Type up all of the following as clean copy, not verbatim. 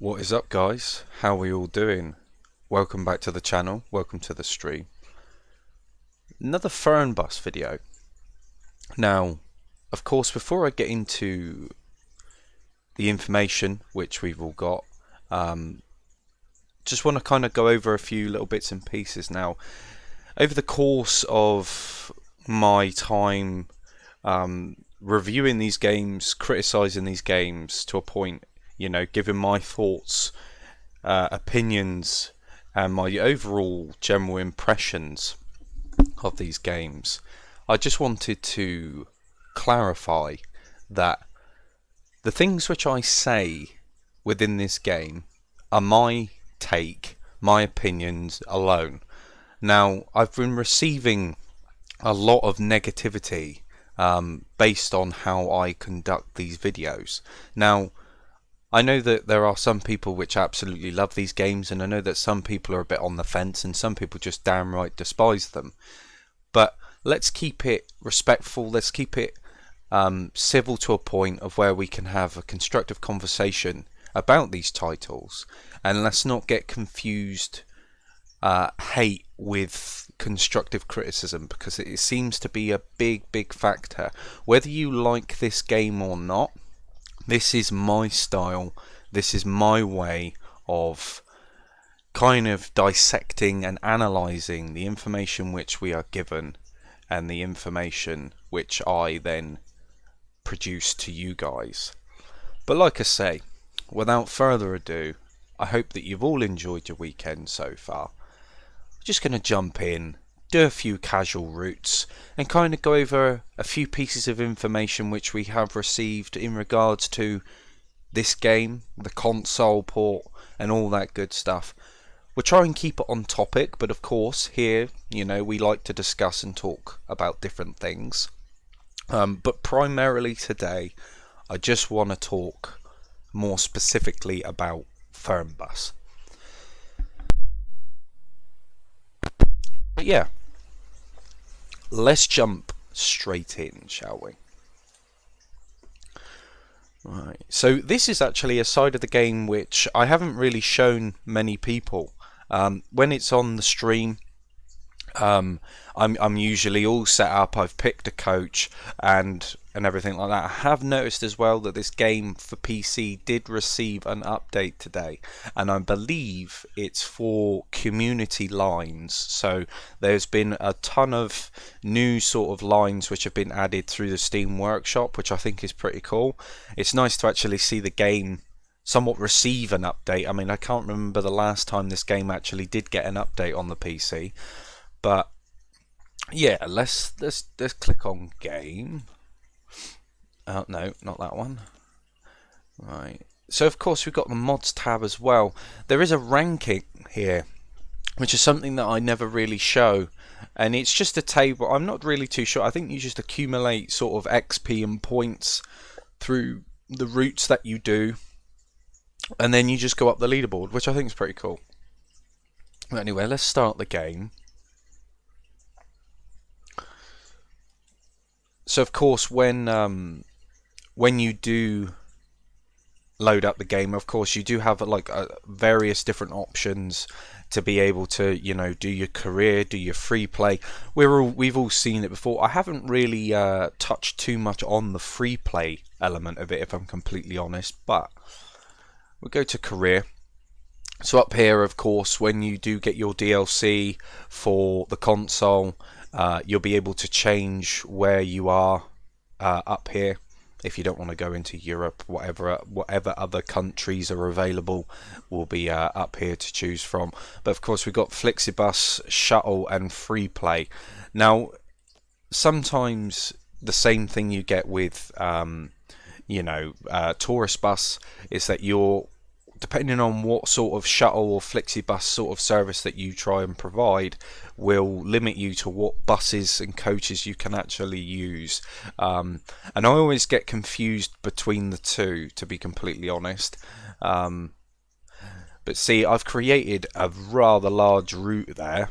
What is up, guys? How are we all doing? Welcome back to the channel, welcome to the stream. Another Fernbus video. Now, of course, before I get into the information which we've all got, just want to kind of go over a few little bits and pieces now. Over the course of my time reviewing these games, criticizing these games to a point, you know, giving my thoughts, opinions, and my overall general impressions of these games, I just wanted to clarify that the things which I say within this game are my take, my opinions alone. Now, I've been receiving a lot of negativity based on how I conduct these videos. Now, I know that there are some people which absolutely love these games, and I know that some people are a bit on the fence, and some people just downright despise them. But let's keep it respectful, let's keep it civil to a point of where we can have a constructive conversation about these titles, and let's not get confused hate with constructive criticism, because it seems to be a big factor. Whether you like this game or not, this is my style, this is my way of kind of dissecting and analysing the information which we are given and the information which I then produce to you guys. But like I say, without further ado, I hope that you've all enjoyed your weekend so far. I'm just going to jump in, do a few casual routes, and kind of go over a few pieces of information which we have received in regards to this game, the console port, and all that good stuff. We'll try and keep it on topic, but of course here, you know, we like to discuss and talk about different things. But primarily today, I just want to talk more specifically about Fernbus. But yeah, let's jump straight in, shall we? Right, so this is actually a side of the game which I haven't really shown many people. When it's on the stream, I'm usually all set up, I've picked a coach and everything like that. I have noticed as well that this game for PC did receive an update today, and I believe it's for community lines. So there's been a ton of new sort of lines which have been added through the Steam Workshop, which I think is pretty cool. It's nice to actually see the game somewhat receive an update. I mean, I can't remember the last time this game actually did get an update on the PC. But yeah, let's click on game. No, not that one. Right. So of course we've got the mods tab as well. There is a ranking here, which is something that I never really show, and it's just a table. I'm not really too sure. I think you just accumulate sort of XP and points through the routes that you do, and then you just go up the leaderboard, which I think is pretty cool. But anyway, let's start the game. So of course, when you do load up the game, of course you do have like various different options to be able to, you know, do your career, do your free play. We've all seen it before. I haven't really touched too much on the free play element of it, if I'm completely honest. But we'll go to career. So up here, of course, when you do get your DLC for the console, you'll be able to change where you are up here. If you don't want to go into Europe, whatever other countries are available will be up here to choose from. But of course we've got Flixibus, Shuttle and Free Play. Now sometimes the same thing you get with Tourist Bus is that you're, depending on what sort of shuttle or Flixibus sort of service that you try and provide, will limit you to what buses and coaches you can actually use. And I always get confused between the two, to be completely honest. But see, I've created a rather large route there.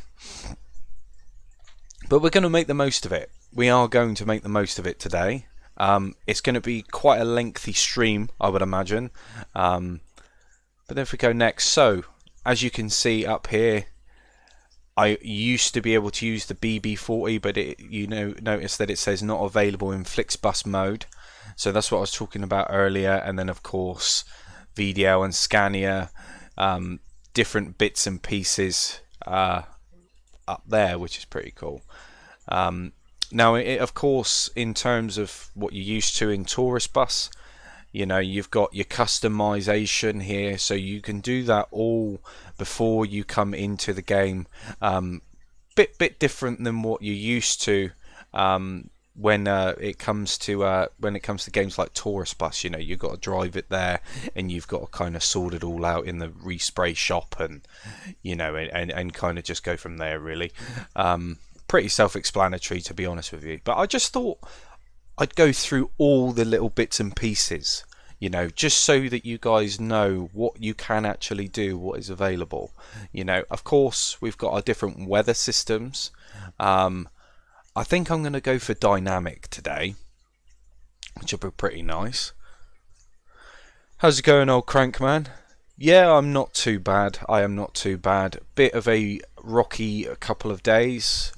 But we're going to make the most of it. We are going to make the most of it today. It's going to be quite a lengthy stream, I would imagine. But then if we go next, so as you can see up here, I used to be able to use the BB40, but notice that it says not available in Flixbus mode. So that's what I was talking about earlier. And then of course VDL and Scania, different bits and pieces up there, which is pretty cool. Now, of course, in terms of what you're used to in Tourist Bus, you've got your customization here, so you can do that all before you come into the game. Bit different than what you're used to when it comes to games like Tourist Bus. You've got to drive it there, and you've got to kind of sort it all out in the respray shop, and and kind of just go from there, really. Pretty self-explanatory, to be honest with you, but I just thought I'd go through all the little bits and pieces, just so that you guys know what you can actually do, what is available. Of course, we've got our different weather systems. I think I'm going to go for dynamic today, which will be pretty nice. How's it going, old Crankman? Yeah, I'm not too bad. I am not too bad. Bit of a rocky couple of days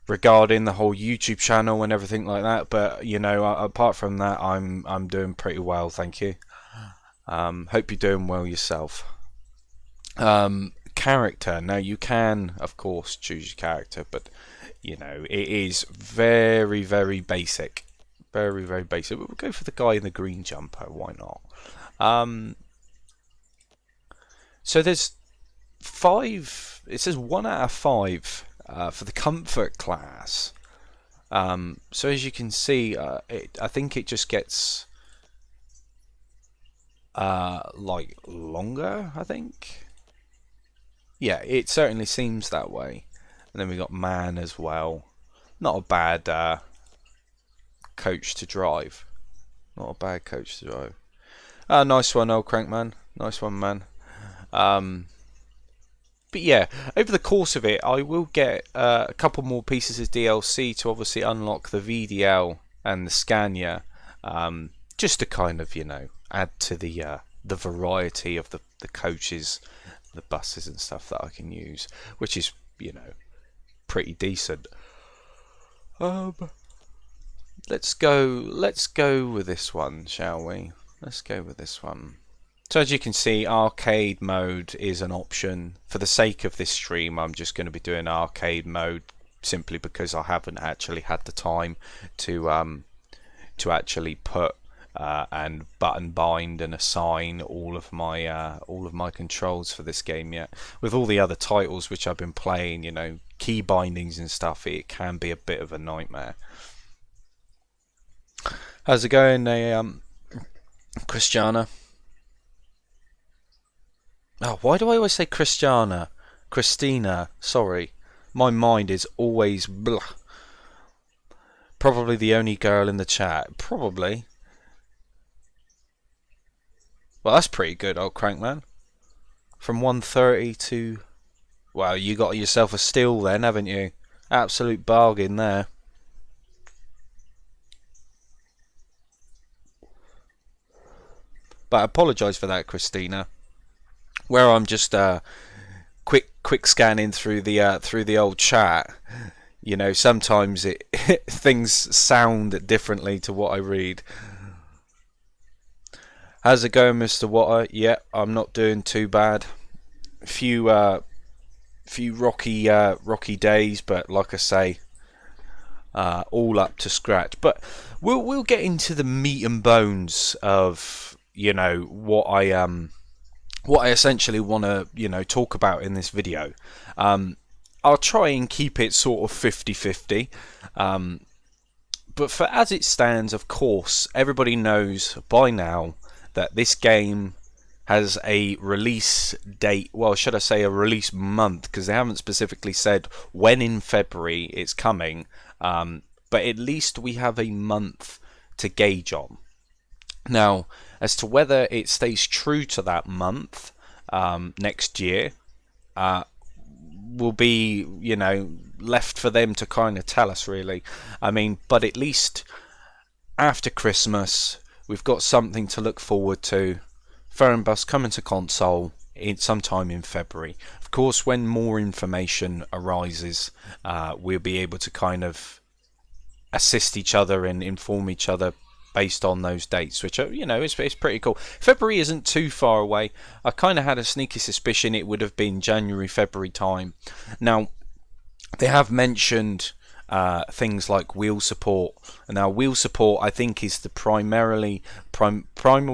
regarding the whole YouTube channel and everything like that, but apart from that, I'm doing pretty well, thank you. Hope you're doing well yourself. Character. Now you can, of course, choose your character, but it is very, very basic. Very, very basic. We'll go for the guy in the green jumper. Why not? So there's 5. It says 1 out of 5 for the comfort class. So as you can see, I think it just gets like longer. I think. Yeah, it certainly seems that way. And then we got man as well. Not a bad coach to drive. Not a bad coach to drive. Nice one, old Crankman. Nice one, man. But yeah, over the course of it, I will get a couple more pieces of DLC to obviously unlock the VDL and the Scania, just to kind of add to the variety of the coaches, the buses and stuff that I can use, which is pretty decent. Let's go with this one, shall we? Let's go with this one. So as you can see, arcade mode is an option. For the sake of this stream, I'm just going to be doing arcade mode simply because I haven't actually had the time to actually put and button bind and assign all of my controls for this game yet. With all the other titles which I've been playing, key bindings and stuff, it can be a bit of a nightmare. How's it going, Christiana? Oh, why do I always say Christiana? Christina, sorry. My mind is always blah. Probably the only girl in the chat. Probably. Well, that's pretty good, old Crankman. From 130 to... Well, you got yourself a steal then, haven't you? Absolute bargain there. But I apologise for that, Christina. Where I'm just quick scanning through the old chat, sometimes things sound differently to what I read. How's it going, Mr. Water? Yeah, I'm not doing too bad. Few rocky days, but like I say, all up to scratch. But we'll get into the meat and bones of what I essentially want to talk about in this video. I'll try and keep it sort of 50-50, but for as it stands, of course, everybody knows by now that this game has a release date, well, should I say a release month, because they haven't specifically said when in February it's coming, but at least we have a month to gauge on. Now, as to whether it stays true to that month next year will be, left for them to kind of tell us, really. I mean, but at least after Christmas, we've got something to look forward to. Fernbus coming to console in sometime in February. Of course, when more information arises, we'll be able to kind of assist each other and inform each other based on those dates, which are, it's pretty cool. February isn't too far away. I kind of had a sneaky suspicion it would have been January, February time. Now, they have mentioned things like wheel support. And now, wheel support, I think, is the primal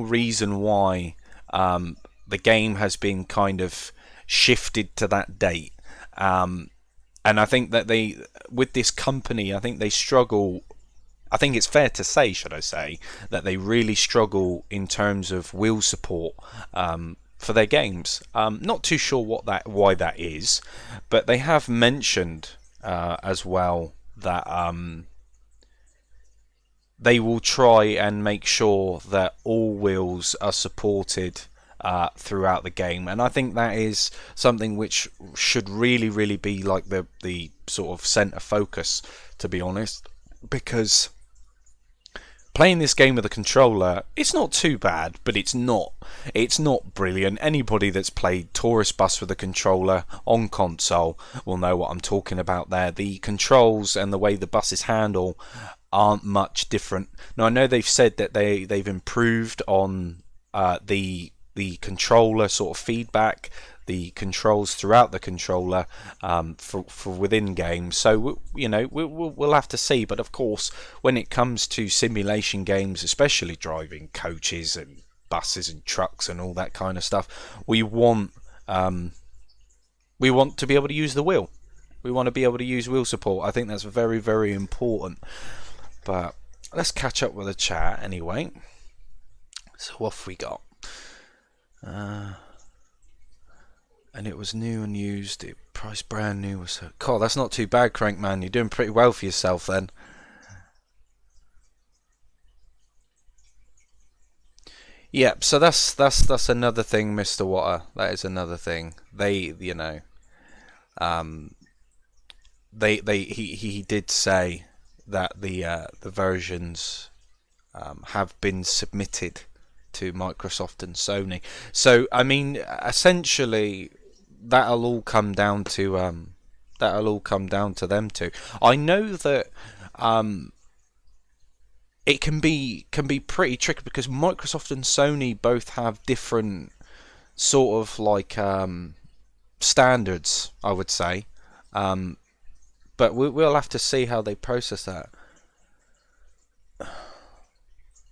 reason why the game has been kind of shifted to that date. And I think that with this company, I think they struggle. I think it's fair to say, should I say, that they really struggle in terms of wheel support for their games. Not too sure why that is, but they have mentioned as well that they will try and make sure that all wheels are supported throughout the game, and I think that is something which should really be like the sort of centre focus, to be honest, because playing this game with a controller, it's not too bad, but it's not brilliant. Anybody that's played Tourist Bus with a controller on console will know what I'm talking about there. The controls and the way the buses handle aren't much different. Now, I know they've said that they've improved on the controller sort of feedback, the controls throughout the controller for within games. So we'll have to see. But of course, when it comes to simulation games, especially driving coaches and buses and trucks and all that kind of stuff, we want to be able to use the wheel. We want to be able to use wheel support. I think that's very important. But let's catch up with the chat anyway. So what have we got? And it was new and used. It priced brand new. Was so cool. That's not too bad, Crank Man. You're doing pretty well for yourself then. Yep. So that's another thing, Mr. Water. That is another thing. He did say that the versions have been submitted to Microsoft and Sony. So I mean, essentially, that'll all come down to them two. I know that it can be pretty tricky because Microsoft and Sony both have different sort of like standards, I would say. But we'll have to see how they process that.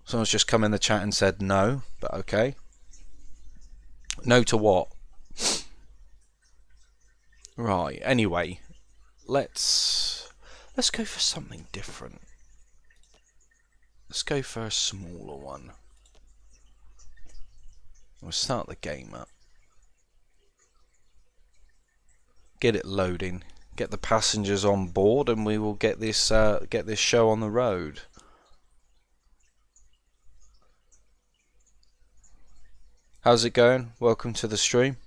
Someone's just come in the chat and said no, but okay. No to what? Right, anyway, let's go for something different. Let's go for a smaller one. We'll start the game up. Get it loading. Get the passengers on board, and we will get this show on the road. How's it going? Welcome to the stream.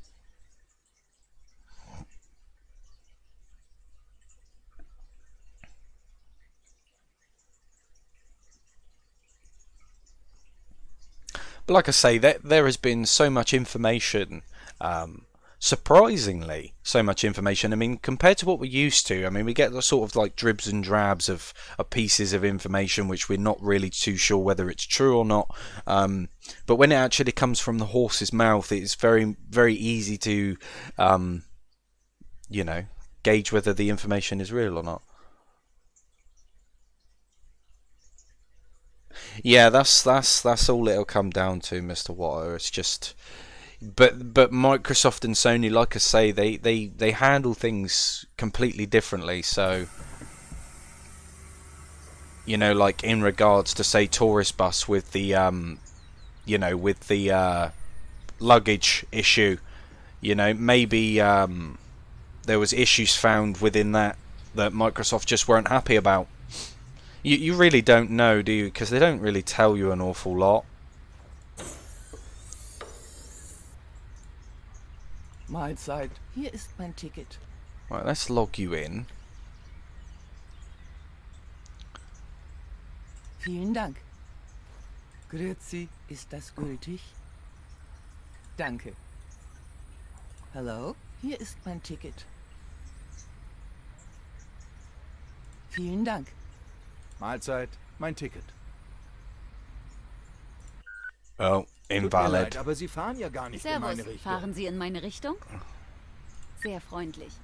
But like I say, there has been so much information, surprisingly so much information. I mean, compared to what we're used to, I mean, we get the sort of like dribs and drabs of pieces of information which we're not really too sure whether it's true or not. But when it actually comes from the horse's mouth, it's very easy to, gauge whether the information is real or not. Yeah, that's all it'll come down to, Mr. Water. It's just, but Microsoft and Sony, like I say, they handle things completely differently. So, like in regards to say Tourist Bus with the luggage issue, maybe there was issues found within that Microsoft just weren't happy about. You really don't know, do you? Because they don't really tell you an awful lot. Mahlzeit. Hier ist mein Ticket. Right, let's log you in. Vielen Dank. Grüezi, ist das gültig? Danke. Hello? Hier ist mein Ticket. Vielen Dank. Mahlzeit, mein Ticket. Oh, Tut mir invalid. leid, aber Sie fahren ja gar nicht in Servus, meine Richtung. fahren Sie in meine Richtung? Sehr freundlich.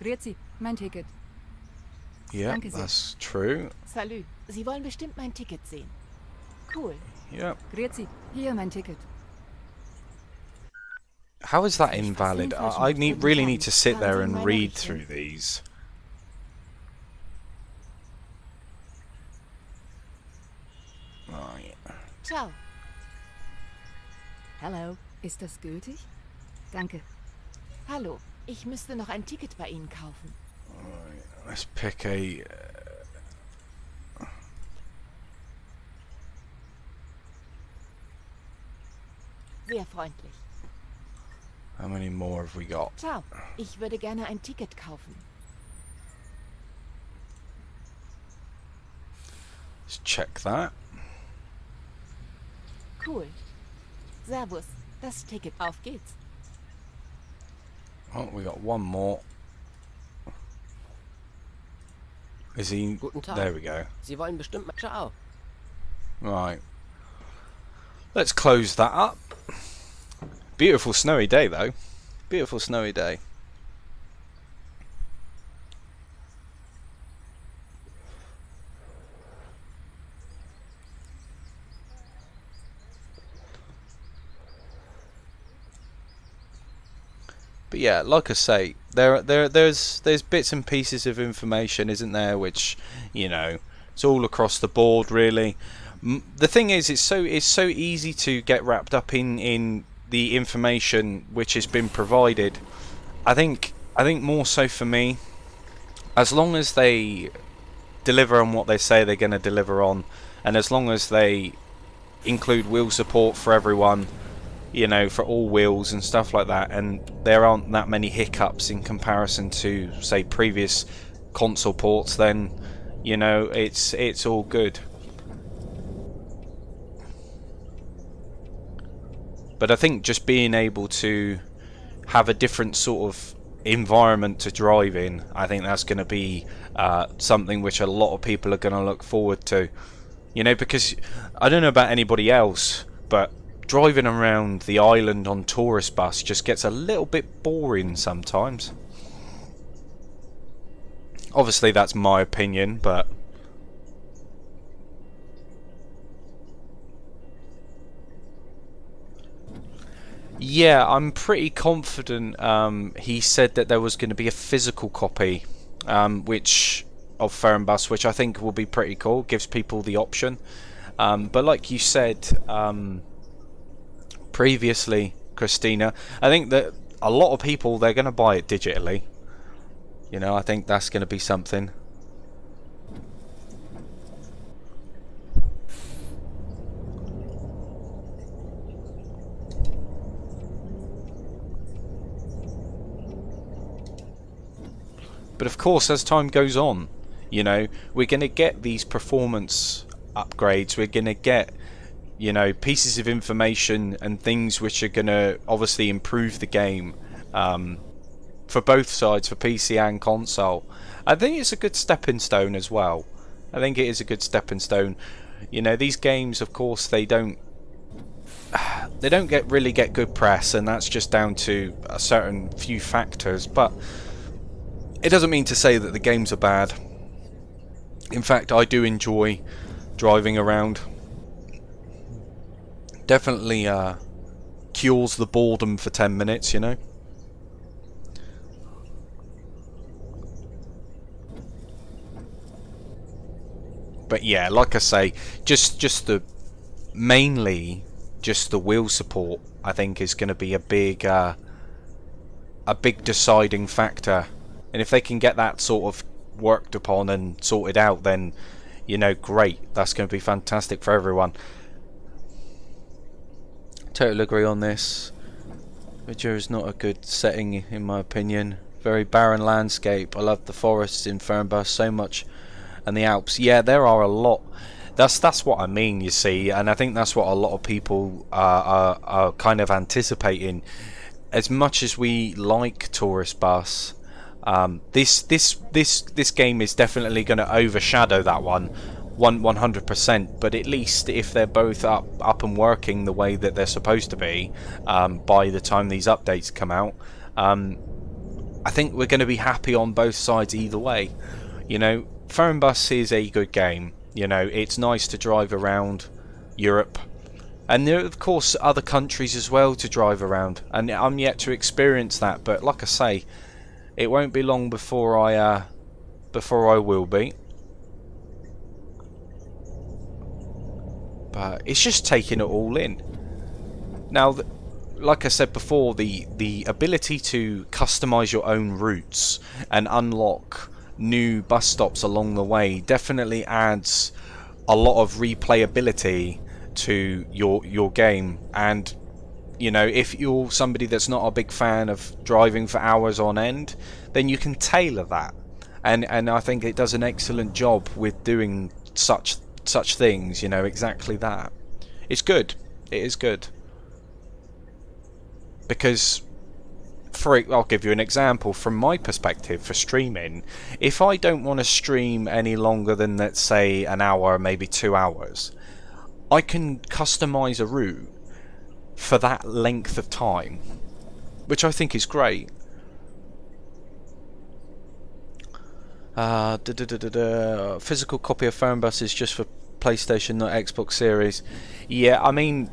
Grüezi, mein Ticket. Yeah, Danke sehr. that's true. Salü. Sie wollen bestimmt mein Ticket sehen. Cool. Yeah. Grüezi, hier mein Ticket. How is that Soll ich fast invalid? den falschen I gedrückt really haben? need to sit Fahren there Sie in and meine read Richtung. through these. Right. Ciao. Hello. Ist das gültig? Danke. Hallo. Ich müsste noch ein Ticket bei Ihnen kaufen. Let's pick a... Sehr freundlich. How many more have we got? Ciao. Ich würde gerne ein Ticket kaufen. Let's check that. Cool. Servus. Das Ticket. Auf geht's. Oh, we got one more. Is he... Guten Tag. There we go. Sie wollen bestimmt mal... Ciao. Right. Let's close that up. Beautiful snowy day though. Beautiful snowy day. But yeah, like I say, there's bits and pieces of information, isn't there, which, you know, it's all across the board really. The thing is, it's so easy to get wrapped up in the information which has been provided. I think more so for me, as long as they deliver on what they say they're going to deliver on, and as long as they include wheel support for everyone, you know, for all wheels and stuff like that, and there aren't that many hiccups in comparison to, say, previous console ports, then, you know, it's all good. But I think just being able to have a different sort of environment to drive in, I think that's going to be something which a lot of people are going to look forward to. You know, because I don't know about anybody else, but driving around the island on tourist bus just gets a little bit boring sometimes. Obviously that's my opinion, but yeah, I'm pretty confident he said that there was going to be a physical copy which of Fernbus, which I think will be pretty cool, gives people the option. But like you said previously, Christina, I think that a lot of people, they're going to buy it digitally. You know, I think that's going to be something. But of course, as time goes on, you know, we're going to get these performance upgrades. We're going to get, you know, pieces of information and things which are going to obviously improve the game for both sides, for PC and console. I think it's a good stepping stone as well. I think it is a good stepping stone. You know, these games, of course, they don't really get good press, and that's just down to a certain few factors. But it doesn't mean to say that the games are bad. In fact, I do enjoy driving around. Definitely cures the boredom for 10 minutes, you know. But yeah, like I say, mainly just the wheel support, I think, is going to be a big deciding factor. And if they can get that sort of worked upon and sorted out, then, you know, great. That's going to be fantastic for everyone. Totally agree on this. Video is not a good setting, in my opinion. Very barren landscape. I love the forests in Fernbus so much, and the Alps. Yeah, there are a lot. That's what I mean, you see, and I think that's what a lot of people are kind of anticipating. As much as we like Tourist Bus, this game is definitely going to overshadow that 100%. But at least if they're both up and working the way that they're supposed to be, by the time these updates come out, I think we're going to be happy on both sides either way. You know, Fernbus is a good game. You know, it's nice to drive around Europe, and there are of course other countries as well to drive around, and I'm yet to experience that, but like I say, it won't be long before I will be. But it's just taking it all in. Now, like I said before, the ability to customize your own routes and unlock new bus stops along the way definitely adds a lot of replayability to your game. And you know, if you're somebody that's not a big fan of driving for hours on end, then you can tailor that, and I think it does an excellent job with doing such things. You know, exactly that. It's good. It is good. Because I'll give you an example from my perspective for streaming. If I don't want to stream any longer than, let's say, an hour, maybe 2 hours, I can customize a route for that length of time, which I think is great. Physical copy of Fernbus is just for PlayStation, not Xbox Series. Yeah, I mean,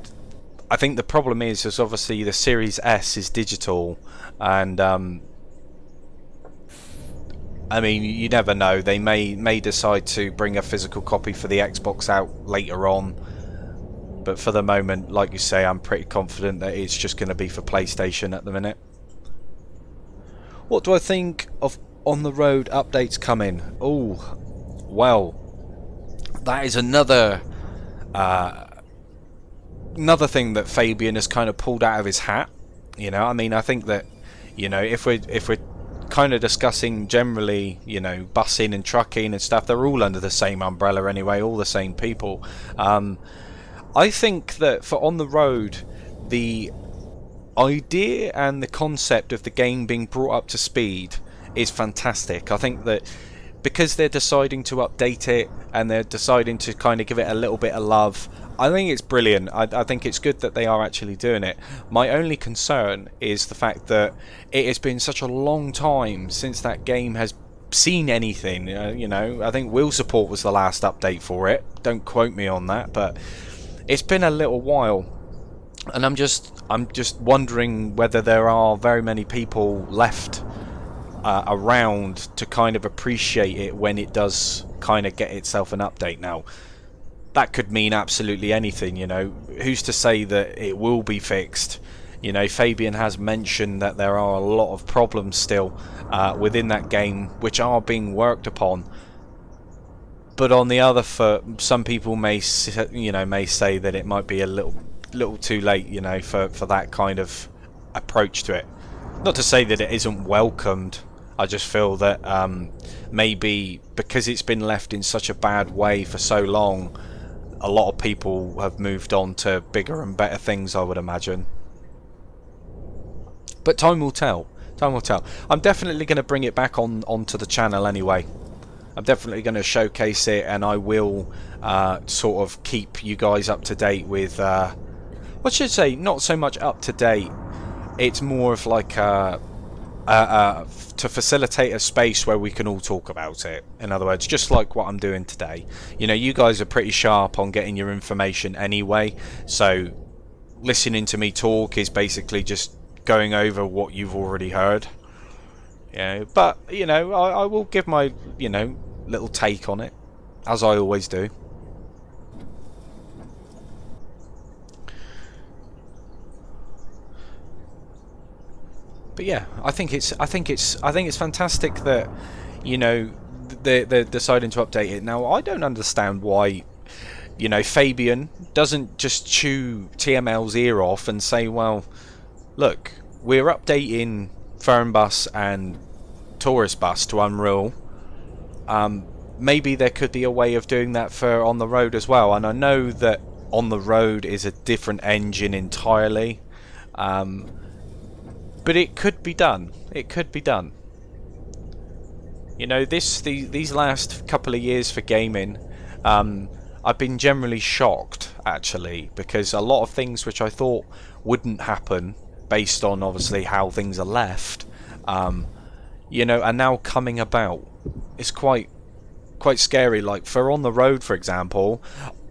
I think the problem is obviously the Series S is digital, and I mean, you never know. They may decide to bring a physical copy for the Xbox out later on, but for the moment, like you say, I'm pretty confident that it's just going to be for PlayStation at the minute. What do I think of on the road updates coming? Oh, well, that is another thing that Fabian has kind of pulled out of his hat. You know, I mean, I think that, you know, if we're kind of discussing generally, you know, busing and trucking and stuff, they're all under the same umbrella anyway, all the same people. I think that for on the road, the idea and the concept of the game being brought up to speed is fantastic. I think that because they're deciding to update it and they're deciding to kind of give it a little bit of love, I think it's brilliant. I think it's good that they are actually doing it. My only concern is the fact that it has been such a long time since that game has seen anything. You know, I think wheel support was the last update for it. Don't quote me on that, but it's been a little while, and I'm just wondering whether there are very many people left around to kind of appreciate it when it does kind of get itself an update. Now, that could mean absolutely anything, you know. Who's to say that it will be fixed? You know, Fabian has mentioned that there are a lot of problems still within that game which are being worked upon. But on the other foot, some people may say that it might be a little too late, you know, for that kind of approach to it. Not to say that it isn't welcomed. I just feel that maybe because it's been left in such a bad way for so long, a lot of people have moved on to bigger and better things, I would imagine. But time will tell. Time will tell. I'm definitely going to bring it back onto the channel anyway. I'm definitely going to showcase it, and I will sort of keep you guys up to date with what should I say, not so much up to date, it's more of like to facilitate a space where we can all talk about it. In other words, just like what I'm doing today. You know, you guys are pretty sharp on getting your information anyway, so listening to me talk is basically just going over what you've already heard. Yeah, but you know, I will give my, you know, little take on it, as I always do. But yeah, I think it's fantastic that, you know, they're deciding to update it. Now, I don't understand why, you know, Fabian doesn't just chew TML's ear off and say, well, look, we're updating Fernbus and Tourist Bus to Unreal. maybe there could be a way of doing that for on the road as well. And I know that on the road is a different engine entirely, but it could be done. It could be done. You know, these last couple of years for gaming, I've been generally shocked actually, because a lot of things which I thought wouldn't happen based on obviously how things are left, you know, are now coming about. It's quite scary. Like for On the Road, for example,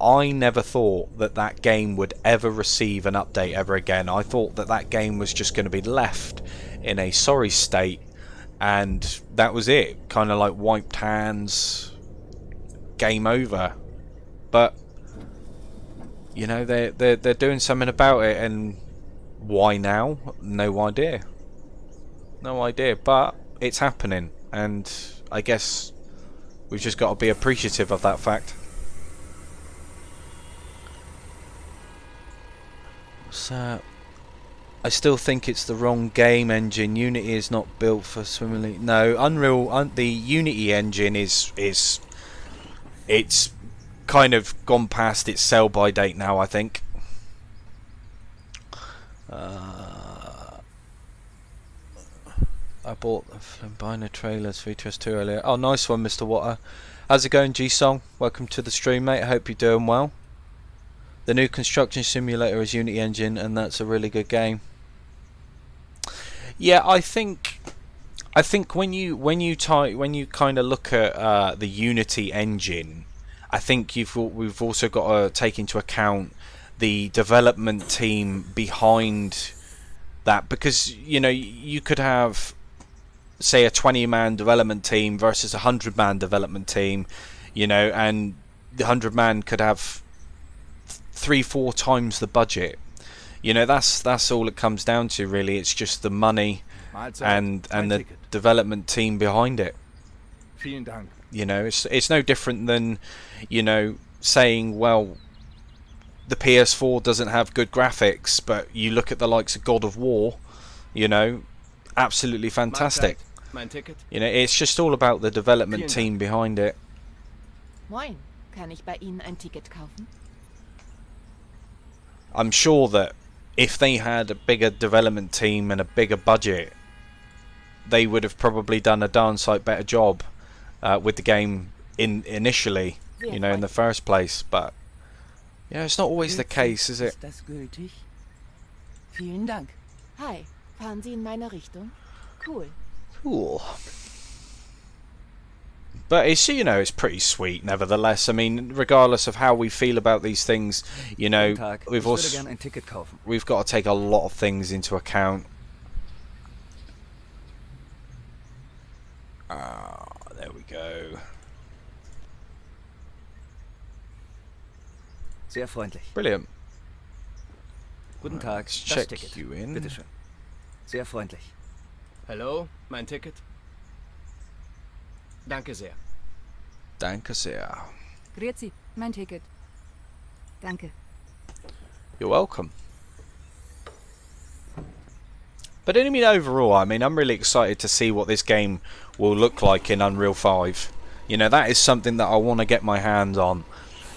I never thought that game would ever receive an update ever again. I thought that game was just going to be left in a sorry state, and that was it. Kind of like wiped hands, game over. But you know, they're doing something about it, and why now? No idea. No idea. But it's happening, and I guess we've just got to be appreciative of that fact. So, I still think it's the wrong game engine. Unity is not built for swimmingly. No, Unreal. The Unity engine is it's kind of gone past its sell-by date now, I think. I bought buying a trailers features too earlier. Oh, nice one, Mr. Water. How's it going, G-Song? Welcome to the stream, mate. I hope you're doing well. The new construction simulator is Unity engine, and that's a really good game. Yeah, I think when you kind of look at the Unity engine, I think we've also got to take into account the development team behind that, because you know, you could have, say, a 20-man development team versus a 100-man development team, you know, and the 100-man could have 3-4 times the budget. You know, that's all it comes down to, really. It's just the money and the development team behind it. Vielen Dank. You know, it's no different than, you know, saying, well, the PS4 doesn't have good graphics, but you look at the likes of God of War, you know, absolutely fantastic. Mein Ticket. You know, it's just all about the development team behind it. Moin. Kann ich bei Ihnen ein Ticket kaufen? I'm sure that if they had a bigger development team and a bigger budget, they would have probably done a darn sight better job with the game initially, you know, in the first place. But yeah, it's not always the case, is it? Ist das gültig? Vielen Dank. Hi. Fahren Sie in meine Richtung? Cool. Cool. But it's, you know, it's pretty sweet nevertheless. I mean, regardless of how we feel about these things, you know, we've got to take a lot of things into account. There we go. Sehr freundlich. Brilliant. Guten Tag. Let's Das check Ticket. you in. Bitte schön. Sehr freundlich. Hallo, mein Ticket. Danke sehr. Danke sehr. Grüezi, mein Ticket. Danke. You're welcome. But I mean, overall, I mean, I'm really excited to see what this game will look like in Unreal 5. You know, that is something that I want to get my hands on.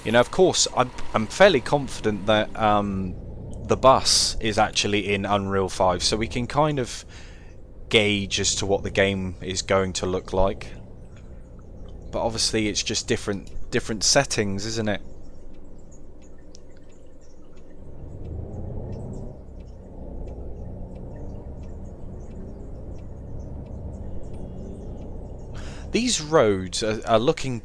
You know, of course, I'm fairly confident that the bus is actually in Unreal 5, so we can kind of gauge as to what the game is going to look like. But obviously, it's just different settings, isn't it? These roads are looking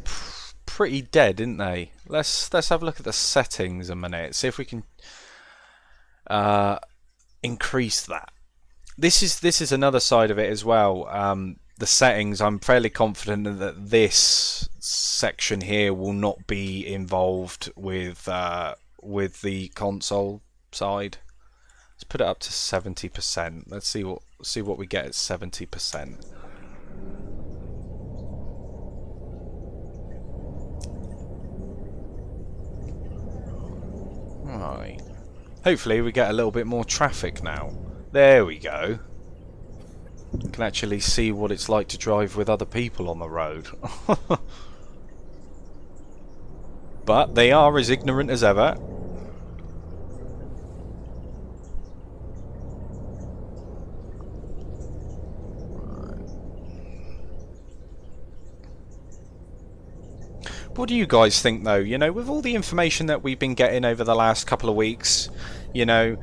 pretty dead, aren't they? Let's have a look at the settings a minute. See if we can increase that. This is another side of it as well. The settings, I'm fairly confident that this section here will not be involved with the console side. Let's put it up to 70%. Let's see what we get at 70%. Right. Hopefully we get a little bit more traffic now. There we go. You can actually see what it's like to drive with other people on the road. but they are as ignorant as ever. What do you guys think, though? You know, with all the information that we've been getting over the last couple of weeks, you know,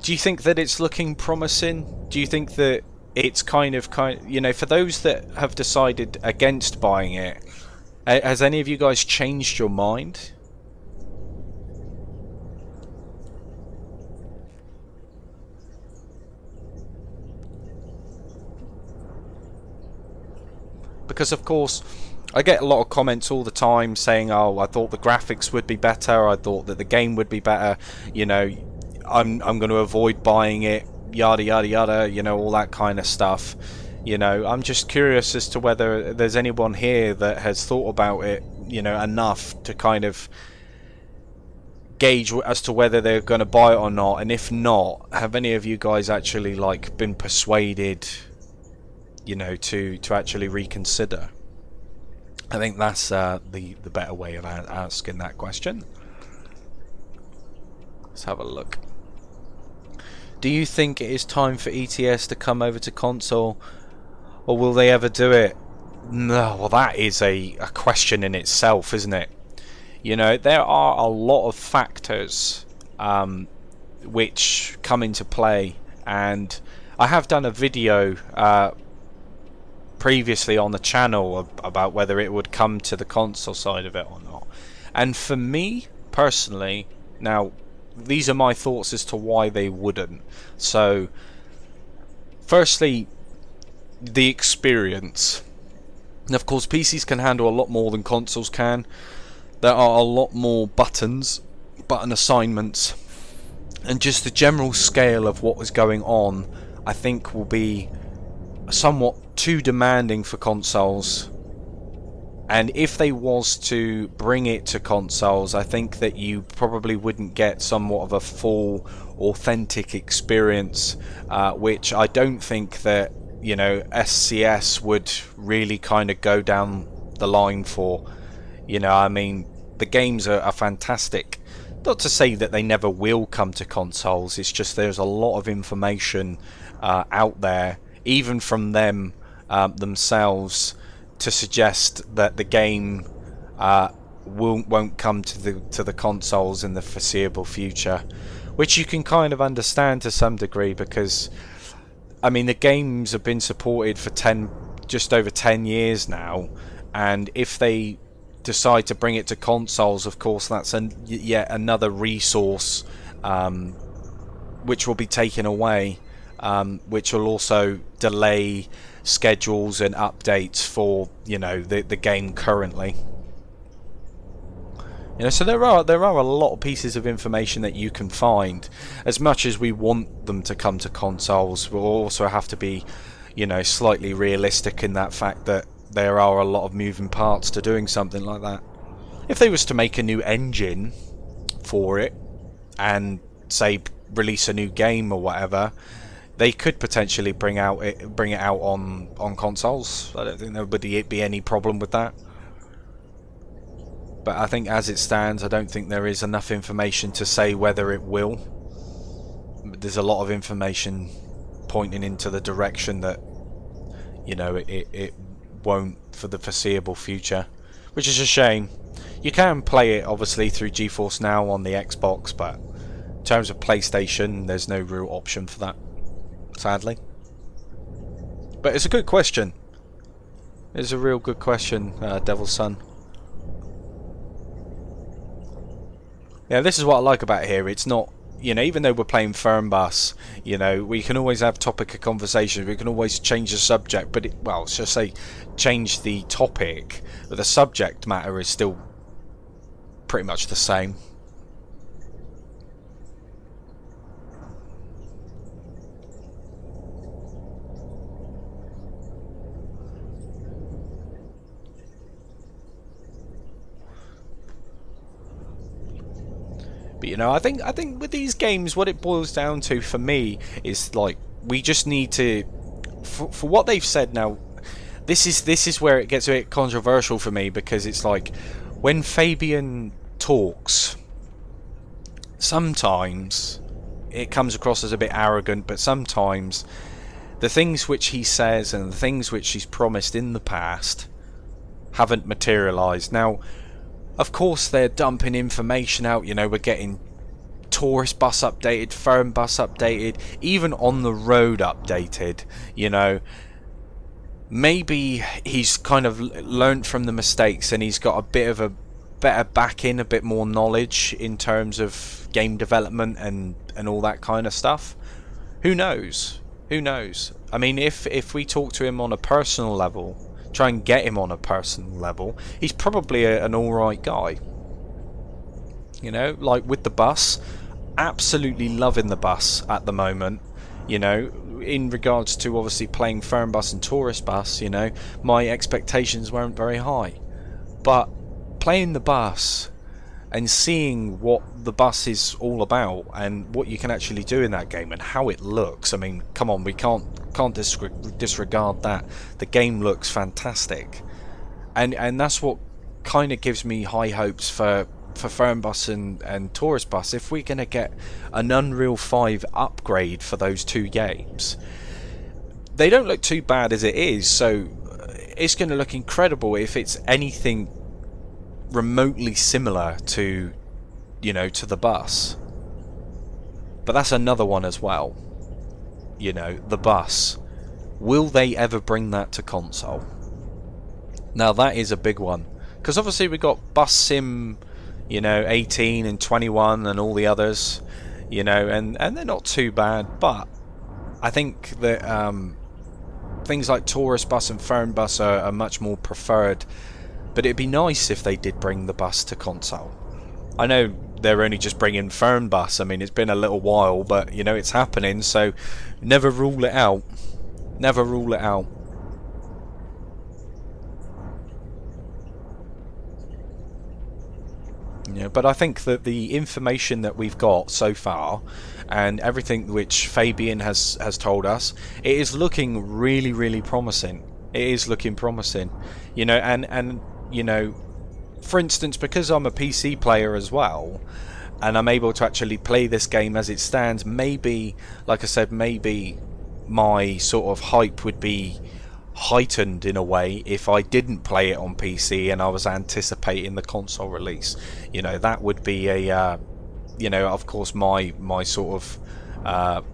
do you think that it's looking promising? Do you think that it's kind of, you know, for those that have decided against buying it, has any of you guys changed your mind? Because, of course, I get a lot of comments all the time saying, oh, I thought the graphics would be better, I thought that the game would be better, you know, I'm going to avoid buying it, yada yada yada, you know, all that kind of stuff. You know, I'm just curious as to whether there's anyone here that has thought about it, you know, enough to kind of gauge as to whether they're going to buy it or not, and if not, have any of you guys actually like been persuaded, you know, to actually reconsider? I think that's the better way of asking that question. Let's have a look. Do you think it is time for ETS to come over to console, or will they ever do it? No, well, that is a question in itself, isn't it? You know, there are a lot of factors which come into play, and I have done a video previously on the channel about whether it would come to the console side of it or not. And for me personally, now these are my thoughts as to why they wouldn't. So firstly, the experience. And of course, PCs can handle a lot more than consoles can. There are a lot more buttons, button assignments, and just the general scale of what was going on, I think, will be somewhat too demanding for consoles. And if they was to bring it to consoles, I think that you probably wouldn't get somewhat of a full, authentic experience, which I don't think that, you know, SCS would really kind of go down the line for. You know, I mean, the games are fantastic. Not to say that they never will come to consoles, it's just there's a lot of information out there, even from them themselves, to suggest that the game won't come to the consoles in the foreseeable future, which you can kind of understand to some degree, because I mean the games have been supported for just over 10 years now, and if they decide to bring it to consoles, of course that's yet another resource which will be taken away, which will also delay schedules and updates for, you know, the game currently. You know, so there are a lot of pieces of information that you can find. As much as we want them to come to consoles, we'll also have to be, you know, slightly realistic in that fact that there are a lot of moving parts to doing something like that. If they was to make a new engine for it and say release a new game or whatever, they could potentially bring it out on consoles. I don't think there would be any problem with that. But I think as it stands, I don't think there is enough information to say whether it will. There's a lot of information pointing into the direction that, you know, it won't for the foreseeable future, which is a shame. You can play it obviously through GeForce Now on the Xbox, but in terms of PlayStation, there's no real option for that, sadly. But it's a good question. It's a real good question, Devil's Son. Yeah, this is what I like about here. It's not, you know, even though we're playing Fernbus, you know, we can always have topic of conversation. We can always change the subject, but well, let's just say change the topic, but the subject matter is still pretty much the same. But you know, I think with these games, what it boils down to for me is like we just need to, for what they've said now. This is where it gets a bit controversial for me, because it's like when Fabian talks, sometimes it comes across as a bit arrogant, but sometimes the things which he says and the things which he's promised in the past haven't materialised. Now, of course, they're dumping information out. You know, we're getting tourist bus updated, Fernbus updated, even on the road updated. You know, maybe he's kind of learnt from the mistakes and he's got a bit of a better backing, a bit more knowledge in terms of game development and all that kind of stuff. Who knows? Who knows? I mean, if we talk to him on a personal level, try and get him on a personal level, he's probably an alright guy. You know, like with the bus, absolutely loving the bus at the moment. You know, in regards to obviously playing Fernbus and Tourist Bus, you know, my expectations weren't very high. But playing the bus and seeing what the bus is all about and what you can actually do in that game and how it looks, I mean, come on, we can't disregard that. The game looks fantastic, and that's what kind of gives me high hopes for Fernbus and Tourist Bus. If we're going to get an Unreal 5 upgrade for those two games, they don't look too bad as it is, so it's going to look incredible if it's anything remotely similar to, you know, to the bus. But that's another one as well. You know, the bus. Will they ever bring that to console? Now that is a big one, because obviously we got Bus Sim, you know, 18 and 21 and all the others, you know, and they're not too bad, but I think that things like Tourist Bus and Fernbus are much more preferred. But it'd be nice if they did bring the bus to console. I know they're only just bringing Fernbus. I mean, it's been a little while, but you know, it's happening, so never rule it out. Never rule it out. Yeah, but I think that the information that we've got so far and everything which Fabian has told us, it is looking really, really promising. It is looking promising. You know, and you know, for instance, because I'm a PC player as well, and I'm able to actually play this game as it stands, maybe, like I said, maybe my sort of hype would be heightened in a way if I didn't play it on PC and I was anticipating the console release. You know, that would be a, you know, of course my sort of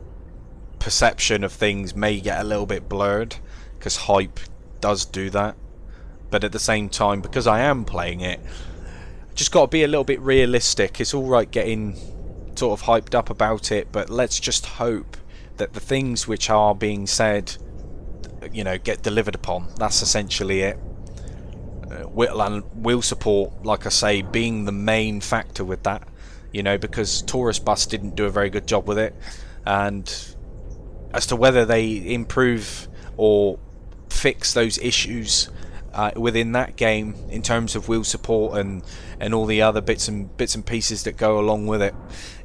perception of things may get a little bit blurred, because hype does do that. But at the same time, because I am playing it, just got to be a little bit realistic. It's alright getting sort of hyped up about it, but let's just hope that the things which are being said, you know, get delivered upon. That's essentially it. Will support, like I say, being the main factor with that, you know, because Tourist Bus didn't do a very good job with it, and as to whether they improve or fix those issues within that game in terms of wheel support and all the other bits and pieces that go along with it,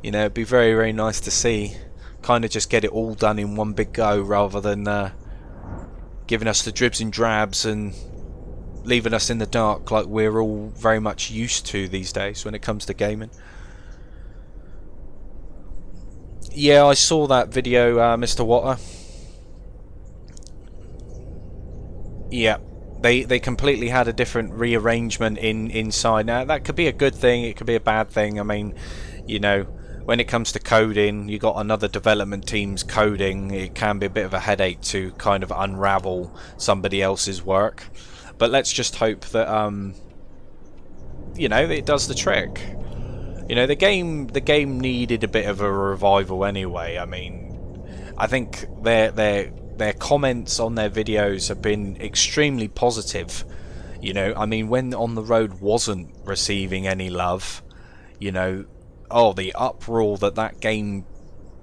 you know, it'd be very, very nice to see. Kind of just get it all done in one big go, rather than giving us the dribs and drabs and leaving us in the dark like we're all very much used to these days when it comes to gaming. Yeah, I saw that video, Mr. Water. Yeah, they completely had a different rearrangement inside. Now that could be a good thing, it could be a bad thing. I mean, you know, when it comes to coding, you got another development team's coding, it can be a bit of a headache to kind of unravel somebody else's work. But let's just hope that you know, it does the trick. You know, the game needed a bit of a revival anyway. I mean, I think their comments on their videos have been extremely positive. You know, I mean, when On the Road wasn't receiving any love, you know, oh, the uproar that game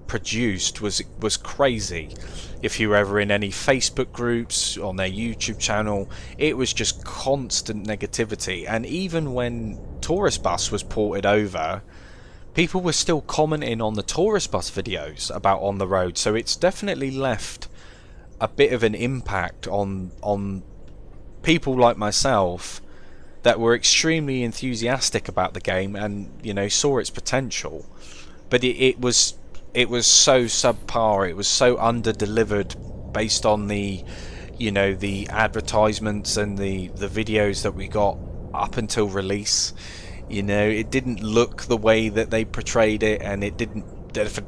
produced was crazy. If you were ever in any Facebook groups, on their YouTube channel, it was just constant negativity. And even when Tourist Bus was ported over, people were still commenting on the Tourist Bus videos about On the Road. So it's definitely left a bit of an impact on people like myself that were extremely enthusiastic about the game and, you know, saw its potential, but it was so subpar, it was so under-delivered based on the, you know, the advertisements and the videos that we got up until release. You know, it didn't look the way that they portrayed it, and it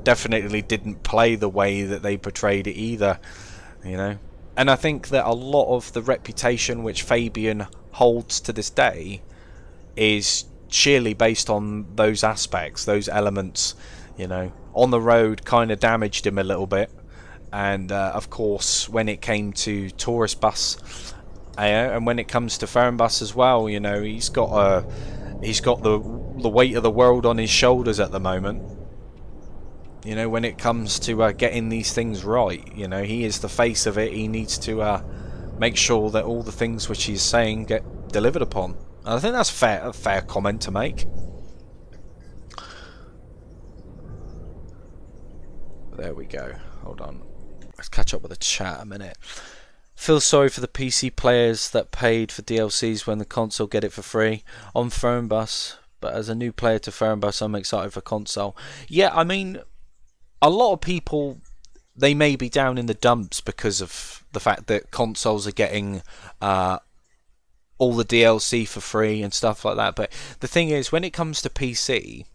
definitely didn't play the way that they portrayed it either, you know. And I think that a lot of the reputation which Fabian holds to this day is sheerly based on those aspects, those elements. You know, on the road kind of damaged him a little bit, and of course when it came to tourist bus, and when it comes to Fernbus as well, you know, he's got the weight of the world on his shoulders at the moment. You know, when it comes to getting these things right, you know, he is the face of it. He needs to make sure that all the things which he's saying get delivered upon. And I think that's a fair comment to make. There we go. Hold on. Let's catch up with the chat a minute. Feel sorry for the PC players that paid for DLCs when the console get it for free on Fernbus, but as a new player to Fernbus, I'm excited for console. Yeah, I mean, a lot of people, they may be down in the dumps because of the fact that consoles are getting all the DLC for free and stuff like that. But the thing is, when it comes to PC,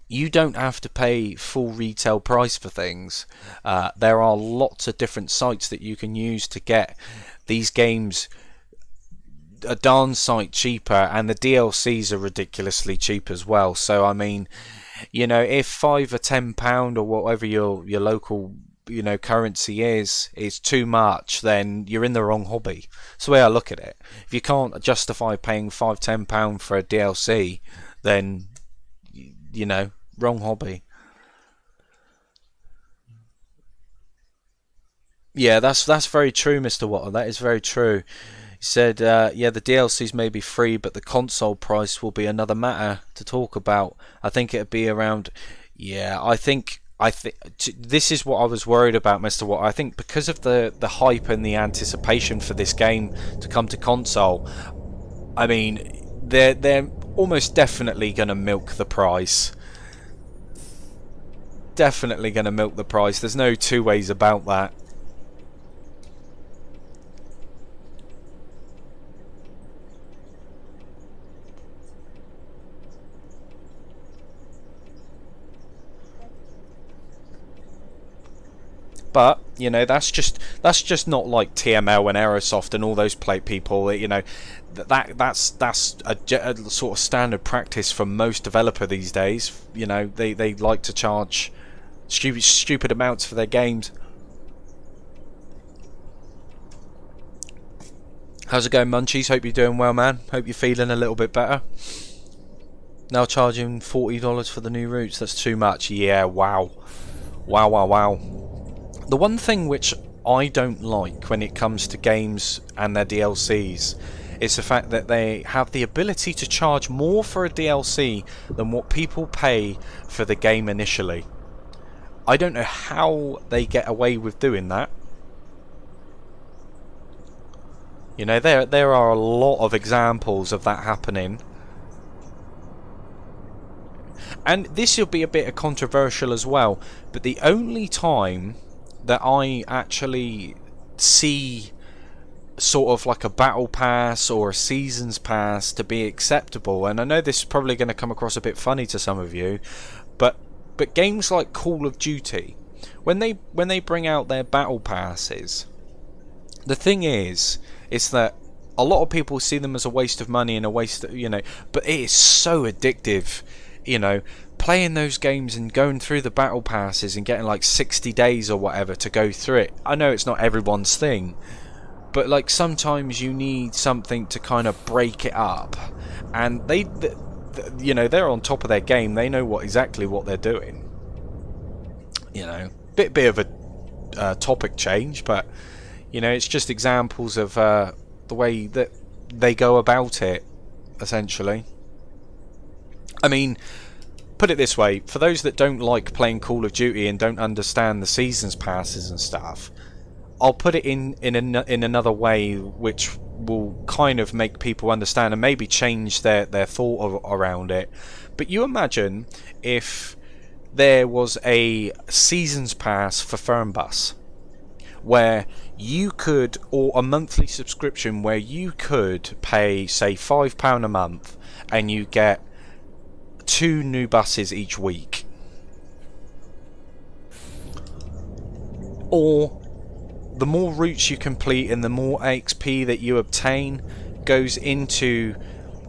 you don't have to pay full retail price for things. There are lots of different sites that you can use to get these games a darn sight cheaper, and the DLCs are ridiculously cheap as well. So I mean, you know, if £5 or £10 or whatever your local, you know, currency is too much, then you're in the wrong hobby. That's the way I look at it. If you can't justify paying £5-10 for a DLC, then, you know, wrong hobby. Yeah, that's very true, Mr. Water. That is very true. He said, yeah, the DLCs may be free, but the console price will be another matter to talk about. I think it'd be around. Yeah, I think this is what I was worried about, Mr. Watt. I think because of the hype and the anticipation for this game to come to console, I mean, they're almost definitely going to milk the price. Definitely going to milk the price. There's no two ways about that. But you know, that's just not like TML and Aerosoft and all those people. You know, that's a sort of standard practice for most developer these days. You know, they like to charge stupid amounts for their games. How's it going, Munchies? Hope you're doing well, man. Hope you're feeling a little bit better. Now charging $40 for the new routes. That's too much. Yeah, wow. The one thing which I don't like when it comes to games and their DLCs is the fact that they have the ability to charge more for a DLC than what people pay for the game initially. I don't know how they get away with doing that. You know, there are a lot of examples of that happening. And this will be a bit controversial as well, but the only time that I actually see sort of like a battle pass or a seasons pass to be acceptable, and I know this is probably going to come across a bit funny to some of you, but games like Call of Duty, when they bring out their battle passes, the thing is that a lot of people see them as a waste of money and a waste of, you know, but it is so addictive, you know, playing those games and going through the battle passes and getting like 60 days or whatever to go through it. I know it's not everyone's thing, but like sometimes you need something to kind of break it up, and you know, they're on top of their game. They know exactly what they're doing. You know, bit of a topic change, but you know, it's just examples of the way that they go about it, essentially. I mean, put it this way, for those that don't like playing Call of Duty and don't understand the seasons passes and stuff, I'll put it in another way which will kind of make people understand and maybe change their thought around it. But you imagine if there was a seasons pass for Fernbus, where you could, or a monthly subscription where you could pay, say, £5 a month, and you get 2 new buses each week. Or the more routes you complete and the more XP that you obtain goes into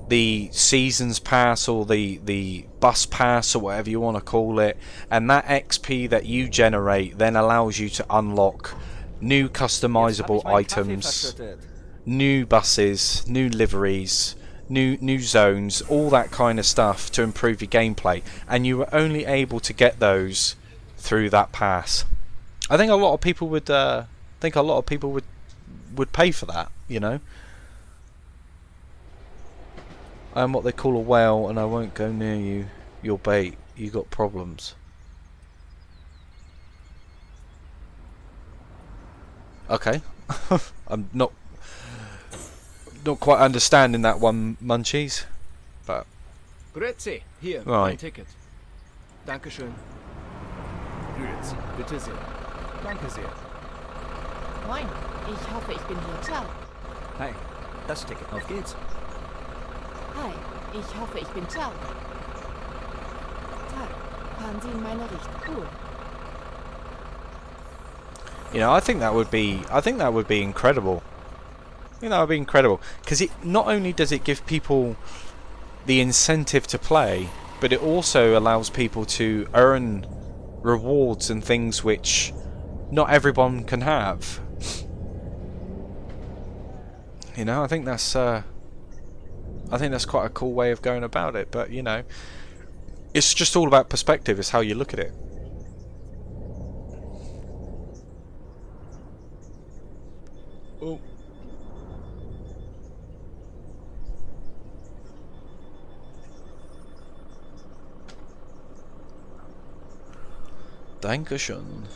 the seasons pass or the bus pass or whatever you want to call it, and that XP that you generate then allows you to unlock new customizable items, new buses, new liveries, new zones, all that kind of stuff to improve your gameplay, and you were only able to get those through that pass. I think a lot of people would would pay for that, you know. I'm what they call a whale, and I won't go near you. Your bait. You got problems. Okay. I'm not quite understanding that one, Munchies. But Grüezi, hier, Right. mein Ticket. Dankeschön. Grüezi, bitte sehr. Danke sehr. Moin. Ich hoffe, ich bin hier. Ciao. Hi, das Ticket. Auf geht's. Hi. Ich hoffe, ich bin ciao. Tag. Fahren Sie in meine Richtung. Cool. you know, I think that would be incredible. I think that would be incredible, because it not only does it give people the incentive to play, but it also allows people to earn rewards and things which not everyone can have. You know, I think that's quite a cool way of going about it. But you know, it's just all about perspective. It's how you look at it. Oh. Dankeschön.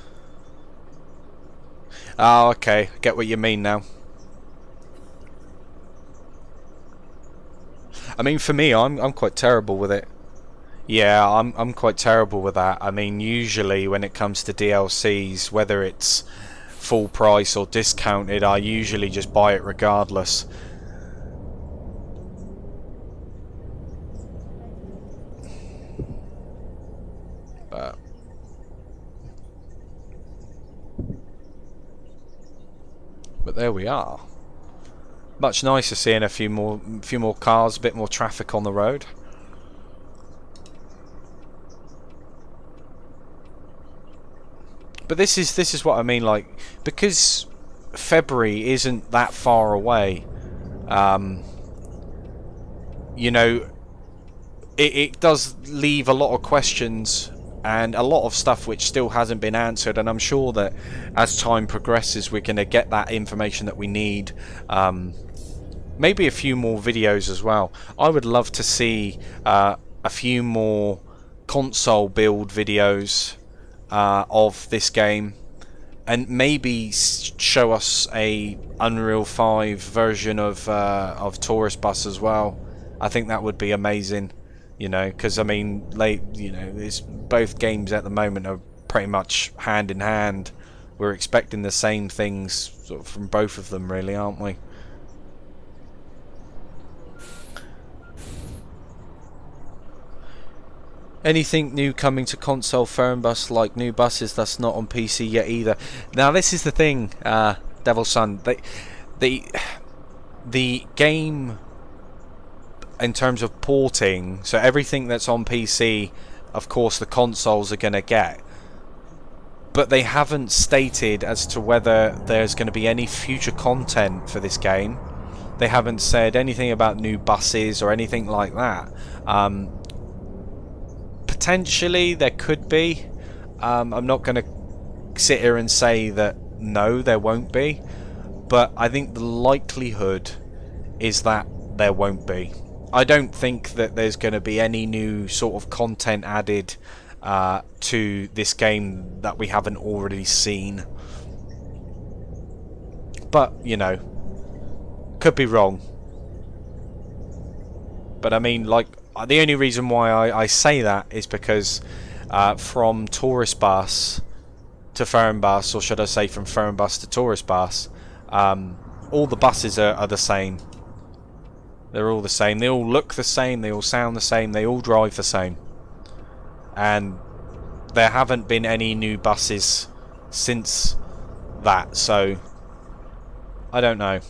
Oh, okay. Get what you mean now. I mean, for me, I'm quite terrible with it. Yeah, I'm quite terrible with that. I mean, usually when it comes to DLCs, whether it's full price or discounted, I usually just buy it regardless. But there we are. Much nicer seeing a few more cars, a bit more traffic on the road. But this is what I mean, like, because February isn't that far away. You know, it does leave a lot of questions and a lot of stuff which still hasn't been answered, and I'm sure that as time progresses we're going to get that information that we need. Maybe a few more videos as well. I would love to see a few more console build videos of this game, and maybe show us a Unreal 5 version of Tourist Bus as well. I think that would be amazing, you know, because I mean, you know, it's both games at the moment are pretty much hand in hand. We're expecting the same things sort of from both of them, really, aren't we? Anything new coming to console Fernbus, like new buses that's not on PC yet either? Now this is the thing, Devil's Son. The game, in terms of porting, so everything that's on PC, of course the consoles are going to get. But they haven't stated as to whether there's going to be any future content for this game. They haven't said anything about new buses or anything like that. Potentially there could be. I'm not going to sit here and say that no, there won't be, but I think the likelihood is that there won't be. I don't think that there's going to be any new sort of content added to this game that we haven't already seen. But you know, could be wrong. But I mean, like, the only reason why I say that is because from Tourist Bus to Fernbus, or should I say from Fernbus to Tourist Bus, all the buses are the same. They're all the same. They all look the same. They all sound the same. They all drive the same. And there haven't been any new buses since that, so I don't know.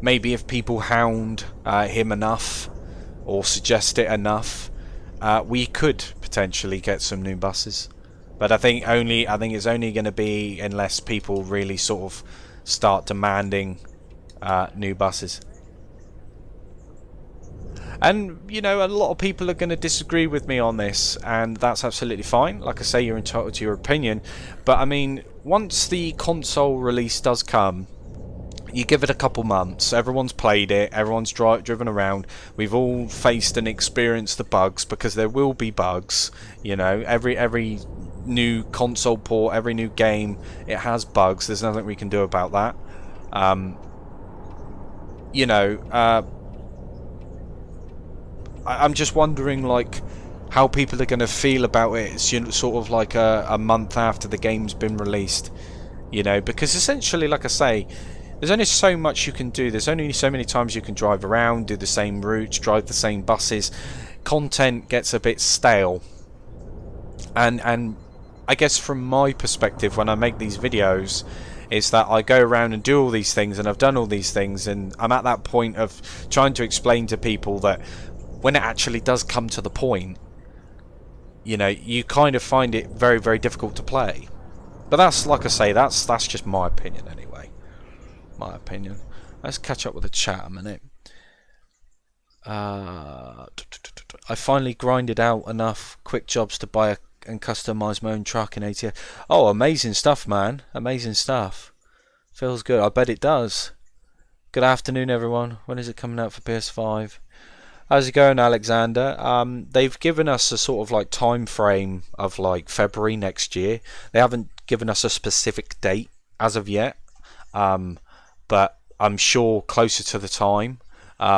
Maybe if people hound him enough or suggest it enough, we could potentially get some new buses. But I think it's only going to be unless people really sort of start demanding new buses. And, you know, a lot of people are going to disagree with me on this, and that's absolutely fine. Like I say, you're entitled to your opinion. But, I mean, once the console release does come, you give it a couple months, everyone's played it, everyone's driven around, we've all faced and experienced the bugs, because there will be bugs, you know, every new console port, every new game, it has bugs, there's nothing we can do about that. You know, I'm just wondering, like, how people are going to feel about it. It's, you know, sort of like a month after the game's been released, you know, because essentially, like I say, there's only so much you can do. There's only so many times you can drive around, do the same routes, drive the same buses. Content gets a bit stale. And I guess from my perspective, when I make these videos, is that I go around and do all these things, and I've done all these things, and I'm at that point of trying to explain to people that when it actually does come to the point, you know, you kind of find it very, very difficult to play. But that's, like I say, that's just my opinion anyway. My opinion. Let's catch up with the chat a minute. I finally grinded out enough quick jobs to buy and customize my own truck in ATF. Oh, amazing stuff, man. Amazing stuff. Feels good. I bet it does. Good afternoon, everyone. When is it coming out for PS5? How's it going, Alexander? They've given us a sort of like time frame of like February next year. They haven't given us a specific date as of yet, but I'm sure closer to the time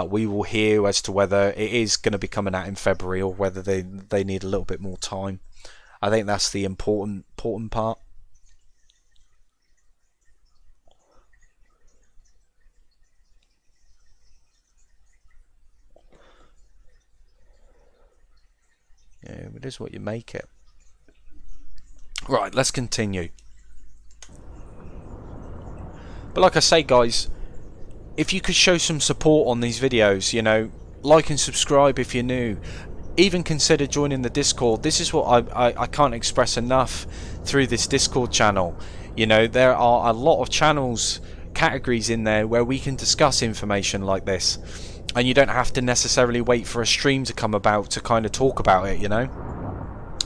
we will hear as to whether it is going to be coming out in February or whether they need a little bit more time. I think that's the important part. Yeah, it is what you make it. Right, let's continue. But like I say, guys, if you could show some support on these videos, you know, like and subscribe if you're new. Even consider joining the Discord. This is what I can't express enough through this Discord channel. You know, there are a lot of channels, categories in there where we can discuss information like this. And you don't have to necessarily wait for a stream to come about to kind of talk about it, you know.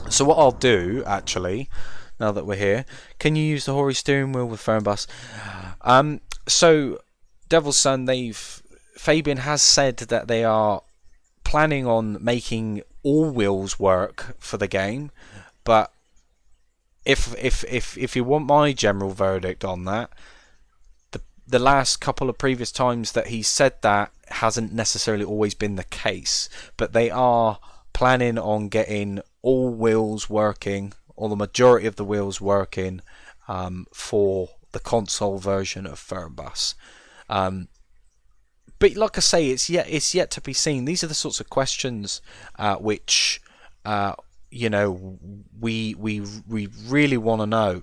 So what I'll do, actually, now that we're here, can you use the Hori steering wheel with Fernbus? So, Devil's Son, Fabian has said that they are planning on making all wheels work for the game, but if you want my general verdict on that, the last couple of previous times that he said that hasn't necessarily always been the case, but they are planning on getting all wheels working, or the majority of the wheels working, for the console version of Fernbus. But like I say, it's yet to be seen. These are the sorts of questions which you know, we really want to know,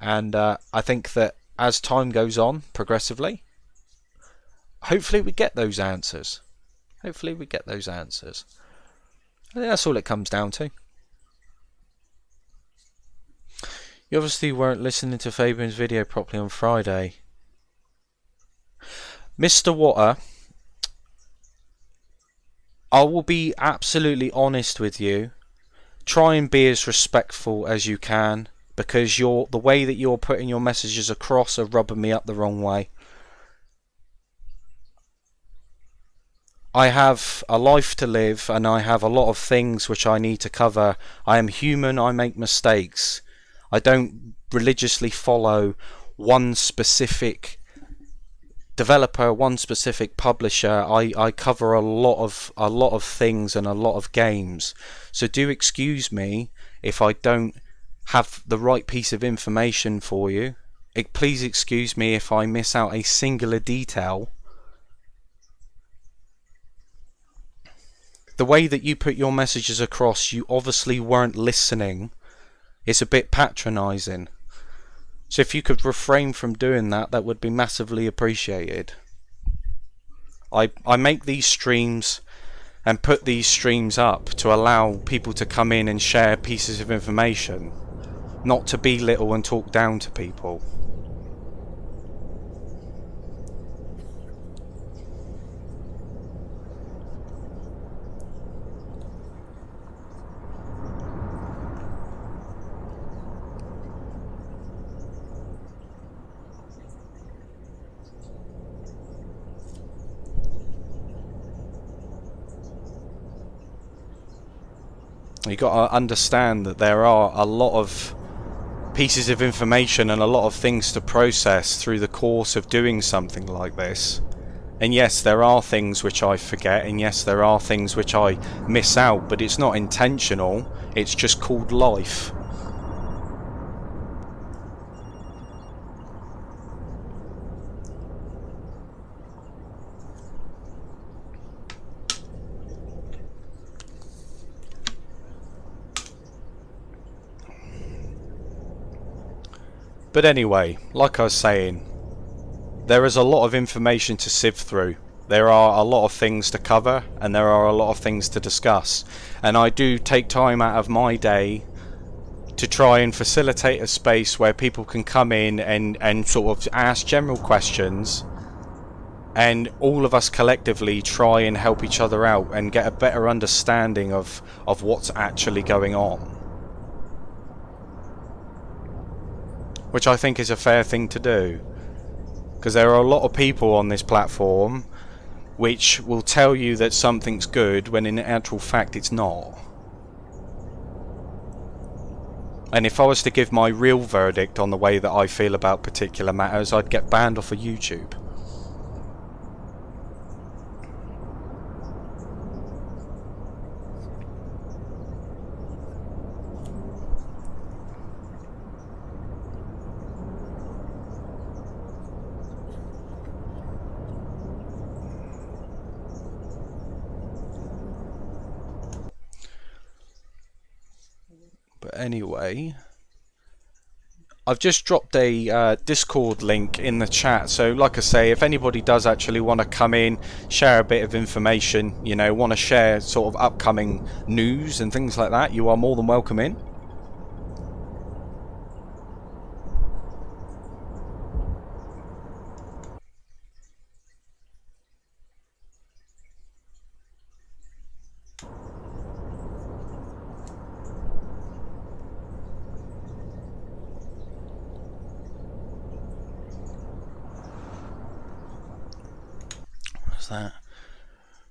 and I think that as time goes on, progressively, hopefully we get those answers. Hopefully we get those answers. I think that's all it comes down to. You obviously weren't listening to Fabian's video properly on Friday. Mr. Water, I will be absolutely honest with you. Try and be as respectful as you can, because the way that you're putting your messages across are rubbing me up the wrong way. I have a life to live, and I have a lot of things which I need to cover. I am human, I make mistakes. I don't religiously follow one specific developer, one specific publisher. I cover a lot of things and a lot of games, so do excuse me if I don't have the right piece of information for you. Please excuse me if I miss out a singular detail. The way that you put your messages across, you obviously weren't listening. It's a bit patronising. So if you could refrain from doing that, that would be massively appreciated. I make these streams and put these streams up to allow people to come in and share pieces of information, not to belittle and talk down to people. You got to understand that there are a lot of pieces of information and a lot of things to process through the course of doing something like this. And yes, there are things which I forget, and yes, there are things which I miss out, but it's not intentional, it's just called life. But anyway, like I was saying, there is a lot of information to sift through. There are a lot of things to cover, and there are a lot of things to discuss. And I do take time out of my day to try and facilitate a space where people can come in and sort of ask general questions, and all of us collectively try and help each other out and get a better understanding of what's actually going on. Which I think is a fair thing to do, because there are a lot of people on this platform which will tell you that something's good when in actual fact it's not. And if I was to give my real verdict on the way that I feel about particular matters, I'd get banned off of YouTube. But anyway, I've just dropped a Discord link in the chat, so like I say, if anybody does actually want to come in, share a bit of information, you know, want to share sort of upcoming news and things like that, you are more than welcome in. That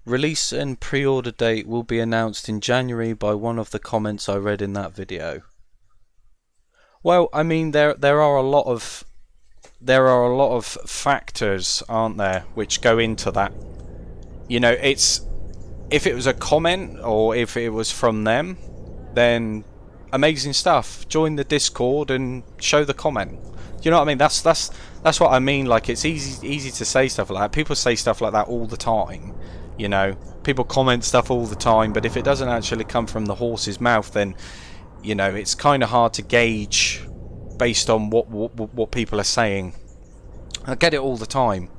release and pre-order date will be announced in January by one of the comments I read in that video. Well, I mean, there are a lot of factors, aren't there, which go into that. You know, it's, if it was a comment or if it was from them, then amazing stuff. Join the Discord and show the comment. You know what I mean? That's what I mean. Like, it's easy to say stuff like that. People say stuff like that all the time. You know, people comment stuff all the time, but if it doesn't actually come from the horse's mouth, then, you know, it's kind of hard to gauge based on what people are saying. I get it all the time.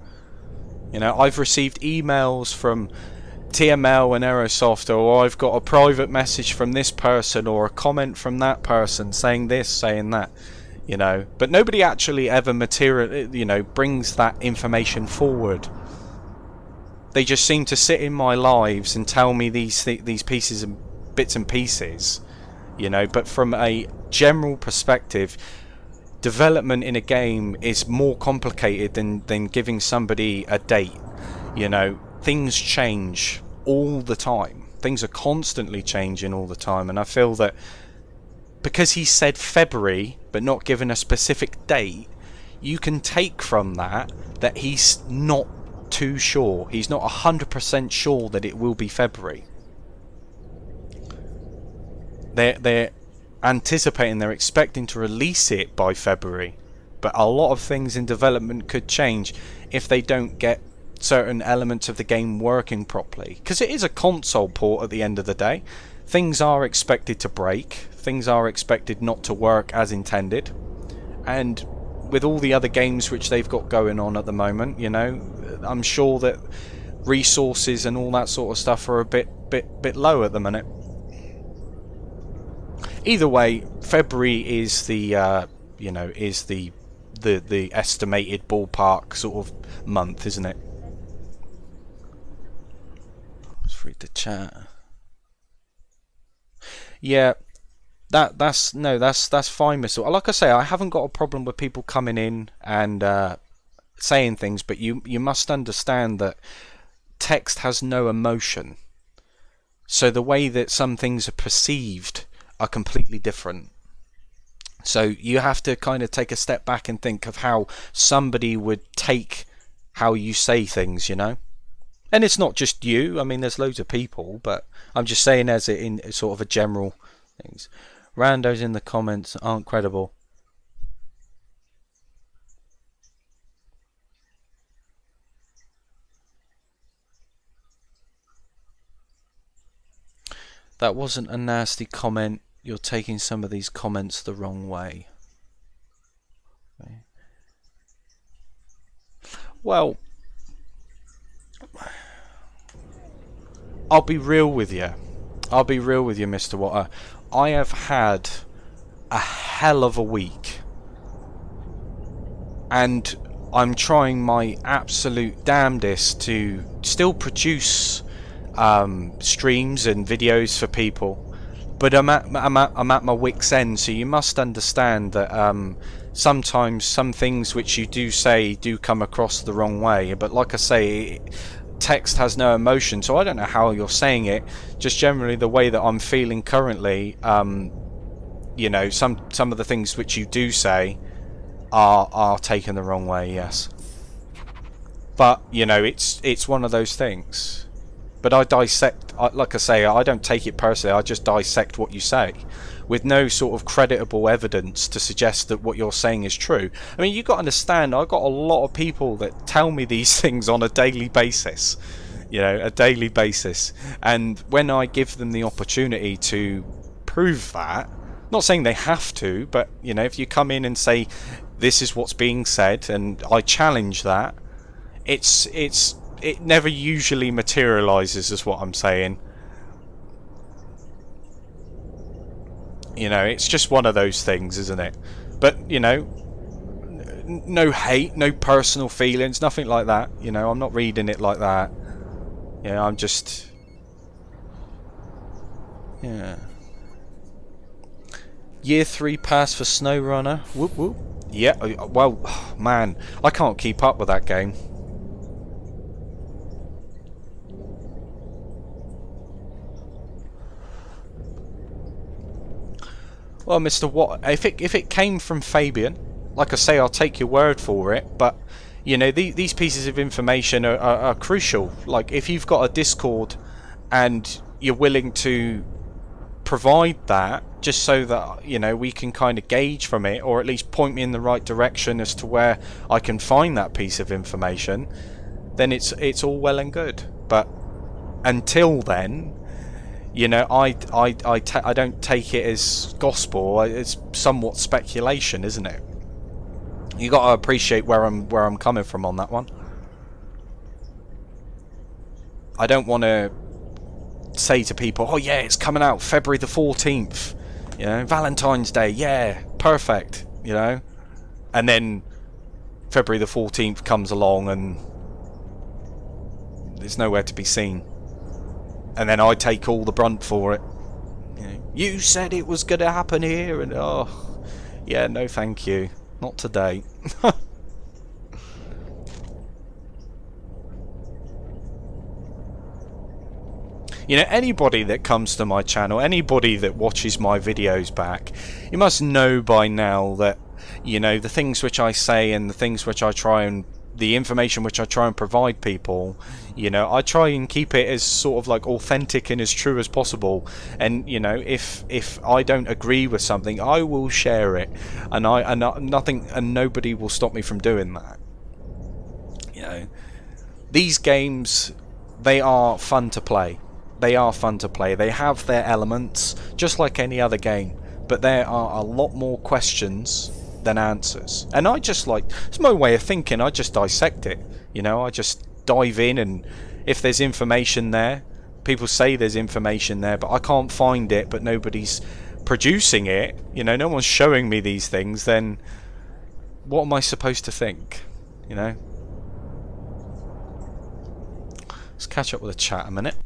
You know, I've received emails from TML and Aerosoft, or I've got a private message from this person or a comment from that person saying this, saying that. You know, but nobody actually ever brings that information forward. They just seem to sit in my lives and tell me these pieces and bits and pieces, you know. But from a general perspective, development in a game is more complicated than giving somebody a date. You know, things change all the time. Things are constantly changing all the time, and I feel that because he said February but not given a specific date, you can take from that that he's not too sure. He's not 100% sure that it will be February. They're anticipating, they're expecting to release it by February, but a lot of things in development could change if they don't get certain elements of the game working properly, because it is a console port at the end of the day. Things are expected to break, things are expected not to work as intended, and with all the other games which they've got going on at the moment, you know, I'm sure that resources and all that sort of stuff are a bit low at the minute. Either way, February is the you know, is the estimated ballpark sort of month, isn't it? Let's read the chat. Yeah, that's fine, Mr. Like I say, I haven't got a problem with people coming in and saying things, but you must understand that text has no emotion. So the way that some things are perceived are completely different. So you have to kind of take a step back and think of how somebody would take how you say things, you know. And it's not just you. I mean, there's loads of people, but I'm just saying as it in sort of a general things. Randos in the comments aren't credible. That wasn't a nasty comment. You're taking some of these comments the wrong way. Okay. Well, I'll be real with you. I'll be real with you, Mr. Water. I have had a hell of a week. And I'm trying my absolute damnedest to still produce streams and videos for people. But I'm at my wit's end, so you must understand that sometimes some things which you do say do come across the wrong way. But like I say, text has no emotion, so I don't know how you're saying it. Just generally the way that I'm feeling currently, you know, some of the things which you do say are taken the wrong way. Yes, but you know, it's one of those things. But I dissect, like I say, I don't take it personally, I just dissect what you say with no sort of creditable evidence to suggest that what you're saying is true. I mean, you've got to understand, I've got a lot of people that tell me these things on a daily basis, you know, a daily basis. And when I give them the opportunity to prove that, not saying they have to, but, you know, if you come in and say, this is what's being said, and I challenge that, it never usually materializes, is what I'm saying. You know, it's just one of those things, isn't it? But, you know, no hate, no personal feelings, nothing like that. You know, I'm not reading it like that. You know, I'm just... Yeah. Year 3 pass for SnowRunner. Whoop whoop. Yeah, well, man, I can't keep up with that game. Well, Mr. Watt, if it came from Fabian, like I say, I'll take your word for it. But you know, these pieces of information are crucial. Like, if you've got a Discord and you're willing to provide that, just so that, you know, we can kind of gauge from it, or at least point me in the right direction as to where I can find that piece of information, then it's all well and good. But until then, you know, I don't take it as gospel. It's somewhat speculation, isn't it? You got to appreciate where I'm coming from on that one. I don't want to say to people, oh yeah, it's coming out February the 14th, you know, Valentine's Day, yeah, perfect, you know, and then February the 14th comes along and there's nowhere to be seen. And then I take all the brunt for it. You said it was going to happen here, and oh, yeah, no thank you. Not today. You know, anybody that comes to my channel, anybody that watches my videos back, you must know by now that, you know, the things which I say and the things which I try and the information which I try and provide people, you know, I try and keep it as sort of like authentic and as true as possible. And you know, if I don't agree with something, I will share it, and nothing and nobody will stop me from doing that. You know, these games, they are fun to play. They are fun to play. They have their elements, just like any other game, but there are a lot more questions than answers. And I just like, it's my way of thinking, I just dissect it. You know, I just dive in, and if there's information there, people say there's information there, but I can't find it, but nobody's producing it, you know, no one's showing me these things, then what am I supposed to think? You know? Let's catch up with the chat a minute.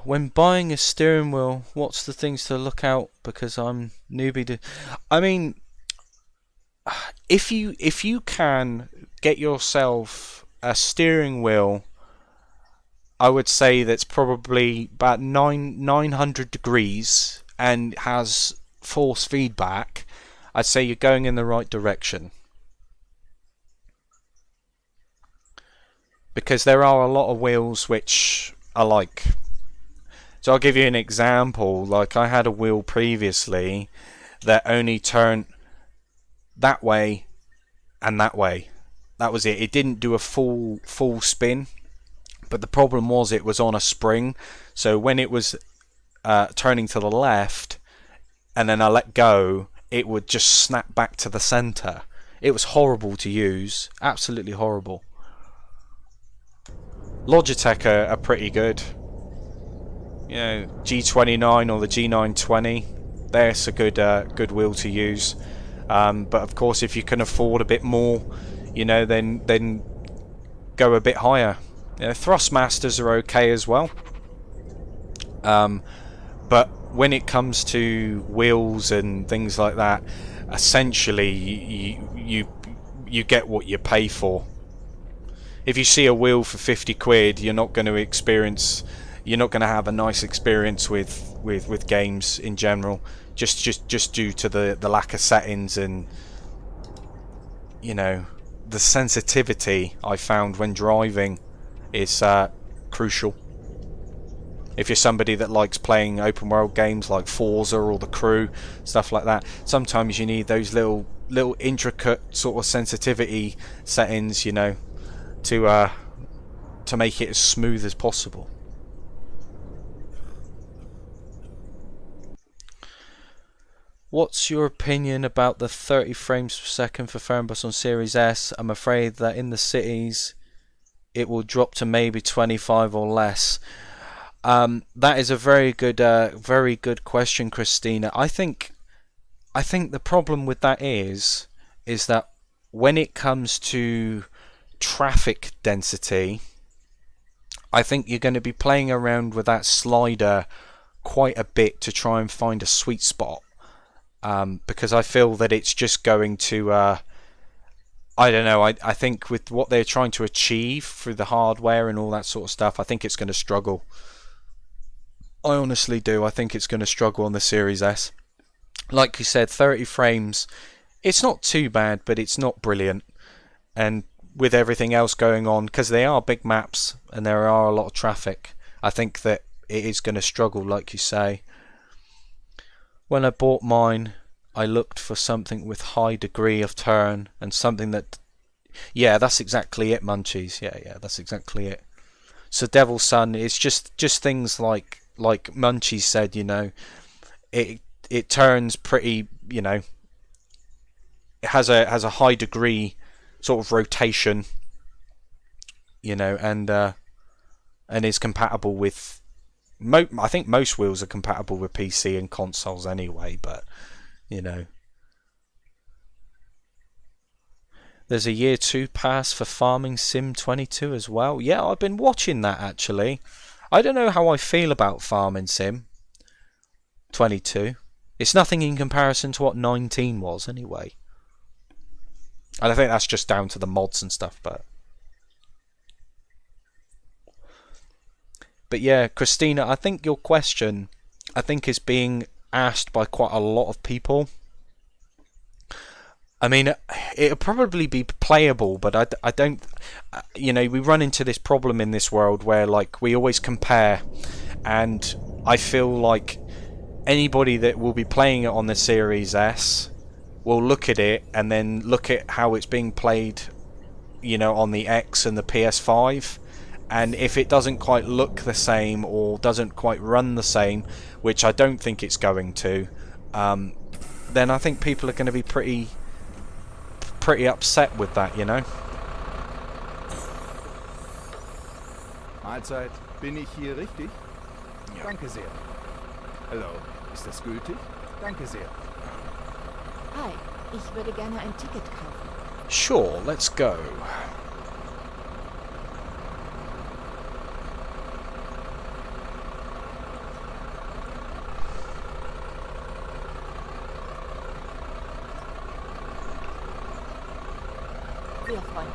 When buying a steering wheel, what's the things to look out? Because I'm newbie to... I mean, if you can get yourself a steering wheel, I would say that's probably about 900 degrees and has force feedback, I'd say you're going in the right direction. Because there are a lot of wheels which are like... So I'll give you an example. Like, I had a wheel previously that only turned that way and that way. That was it. It didn't do a full spin. But the problem was it was on a spring. So when it was turning to the left and then I let go, it would just snap back to the center. It was horrible to use. Absolutely horrible. Logitech are pretty good. You know, G29 or the G920, there's a good wheel to use. But of course, if you can afford a bit more, you know, then go a bit higher. You know, Thrustmasters are okay as well. But when it comes to wheels and things like that, essentially you get what you pay for. If you see a wheel for 50 quid, you're not going to have a nice experience with games in general, just due to the lack of settings and, you know, the sensitivity I found when driving is crucial. If you're somebody that likes playing open world games like Forza or The Crew, stuff like that, sometimes you need those little intricate sort of sensitivity settings, you know, to make it as smooth as possible. What's your opinion about the 30 frames per second for Fernbus on Series S? I'm afraid that in the cities it will drop to maybe 25 or less. That is a very good question, Christina. I think the problem with that is that when it comes to traffic density, I think you're going to be playing around with that slider quite a bit to try and find a sweet spot. Because I feel that it's just going to, I don't know, I think with what they're trying to achieve through the hardware and all that sort of stuff, I think it's going to struggle. I honestly do. I think it's going to struggle on the Series S. Like you said, 30 frames, it's not too bad, but it's not brilliant. And with everything else going on, because they are big maps and there are a lot of traffic, I think that it is going to struggle, like you say. When I bought mine, I looked for something with high degree of turn and something that... Yeah, that's exactly it, Munchies. Yeah, that's exactly it. So Devil's Son, it's just things like Munchies said, you know, it turns pretty, you know, it has a high degree sort of rotation, you know, and is compatible with... I think most wheels are compatible with PC and consoles anyway, but, you know. There's a year 2 pass for Farming Sim 22 as well. Yeah, I've been watching that actually. I don't know how I feel about Farming Sim 22. It's nothing in comparison to what 19 was anyway. And I think that's just down to the mods and stuff, but... But yeah, Christina, I think your question, I think, is being asked by quite a lot of people. I mean, it'll probably be playable, but I don't, you know, we run into this problem in this world where, like, we always compare, and I feel like anybody that will be playing it on the Series S will look at it and then look at how it's being played, you know, on the X and the PS5, and if it doesn't quite look the same or doesn't quite run the same, which I don't think it's going to, then I think people are going to be pretty upset with that, you know. Mahlzeit. Bin ich hier richtig? Danke sehr. Hallo, ist das gültig? Danke sehr. Hi, ich würde gerne ein Ticket kaufen. Sure, let's go. Sehr freundlich.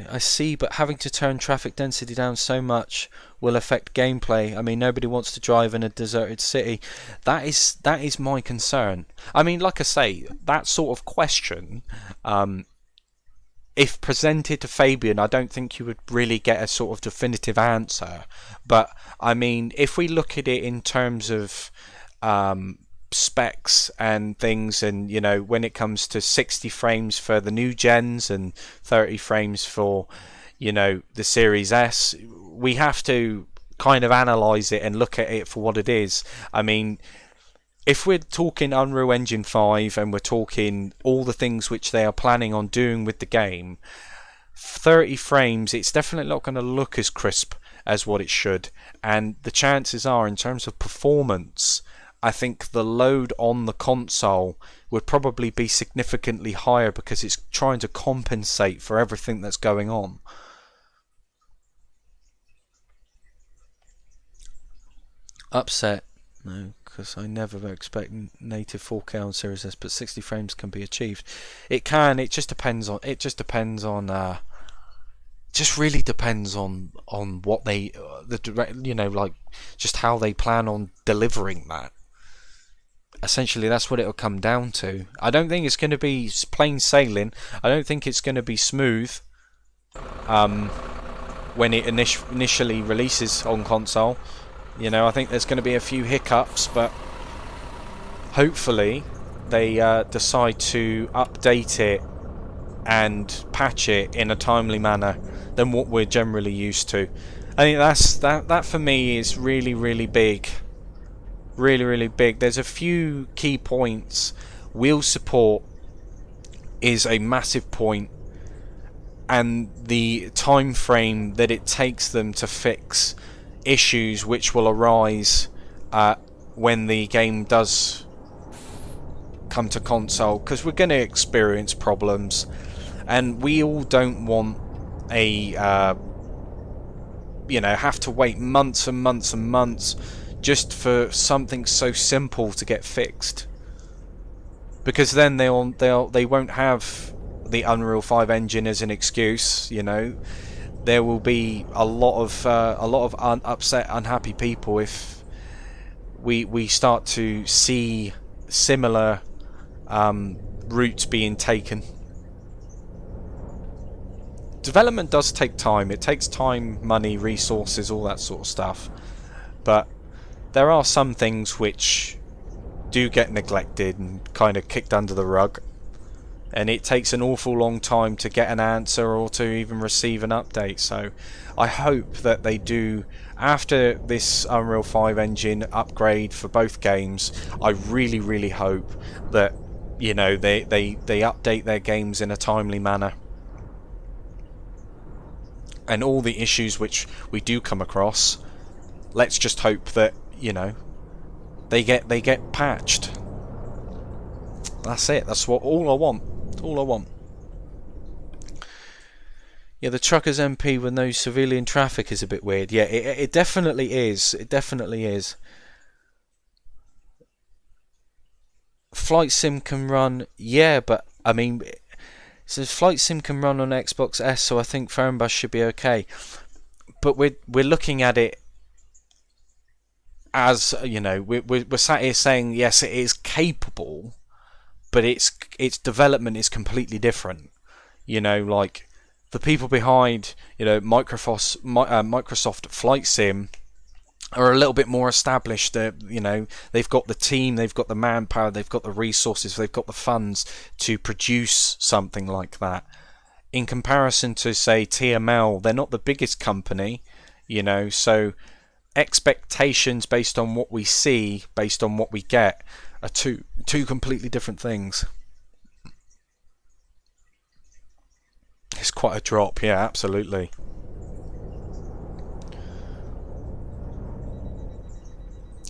I see, but having to turn traffic density down so much will affect gameplay. I mean, nobody wants to drive in a deserted city. That is my concern. I mean, like I say, that sort of question, if presented to Fabian, I don't think you would really get a sort of definitive answer. But I mean, if we look at it in terms of specs and things, and you know, when it comes to 60 frames for the new gens and 30 frames for, you know, the Series S, we have to kind of analyze it and look at it for what it is. I mean, if we're talking Unreal Engine 5 and we're talking all the things which they are planning on doing with the game, 30 frames, it's definitely not going to look as crisp as what it should, and the chances are, in terms of performance, I think the load on the console would probably be significantly higher because it's trying to compensate for everything that's going on. Upset? No, because I never expect native 4K on Series S, but 60 frames can be achieved. It can. It just depends on. Just really depends on what they you know, like, just how they plan on delivering that. Essentially, that's what it'll come down to. I don't think it's going to be plain sailing. I don't think it's going to be smooth when it initially releases on console. You know, I think there's going to be a few hiccups, but hopefully they decide to update it and patch it in a timely manner than what we're generally used to. I think that for me is really, really big. Really, really big. There's a few key points. Wheel support is a massive point, and the time frame that it takes them to fix issues which will arise when the game does come to console, because we're going to experience problems, and we all don't want a you know, have to wait months and months and months just for something so simple to get fixed, because then they won't have the Unreal 5 engine as an excuse. You know, there will be a lot of upset, unhappy people if we start to see similar routes being taken. Development does take time. It takes time, money, resources, all that sort of stuff, but there are some things which do get neglected and kind of kicked under the rug, and it takes an awful long time to get an answer or to even receive an update. So I hope that they do, after this Unreal 5 engine upgrade for both games, I really, really hope that, you know, they update their games in a timely manner, and all the issues which we do come across, let's just hope that, you know, they get patched. That's it. That's all I want. All I want. Yeah, the truckers MP with no civilian traffic is a bit weird. Yeah, it definitely is. It definitely is. Flight Sim can run. Yeah, but I mean, it says Flight Sim can run on Xbox S, so I think Fernbus should be okay. but we're looking at it as, you know, we're sat here saying yes, it is capable, but its development is completely different. You know, like the people behind, you know, Microsoft Flight Sim are a little bit more established. You know, they've got the team, they've got the manpower, they've got the resources, they've got the funds to produce something like that. In comparison to, say, TML, they're not the biggest company, you know, so expectations based on what we see, based on what we get, are two completely different things. It's quite a drop, yeah, absolutely.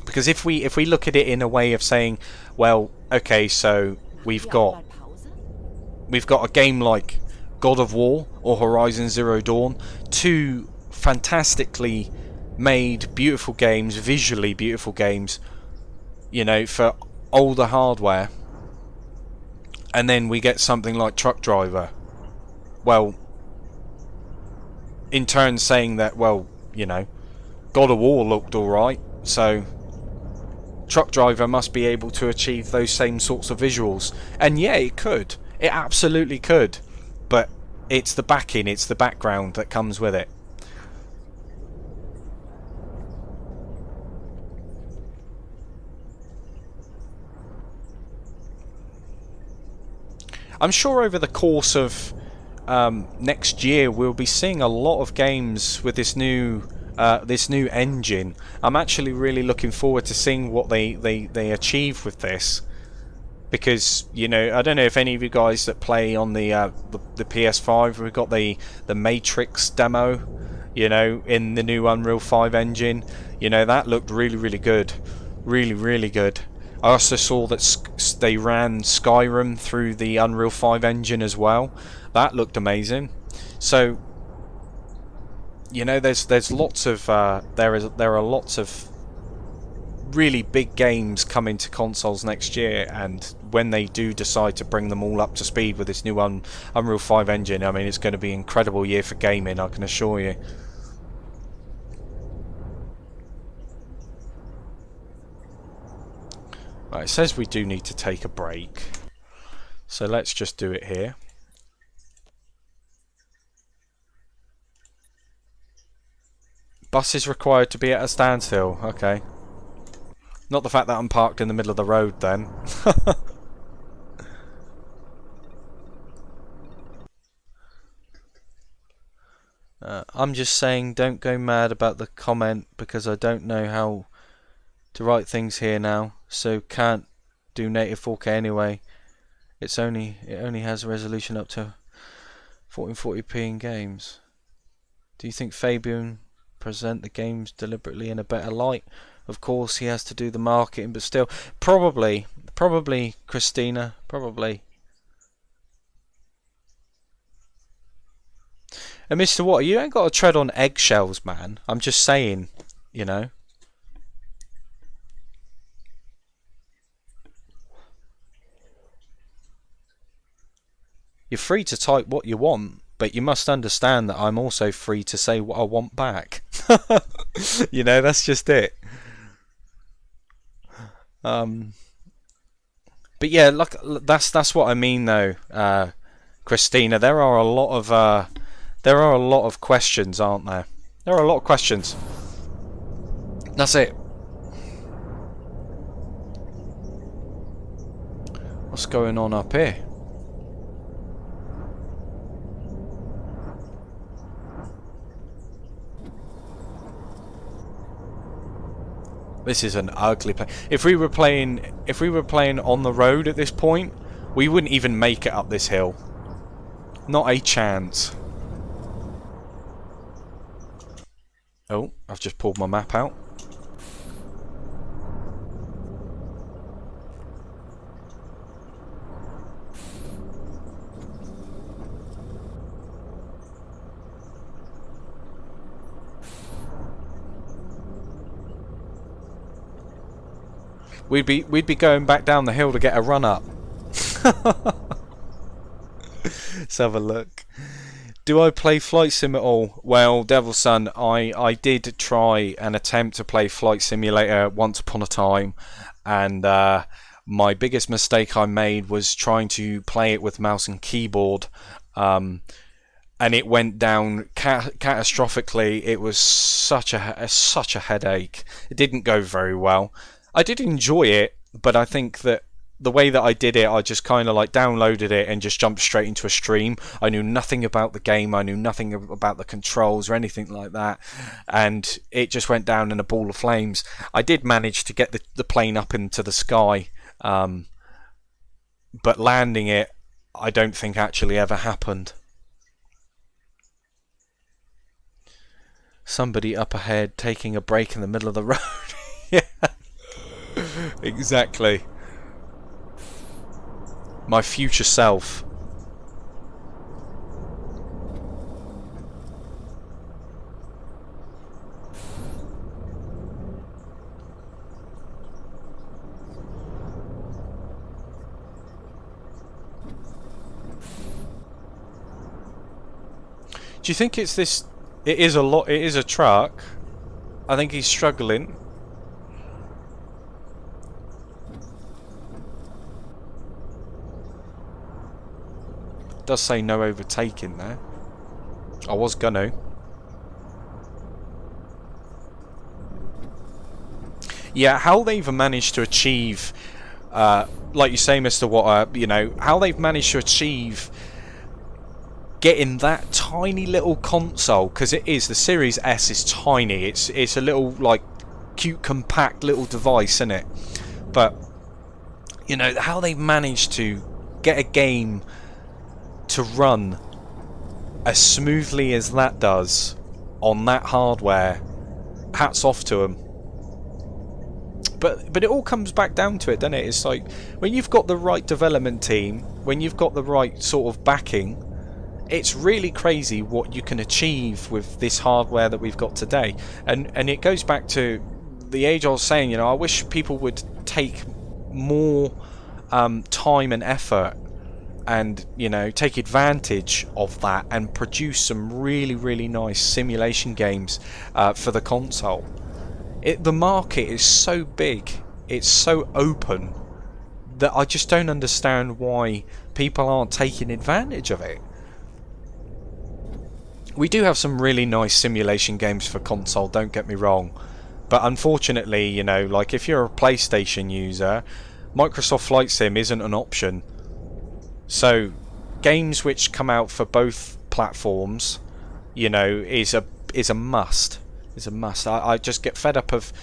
Because if we look at it in a way of saying, well, okay, so we've got a game like God of War or Horizon Zero Dawn, two fantastically made beautiful games, visually beautiful games, you know, for older hardware, and then we get something like Truck Driver, well, in turn saying that, well, you know, God of War looked alright, so Truck Driver must be able to achieve those same sorts of visuals. And yeah, it could, it absolutely could, but it's the backing, it's the background that comes with it. I'm sure over the course of next year we'll be seeing a lot of games with this new engine. I'm actually really looking forward to seeing what they achieve with this, because, you know, I don't know if any of you guys that play on the PS5, we've got the Matrix demo, you know, in the new Unreal 5 engine. You know, that looked really good, really good. I also saw that they ran Skyrim through the Unreal 5 engine as well. That looked amazing. So, you know, there's lots of there are lots of really big games coming to consoles next year, and when they do decide to bring them all up to speed with this new Unreal 5 engine, I mean, it's going to be an incredible year for gaming, I can assure you. Right, it says we do need to take a break, so let's just do it here. Bus is required to be at a standstill. Okay. Not the fact that I'm parked in the middle of the road then. I'm just saying, don't go mad about the comment, because I don't know how to write things here now, so can't do native 4K anyway. It only has a resolution up to 1440p in games. Do you think Fabian present the games deliberately in a better light? Of course he has to do the marketing, but still, probably Christina, probably. And Mr. Water, you ain't got to tread on eggshells, man. I'm just saying, you know. You're free to type what you want, but you must understand that I'm also free to say what I want back. You know, that's just it. But yeah, look, that's what I mean though, Christina. There are a lot of questions, aren't there? There are a lot of questions. That's it. What's going on up here? This is an ugly place. If we were playing on the road at this point, we wouldn't even make it up this hill. Not a chance. Oh, I've just pulled my map out. We'd be going back down the hill to get a run up. Let's have a look. Do I play Flight Sim at all? Well, Devil's Son, I did try and attempt to play Flight Simulator once upon a time, and my biggest mistake I made was trying to play it with mouse and keyboard, and it went down catastrophically. It was such a headache. It didn't go very well. I did enjoy it, but I think that the way that I did it, I just kind of like downloaded it and just jumped straight into a stream. I knew nothing about the game. I knew nothing about the controls or anything like that, and it just went down in a ball of flames. I did manage to get the plane up into the sky, but landing it, I don't think actually ever happened. Somebody up ahead taking a break in the middle of the road. Yeah, exactly. My future self. Do you think it's this? It is a lot. It is a truck. I think he's struggling. It does say no overtaking there. I was gonna. Yeah, how they've managed to achieve, like you say, Mr. Water, you know, how they've managed to achieve getting that tiny little console, because it is, the Series S is tiny. It's a little, like, cute, compact little device, isn't it? But, you know, how they've managed to get a game to run as smoothly as that does on that hardware, hats off to them. But it all comes back down to it, doesn't it? It's like, when you've got the right development team, when you've got the right sort of backing, it's really crazy what you can achieve with this hardware that we've got today. And it goes back to the age I was saying, you know, I wish people would take more time and effort and, you know, take advantage of that and produce some really, really nice simulation games for the console. The market is so big, it's so open, that I just don't understand why people aren't taking advantage of it. We do have some really nice simulation games for console, don't get me wrong, but unfortunately, you know, like if you're a PlayStation user, Microsoft Flight Sim isn't an option. So games which come out for both platforms, you know, is a must. Is a must. I just get fed up of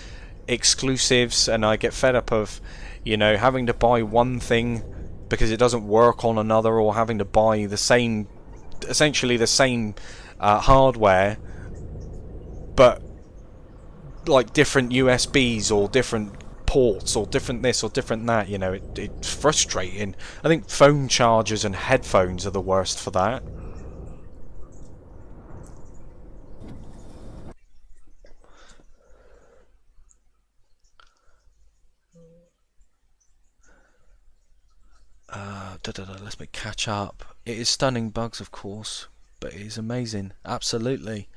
exclusives, and I get fed up of, you know, having to buy one thing because it doesn't work on another, or having to buy the same, essentially the same hardware, but like different USBs or different ports or different this or different that. You know, it's frustrating. I think phone chargers and headphones are the worst for that. Let's make catch up. It is stunning bugs, of course, but it is amazing. Absolutely.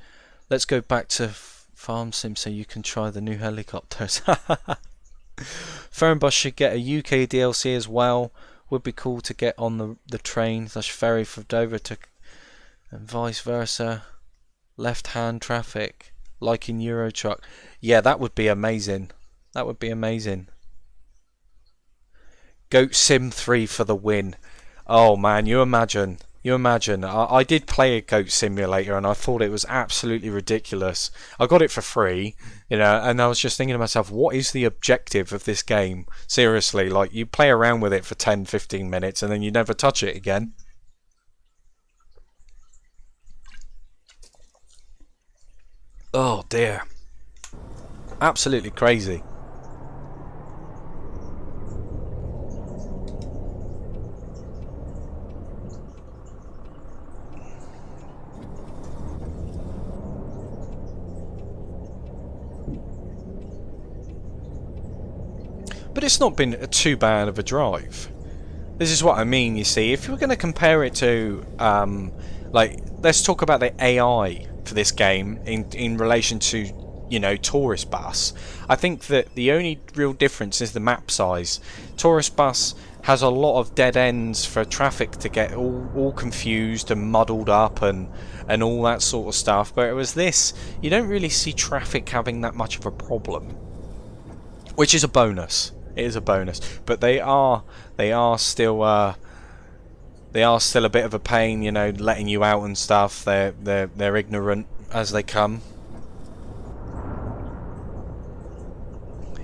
Let's go back to Farm Sim so you can try the new helicopters. Fernbus should get a UK DLC as well. Would be cool to get on the train / ferry from Dover to, and vice versa. Left hand traffic, like in Euro Truck. Yeah, that would be amazing. That would be amazing. Goat Sim 3 for the win. Oh man, you imagine. I did play a Goat Simulator and I thought it was absolutely ridiculous. I got it for free, you know, and I was just thinking to myself, what is the objective of this game? Seriously, like, you play around with it for 10-15 minutes and then you never touch it again. Oh dear. Absolutely crazy. But it's not been too bad of a drive. This is what I mean, you see. If you were going to compare it to like let's talk about the AI for this game in relation to, you know, Tourist Bus. I think that the only real difference is the map size. Tourist Bus has a lot of dead ends for traffic to get all confused and muddled up and all that sort of stuff. But it was this, you don't really see traffic having that much of a problem, which is a bonus. It is a bonus, but they are still a bit of a pain, you know, letting you out and stuff. They're ignorant as they come,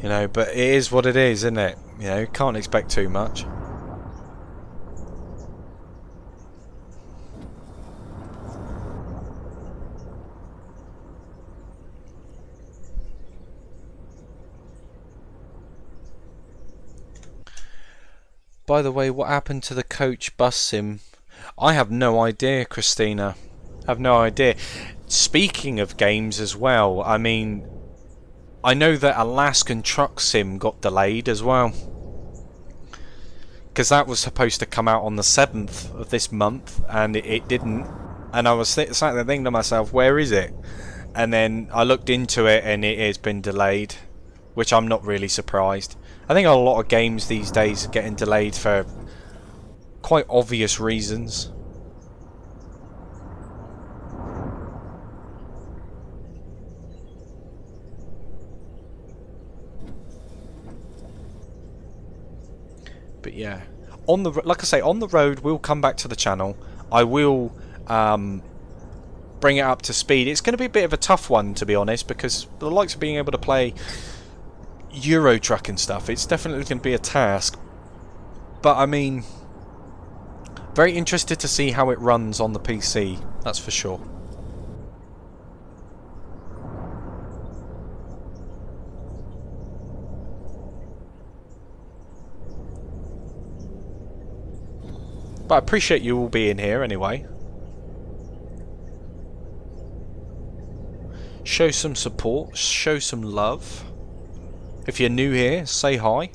you know. But it is what it is, isn't it? You know, can't expect too much. By the way, what happened to the coach bus sim? I have no idea, Christina. I have no idea. Speaking of games as well, I mean, I know that Alaskan Truck Sim got delayed as well, because that was supposed to come out on the 7th of this month, and it didn't. And I was sat there thinking to myself, where is it? And then I looked into it, and it has been delayed, which I'm not really surprised. I think a lot of games these days are getting delayed for quite obvious reasons. But yeah, like I say, on the road, we'll come back to the channel. I will bring it up to speed. It's going to be a bit of a tough one, to be honest, because the likes of being able to play Euro Truck and stuff, it's definitely going to be a task. But I mean, very interested to see how it runs on the PC, that's for sure. But I appreciate you all being here anyway. Show some support, show some love. If you're new here, say hi.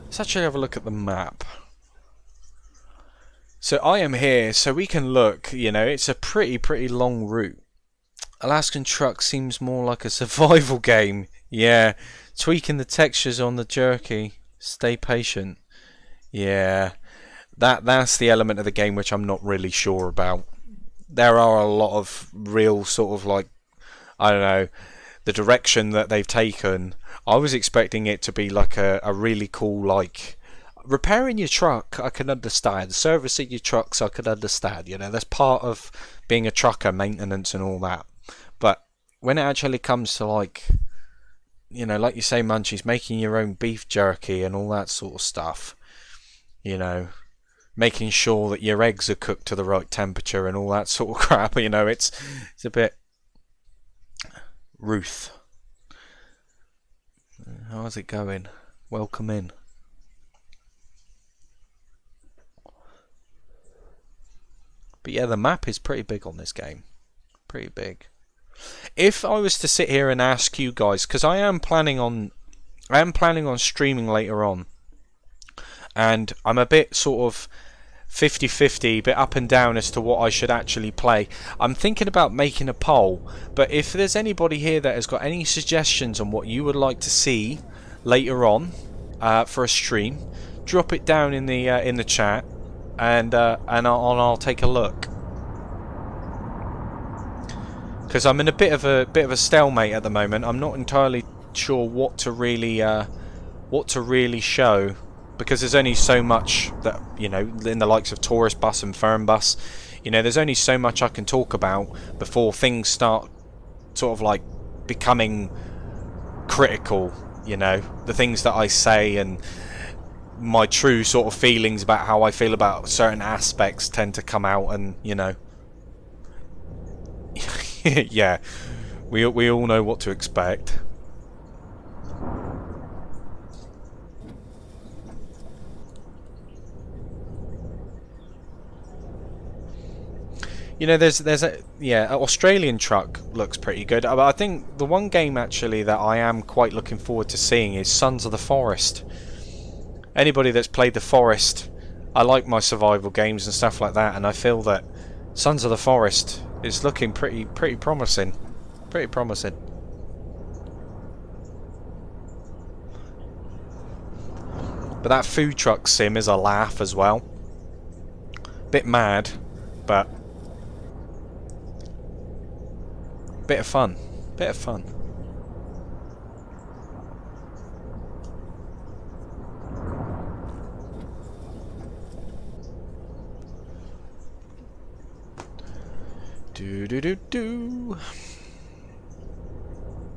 Let's actually have a look at the map. So I am here, so we can look, you know, it's a pretty long route. Alaskan Truck seems more like a survival game. Yeah, tweaking the textures on the jerky. Stay patient. Yeah, that's the element of the game which I'm not really sure about. There are a lot of real sort of like, I don't know, the direction that they've taken. I was expecting it to be like a really cool, like, repairing your truck, I can understand. Servicing your trucks, I can understand. You know, that's part of being a trucker, maintenance and all that. But when it actually comes to, like, you know, like you say, Munchies, making your own beef jerky and all that sort of stuff, you know, making sure that your eggs are cooked to the right temperature and all that sort of crap, you know, it's a bit... Ruth. How's it going? Welcome in. But yeah, the map is pretty big on this game. Pretty big. If I was to sit here and ask you guys, because I am planning on streaming later on, and I'm a bit sort of 50-50, a bit up and down as to what I should actually play. I'm thinking about making a poll, but if there's anybody here that has got any suggestions on what you would like to see later on for a stream, drop it down in the chat, and I'll take a look. Because I'm in a bit of a stalemate at the moment. I'm not entirely sure what to really show, because there's only so much that, you know, in the likes of Tourist Bus and Fernbus, you know, there's only so much I can talk about before things start sort of like becoming critical, you know, the things that I say and my true sort of feelings about how I feel about certain aspects tend to come out, and, you know, yeah, we all know what to expect. You know, there's a yeah, an Australian truck looks pretty good. But I think the one game actually that I am quite looking forward to seeing is Sons of the Forest. Anybody that's played the Forest, I like my survival games and stuff like that, and I feel that Sons of the Forest is looking pretty promising. Pretty promising. But that food truck sim is a laugh as well. Bit mad, but bit of fun. Bit of fun. Do.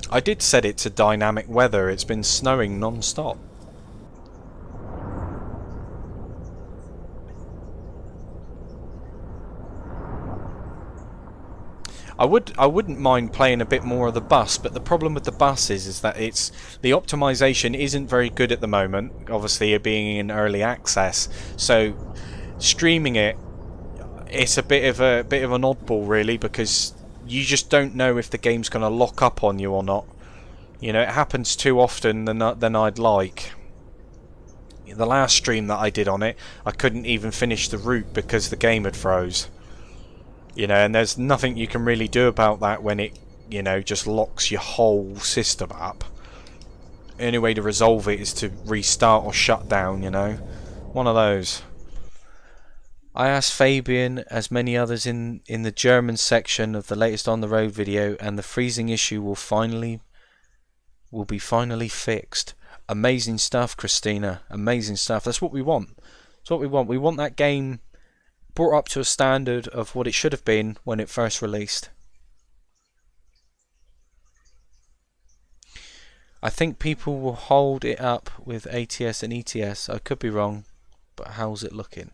I did set it to dynamic weather. It's been snowing non-stop. I wouldn't mind playing a bit more of the bus, but the problem with the bus is that the optimization isn't very good at the moment. Obviously, it being in early access, so streaming it's a bit of an oddball really, because you just don't know if the game's going to lock up on you or not. You know, it happens too often than I'd like. The last stream that I did on it, I couldn't even finish the route because the game had froze. You know, and there's nothing you can really do about that when it, you know, just locks your whole system up. The only way to resolve it is to restart or shut down, you know. One of those. I asked Fabian, as many others in the German section of the latest On The Road video, and the freezing issue will be finally fixed. Amazing stuff, Christina. Amazing stuff. That's what we want. That's what we want. We want that game brought up to a standard of what it should have been when it first released. I think people will hold it up with ATS and ETS. I could be wrong, but how's it looking?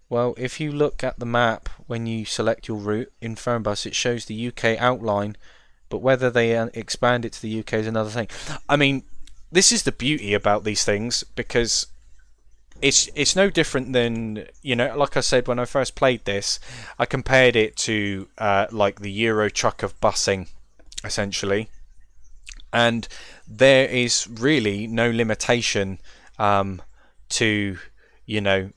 Well, if you look at the map when you select your route in Fernbus, it shows the UK outline, but whether they expand it to the UK is another thing. I mean, this is the beauty about these things, because it's no different than, you know, like I said when I first played this, I compared it to like the Euro truck of busing, essentially, and there is really no limitation to, you know,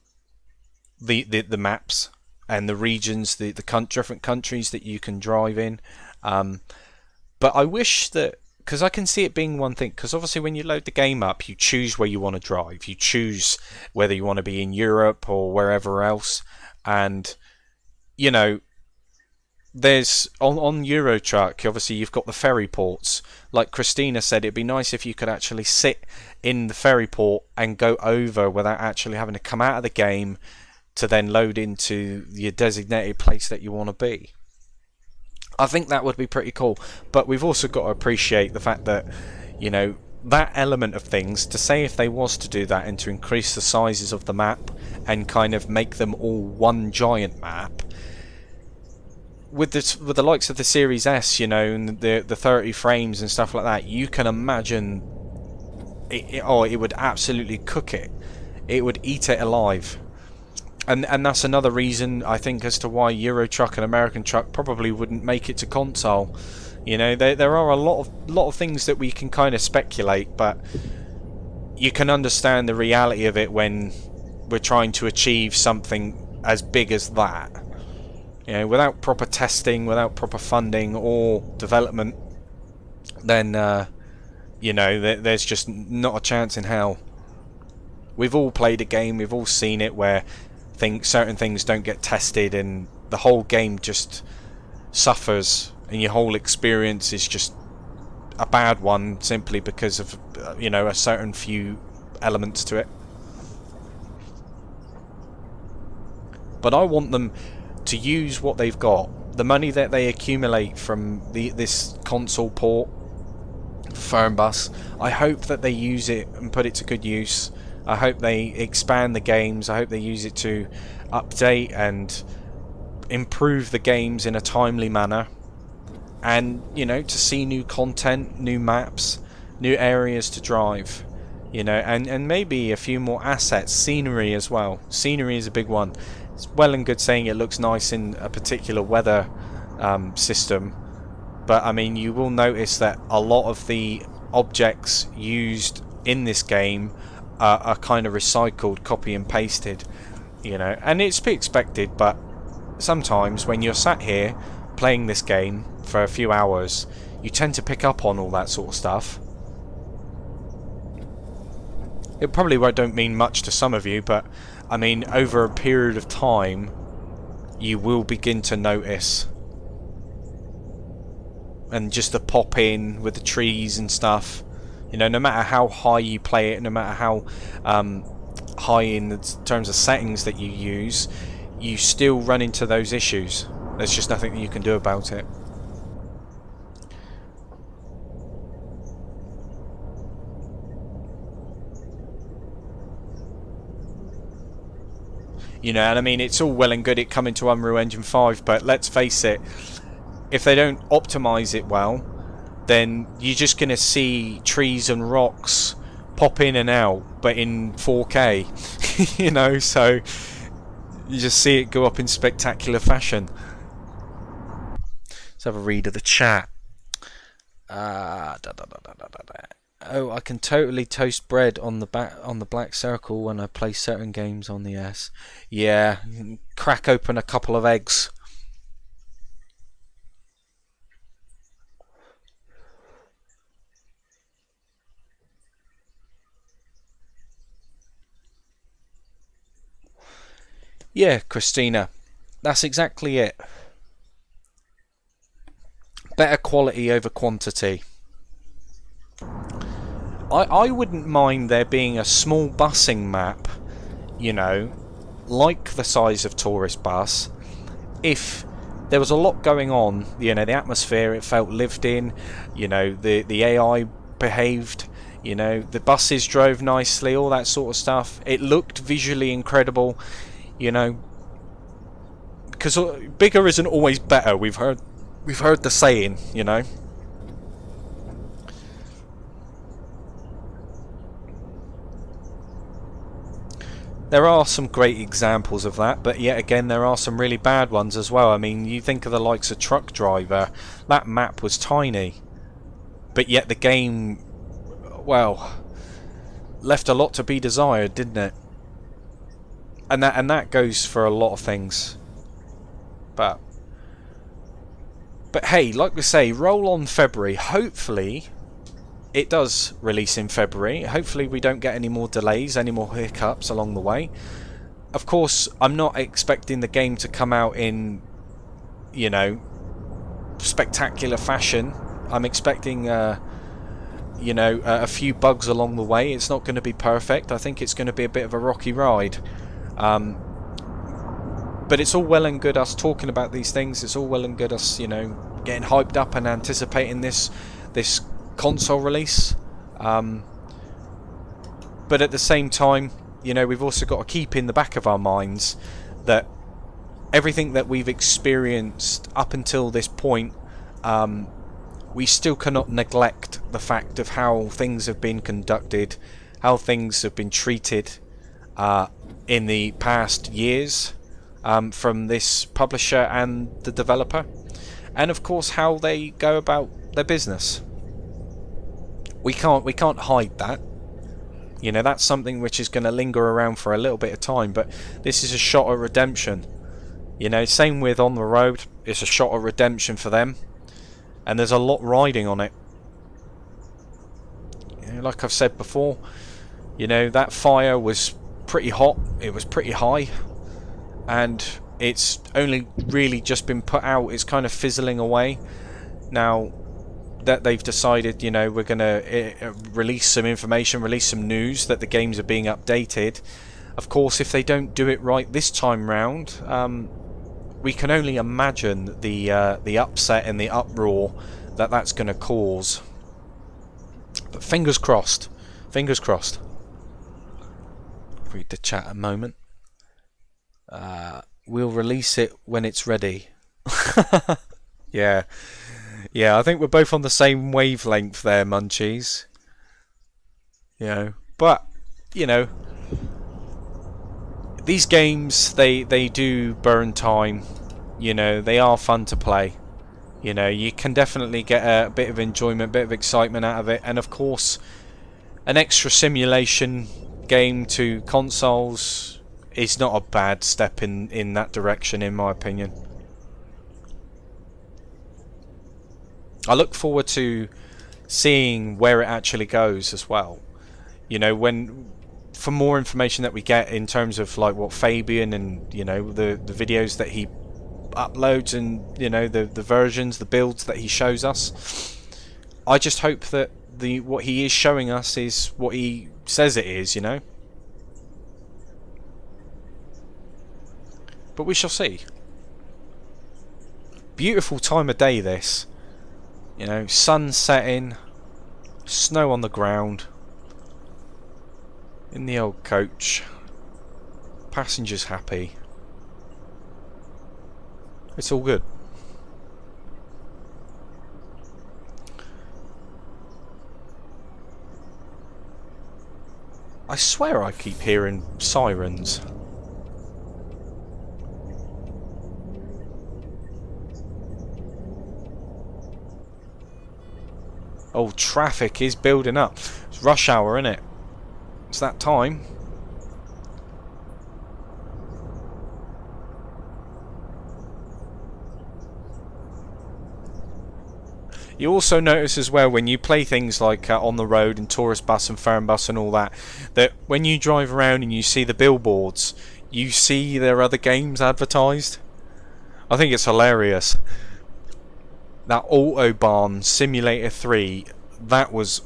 the maps and the regions, the different countries that you can drive in. But I wish that, because I can see it being one thing, because obviously when you load the game up, you choose where you want to drive. You choose whether you want to be in Europe or wherever else. And, you know, there's, on Euro Truck, obviously you've got the ferry ports. Like Christina said, it'd be nice if you could actually sit in the ferry port and go over without actually having to come out of the game to then load into your designated place that you want to be. I think that would be pretty cool, but we've also got to appreciate the fact that, you know, that element of things, to say if they was to do that and to increase the sizes of the map and kind of make them all one giant map, with the likes of the Series S, you know, and the 30 frames and stuff like that, you can imagine it would absolutely cook it. It would eat it alive. And that's another reason, I think, as to why Euro Truck and American Truck probably wouldn't make it to console. You know, there are a lot of things that we can kind of speculate, but you can understand the reality of it when we're trying to achieve something as big as that. You know, without proper testing, without proper funding or development, then you know, there's just not a chance in hell. We've all played a game, we've all seen it where certain things don't get tested and the whole game just suffers and your whole experience is just a bad one simply because of, you know, a certain few elements to it. But I want them to use what they've got, the money that they accumulate from this console port, Fernbus. I hope that they use it and put it to good use. I hope they expand the games. I hope they use it to update and improve the games in a timely manner, and, you know, to see new content, new maps, new areas to drive. you know, and maybe a few more assets, scenery as well. Scenery is a big one. It's well and good saying it looks nice in a particular weather system, but I mean, you will notice that a lot of the objects used in this game are kind of recycled, copy and pasted, you know, and it's to be expected. But sometimes when you're sat here playing this game for a few hours, you tend to pick up on all that sort of stuff. It probably don't mean much to some of you, but I mean, over a period of time, you will begin to notice. And just the pop in with the trees and stuff, you know, no matter how high you play it, no matter how high in the terms of settings that you use, you still run into those issues. There's just nothing that you can do about it. You know, and I mean, it's all well and good it coming to Unreal Engine 5, but let's face it, if they don't optimize it well, then you're just going to see trees and rocks pop in and out, but in 4K, you know, so you just see it go up in spectacular fashion. Let's have a read of the chat. Oh, I can totally toast bread on the black circle when I play certain games on the S. Yeah, crack open a couple of eggs. Yeah, Christina, that's exactly it. Better quality over quantity. I wouldn't mind there being a small busing map, you know, like the size of Tourist Bus, if there was a lot going on, you know, the atmosphere, it felt lived in, you know, the AI behaved, you know, the buses drove nicely, all that sort of stuff. It looked visually incredible, you know, because bigger isn't always better. We've heard the saying, you know. There are some great examples of that, but yet again there are some really bad ones as well. I mean, you think of the likes of Truck Driver, that map was tiny, but yet the game, well, left a lot to be desired, didn't it? And that goes for a lot of things. But hey, like we say, roll on February. Hopefully it does release in February. Hopefully we don't get any more delays, any more hiccups along the way. Of course, I'm not expecting the game to come out in, you know, spectacular fashion. I'm expecting, you know, a few bugs along the way. It's not going to be perfect. I think it's going to be a bit of a rocky ride. But it's all well and good us talking about these things. It's all well and good us, you know, getting hyped up and anticipating this console release, but at the same time, you know, we've also got to keep in the back of our minds that everything that we've experienced up until this point, we still cannot neglect the fact of how things have been conducted, how things have been treated in the past years, from this publisher and the developer, and of course how they go about their business. We can't hide that. You know, that's something which is going to linger around for a little bit of time, but this is a shot at redemption. You know, same with On the Road, it's a shot at redemption for them, and there's a lot riding on it. You know, like I've said before, you know, that fire was pretty hot, it was pretty high, and it's only really just been put out. It's kind of fizzling away now that they've decided, you know, we're going to release some information, release some news that the games are being updated. Of course, if they don't do it right this time round, we can only imagine the upset and the uproar that that's going to cause. But fingers crossed. Fingers crossed. Read the chat a moment. We'll release it when it's ready. Yeah. Yeah, I think we're both on the same wavelength there, Munchies. You know, But you know, these games they do burn time. You know, they are fun to play. You know, you can definitely get a bit of enjoyment, a bit of excitement out of it, and of course, an extra simulation game to consoles is not a bad step in that direction, in my opinion. I look forward to seeing where it actually goes as well. You know, for more information that we get in terms of like what Fabian and, you know, the videos that he uploads and, you know, the versions, the builds that he shows us, I just hope that what he is showing us is what he says it is, you know. But we shall see. Beautiful time of day this. You know, sun setting, snow on the ground, in the old coach, passengers happy. It's all good. I swear I keep hearing sirens. Oh, traffic is building up. It's rush hour, isn't it? It's that time. You also notice as well when you play things like On the Road and Tourist Bus and Fernbus and all that, that when you drive around and you see the billboards, you see there are other games advertised. I think it's hilarious. That Autobahn Simulator 3, that was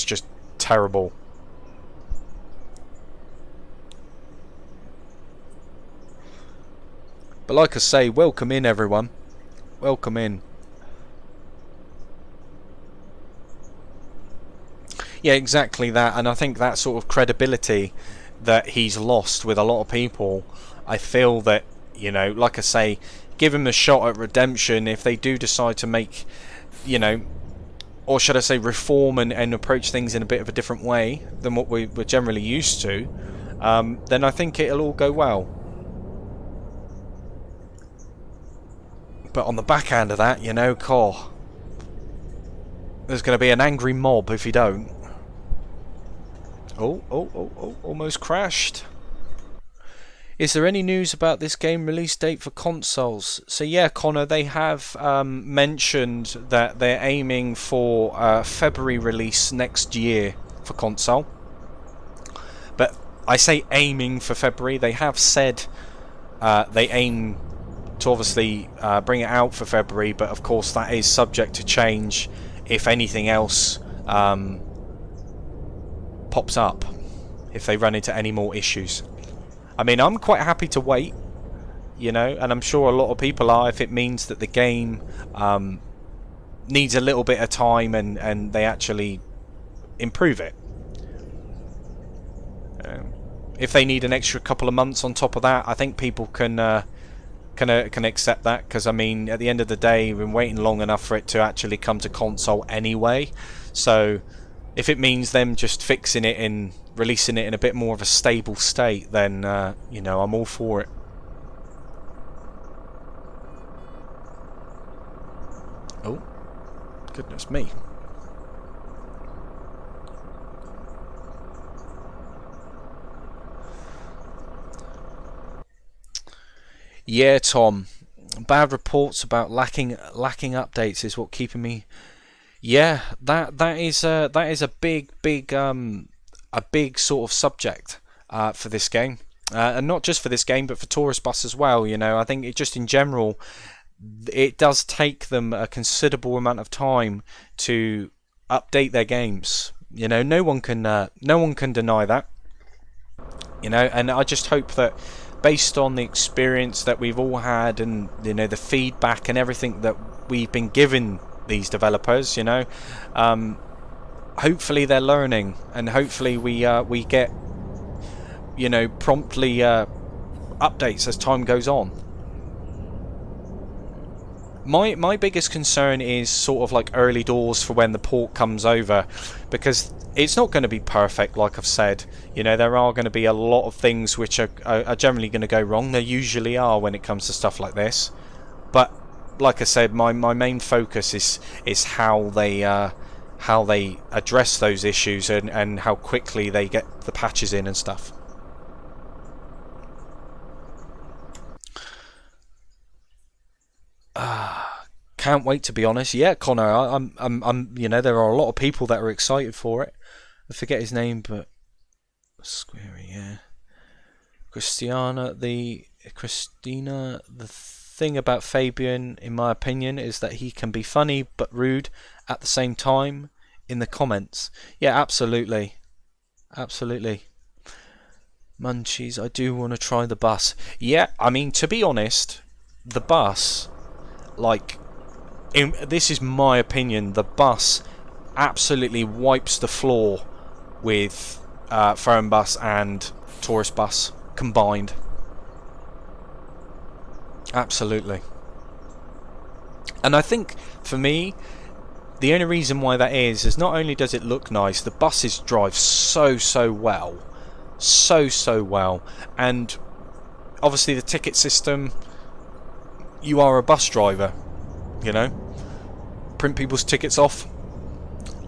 just terrible. But like I say, welcome in everyone. Welcome in. Yeah, exactly that, and I think that sort of credibility that he's lost with a lot of people, I feel that, you know, like I say, give him a shot at redemption if they do decide to make, you know, or should I say reform and approach things in a bit of a different way than what we're generally used to, then I think it'll all go well. But on the backhand of that, you know, there's going to be an angry mob if you don't. Oh, almost crashed. Is there any news about this game release date for consoles? So yeah, Connor, they have mentioned that they're aiming for February release next year for console. But I say aiming for February. They have said they aim to obviously bring it out for February, but of course that is subject to change if anything else pops up, if they run into any more issues. I mean, I'm quite happy to wait, you know, and I'm sure a lot of people are if it means that the game needs a little bit of time and they actually improve it. If they need an extra couple of months on top of that, I think people can accept that, because I mean, at the end of the day, we've been waiting long enough for it to actually come to console anyway. So if it means them just fixing it and releasing it in a bit more of a stable state, then you know, I'm all for it. Oh, goodness me. Yeah, Tom. Bad reports about lacking updates is what keeping me. Yeah, that is a big sort of subject for this game, and not just for this game, but for Tourist Bus as well. You know, I think it just in general, it does take them a considerable amount of time to update their games. You know, no one can deny that. You know, and I just hope that, based on the experience that we've all had, and you know, the feedback and everything that we've been given these developers, you know, hopefully they're learning, and hopefully we get, you know, promptly updates as time goes on. My biggest concern is sort of like early doors for when the port comes over, because it's not going to be perfect, like I've said. You know, there are going to be a lot of things which are generally going to go wrong. There usually are when it comes to stuff like this. But like I said, my main focus is how they address those issues and how quickly they get the patches in and stuff. Can't wait, to be honest. Yeah, Connor, I'm. You know, there are a lot of people that are excited for it. I forget his name, but Squarey, yeah. Christina. The thing about Fabian, in my opinion, is that he can be funny but rude at the same time in the comments. Yeah, absolutely, absolutely. Munchies, I do want to try the bus. Yeah, I mean, to be honest, the bus, like, this is my opinion, the bus absolutely wipes the floor with Fernbus and Tourist Bus combined. Absolutely. And I think, for me, the only reason why that is not only does it look nice, the buses drive so well. So well. And obviously the ticket system, you are a bus driver, you know. Print people's tickets off.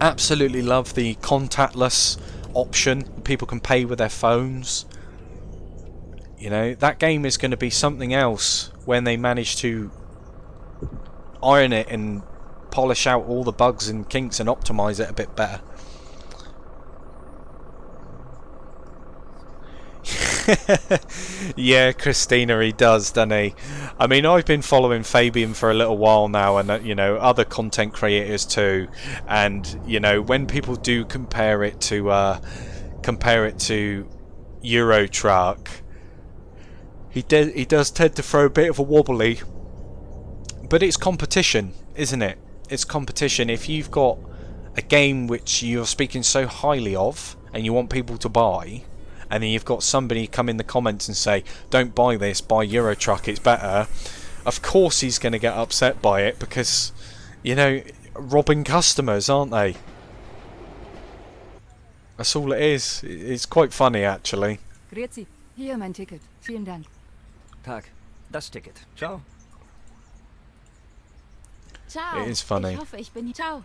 Absolutely love the contactless option. People can pay with their phones. You know, that game is going to be something else when they manage to iron it and polish out all the bugs and kinks and optimize it a bit better. Yeah, Christina, he does, doesn't he? I mean, I've been following Fabian for a little while now, and you know, other content creators too. And you know, when people do compare it to Euro Truck, he does tend to throw a bit of a wobbly. But it's competition, isn't it? It's competition. If you've got a game which you're speaking so highly of and you want people to buy, and then you've got somebody come in the comments and say, don't buy this, buy Euro Truck, it's better, of course he's going to get upset by it, because, you know, robbing customers, aren't they? That's all it is. It's quite funny, actually. Grüezi. Hier mein Ticket. Vielen Dank. Tag. Das Ticket. Ciao. Ciao. It is funny. Ich hoffe, ich bin hier. Ciao.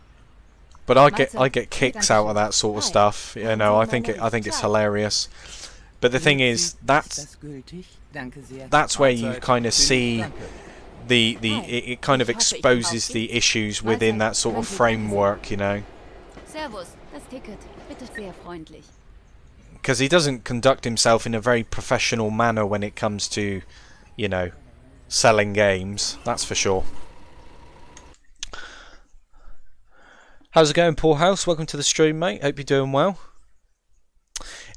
But I get kicks out of that sort of stuff. You know, I think it's hilarious. But the thing is, that's where you kind of see it kind of exposes the issues within that sort of framework, you know. Servus, das Ticket. Bitte, sehr freundlich. Because he doesn't conduct himself in a very professional manner when it comes to, you know, selling games. That's for sure. How's it going, Paul House? Welcome to the stream, mate. Hope you're doing well.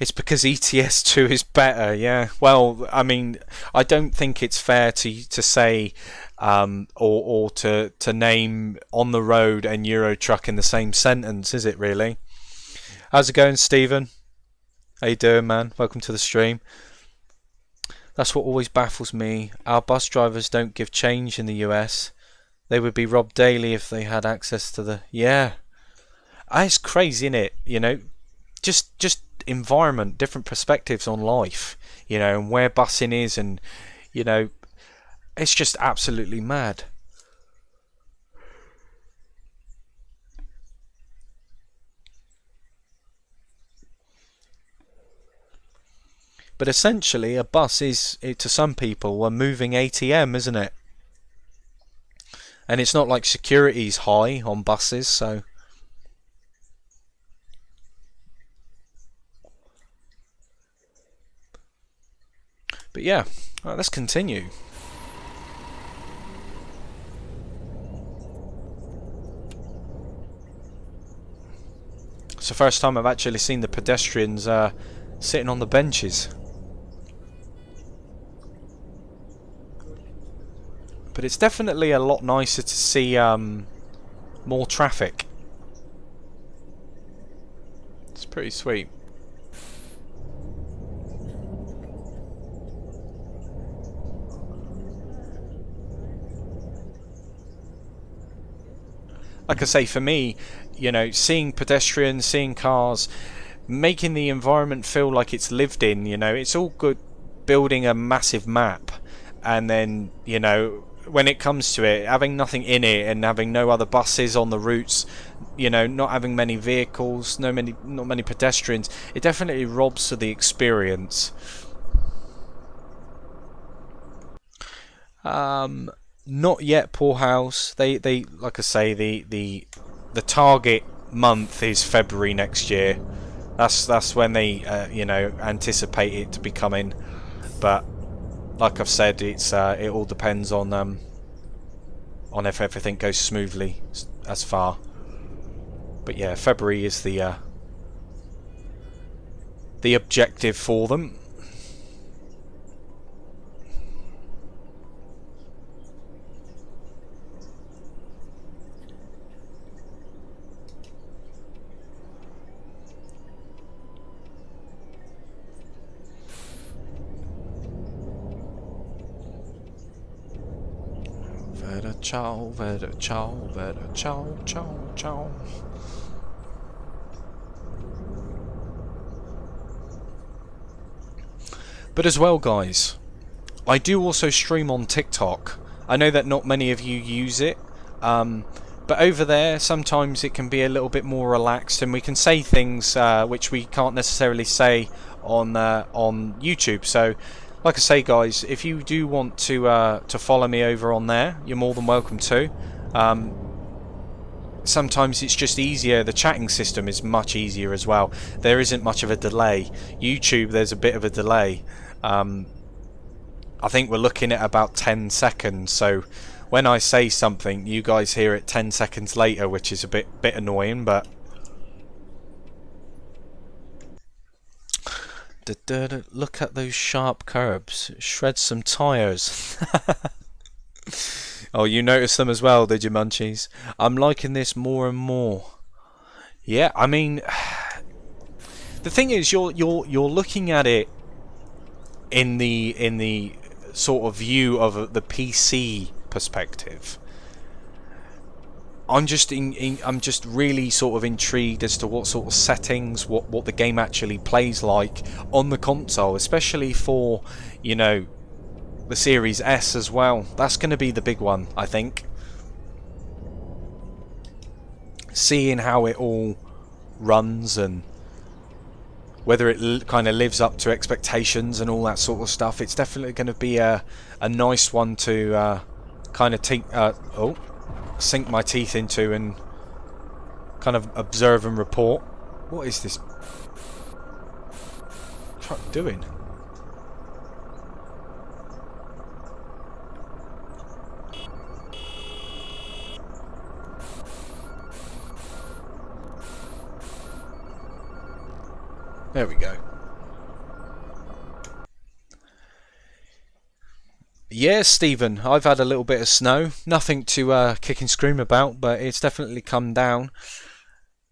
It's because ETS2 is better, yeah. Well, I mean, I don't think it's fair to say or to name On the Road and Euro Truck in the same sentence, is it really? How's it going, Stephen? How you doing, man? Welcome to the stream. That's what always baffles me. Our bus drivers don't give change in the US. They would be robbed daily if they had access to the... Yeah. It's crazy, isn't it? You know, just environment, different perspectives on life, you know, and where busing is, and, you know, it's just absolutely mad. But essentially, a bus is, to some people, a moving ATM, isn't it? And it's not like security's high on buses, so... But yeah, right, let's continue. It's the first time I've actually seen the pedestrians sitting on the benches. But it's definitely a lot nicer to see more traffic. It's pretty sweet. like I say, for me, you know, seeing pedestrians, seeing cars, making the environment feel like it's lived in, you know, it's all good building a massive map, and then, you know, when it comes to it, having nothing in it and having no other buses on the routes, you know, not having many vehicles, not many pedestrians, it definitely robs of the experience. Not yet, Poor House. They like I say, the target month is February next year. That's when they you know, anticipate it to be coming. But like I've said, it all depends on if everything goes smoothly as far. But yeah, February is the objective for them. Ciao, ciao, ciao, ciao, ciao. But as well, guys, I do also stream on TikTok. I know that not many of you use it, but over there sometimes it can be a little bit more relaxed, and we can say things which we can't necessarily say on YouTube. So, like I say, guys, if you do want to follow me over on there, you're more than welcome to. Sometimes it's just easier. The chatting system is much easier as well. There isn't much of a delay. YouTube, there's a bit of a delay. I think we're looking at about 10 seconds. So when I say something, you guys hear it 10 seconds later, which is a bit annoying, but look at those sharp curbs. Shred some tires. Oh, you noticed them as well, did you, Munchies? I'm liking this more and more. Yeah, I mean, the thing is, you're looking at it in the sort of view of the PC perspective. I'm just really sort of intrigued as to what sort of settings, what the game actually plays like on the console, especially for, you know, the Series S as well. That's going to be the big one, I think. Seeing how it all runs and whether it kind of lives up to expectations and all that sort of stuff. It's definitely going to be a nice one to kind of sink my teeth into and kind of observe and report. What is this truck doing? There we go. Yeah, Stephen, I've had a little bit of snow. Nothing to kick and scream about, but it's definitely come down.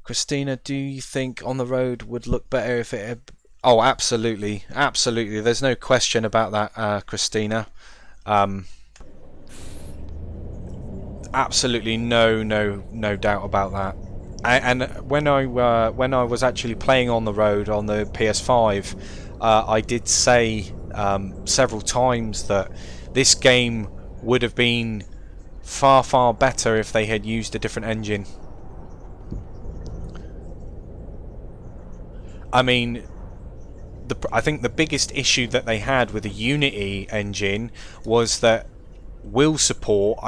Christina, do you think on the road would look better if it had... Oh, absolutely. Absolutely. There's no question about that, Christina. Absolutely no doubt about that. And when I was actually playing on the road on the PS5, I did say several times that this game would have been far better if they had used a different engine. I mean, I think the biggest issue that they had with the Unity engine was that wheel support.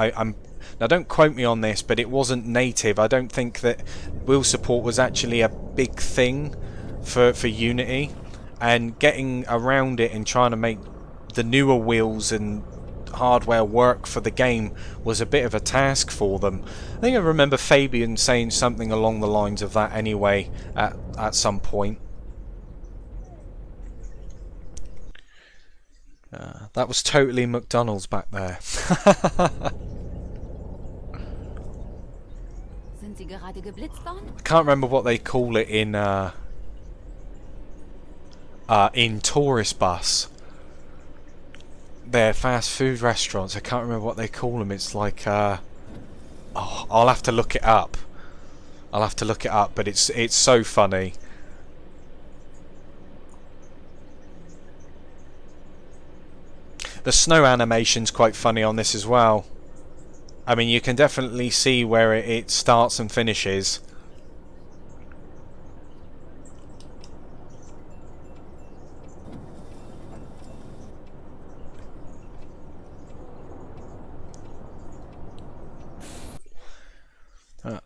Now, don't quote me on this, but it wasn't native. I don't think that wheel support was actually a big thing for Unity, and getting around it and trying to make the newer wheels and hardware work for the game was a bit of a task for them. I think I remember Fabian saying something along the lines of that anyway at some point. That was totally McDonald's back there. I can't remember what they call it in Tourist Bus. They're fast food restaurants. I can't remember what they call them. It's like Oh, I'll have to look it up. I'll have to look it up, but it's so funny. The snow animation's quite funny on this as well. I mean, you can definitely see where it starts and finishes.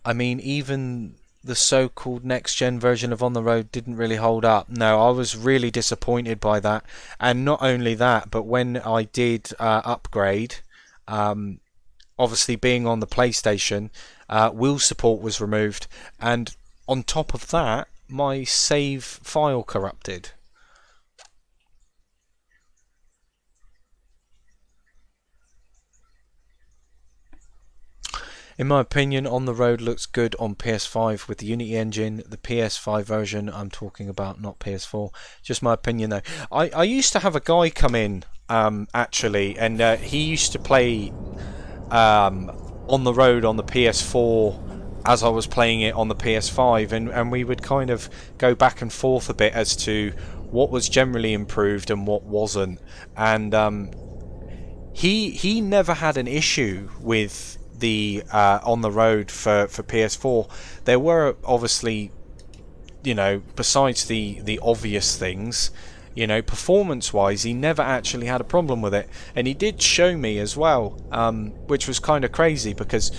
I mean, even the so-called next-gen version of On the Road didn't really hold up. No, I was really disappointed by that. And not only that, but when I did upgrade, obviously being on the PlayStation, wheel support was removed. And on top of that, my save file corrupted. In my opinion, On the Road looks good on PS5 with the Unity engine. The PS5 version I'm talking about, not PS4. Just my opinion though. I used to have a guy come in, actually, and he used to play On the Road on the PS4 as I was playing it on the PS5, and we would kind of go back and forth a bit as to what was generally improved and what wasn't. And he never had an issue with the On the Road for PS4. There were obviously, you know, besides the obvious things, you know, performance wise, he never actually had a problem with it. And he did show me as well, which was kind of crazy, because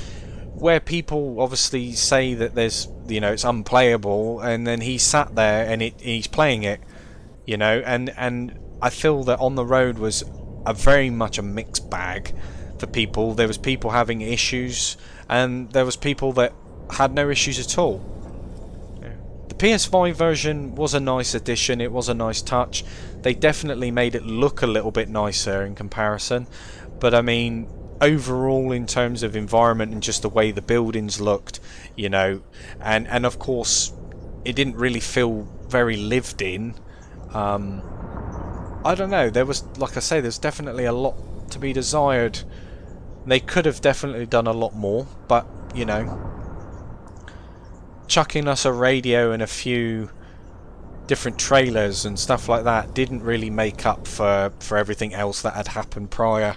where people obviously say that there's, you know, it's unplayable, and then he sat there and he's playing it, you know, and I feel that On the Road was very much a mixed bag for people. There was people having issues, and there was people that had no issues at all. The PS5 version was a nice addition. It was a nice touch. They definitely made it look a little bit nicer in comparison, but I mean, overall, in terms of environment and just the way the buildings looked, you know, and of course it didn't really feel very lived in. I don't know, there was, like I say, there's definitely a lot to be desired. They could have definitely done a lot more, but, you know, chucking us a radio and a few different trailers and stuff like that didn't really make up for everything else that had happened prior.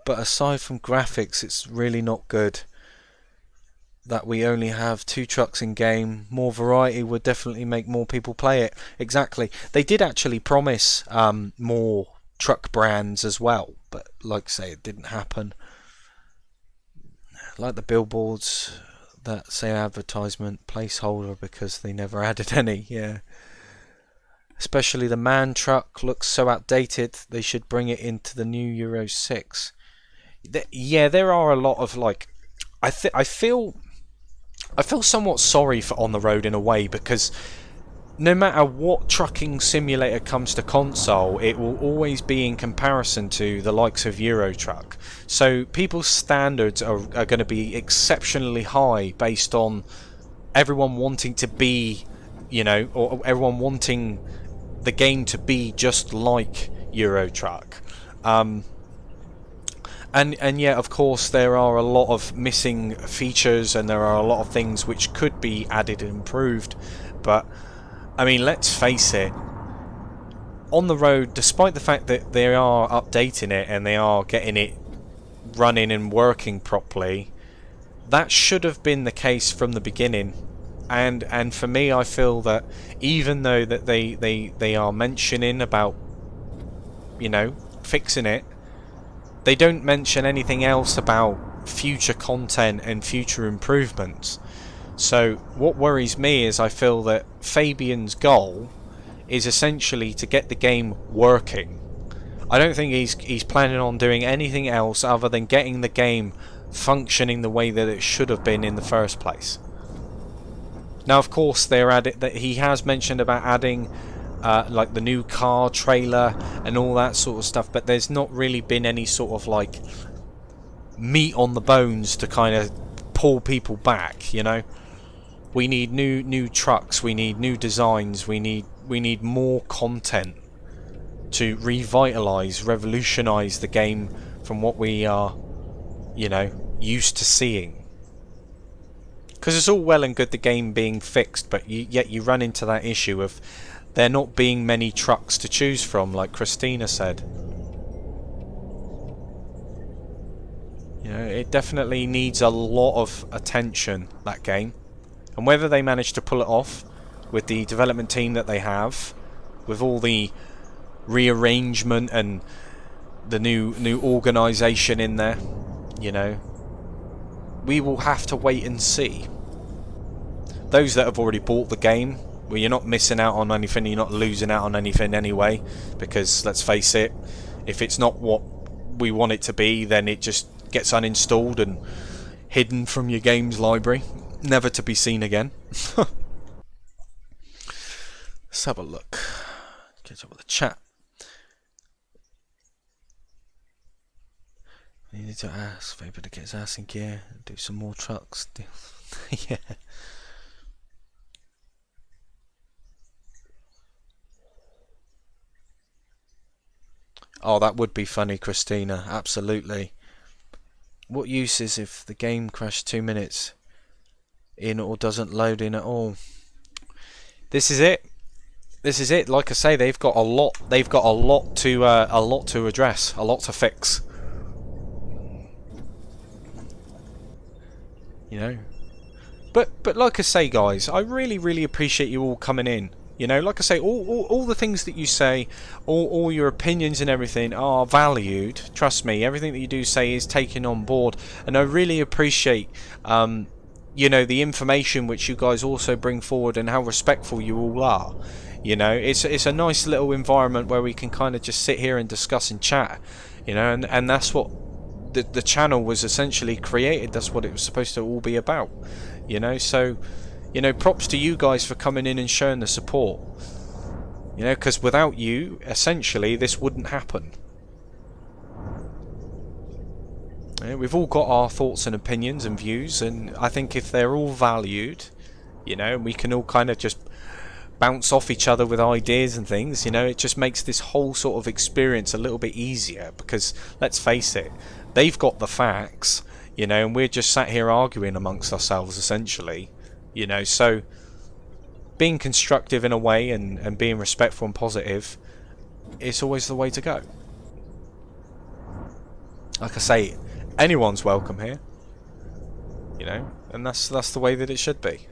But aside from graphics, it's really not good that we only have 2 trucks in game. More variety would definitely make more people play it. Exactly. They did actually promise more truck brands as well, but like I say, it didn't happen. Like the billboards that say advertisement placeholder, because they never added any. Yeah. Especially the MAN truck looks so outdated. They should bring it into the new Euro 6. Yeah, there are a lot of, like, I feel somewhat sorry for On the Road in a way, because no matter what trucking simulator comes to console, it will always be in comparison to the likes of Euro Truck. So people's standards are going to be exceptionally high based on everyone wanting to be, you know, or everyone wanting the game to be just like Euro Truck. And yeah, of course, there are a lot of missing features, and there are a lot of things which could be added and improved. But, I mean, let's face it, On the Road, despite the fact that they are updating it and they are getting it running and working properly, that should have been the case from the beginning. And for me, I feel that even though that they are mentioning about, you know, fixing it, they don't mention anything else about future content and future improvements. So what worries me is I feel that Fabian's goal is essentially to get the game working. I don't think he's planning on doing anything else other than getting the game functioning the way that it should have been in the first place. Now, of course, he has mentioned about adding like the new car trailer and all that sort of stuff, but there's not really been any sort of like meat on the bones to kind of pull people back, you know. We need new trucks. We need new designs. We need more content to revitalize, revolutionize the game from what we are, you know, used to seeing. Because it's all well and good the game being fixed, but yet you run into that issue of there not being many trucks to choose from, like Christina said. You know, it definitely needs a lot of attention, that game. And whether they manage to pull it off with the development team that they have, with all the rearrangement and the new organisation in there, you know, we will have to wait and see. Those that have already bought the game, well, you're not missing out on anything, you're not losing out on anything anyway, because let's face it, if it's not what we want it to be, then it just gets uninstalled and hidden from your games library, never to be seen again. Let's have a look. Catch up with the chat. We need to ask Faber to get his ass in gear and do some more trucks. Yeah. Oh, that would be funny, Christina. Absolutely. What use is if the game crashed 2 minutes in or doesn't load in at all? This is it. This is it. Like I say, they've got a lot. They've got a lot to address, a lot to fix. You know. But like I say, guys, I really appreciate you all coming in. You know, like I say, all the things that you say, all your opinions and everything are valued. Trust me, everything that you do say is taken on board, and I really appreciate, you know, the information which you guys also bring forward and how respectful you all are. You know, it's a nice little environment where we can kind of just sit here and discuss and chat. You know, and that's what the channel was essentially created. That's what it was supposed to all be about. You know, so. You know, props to you guys for coming in and showing the support. You know, because without you, essentially, this wouldn't happen. You know, we've all got our thoughts and opinions and views, and I think if they're all valued, you know, we can all kind of just bounce off each other with ideas and things, you know, it just makes this whole sort of experience a little bit easier, because, let's face it, they've got the facts, you know, and we're just sat here arguing amongst ourselves, essentially. You know, so being constructive in a way and being respectful and positive is always the way to go. Like I say, anyone's welcome here. You know, and that's the way that it should be.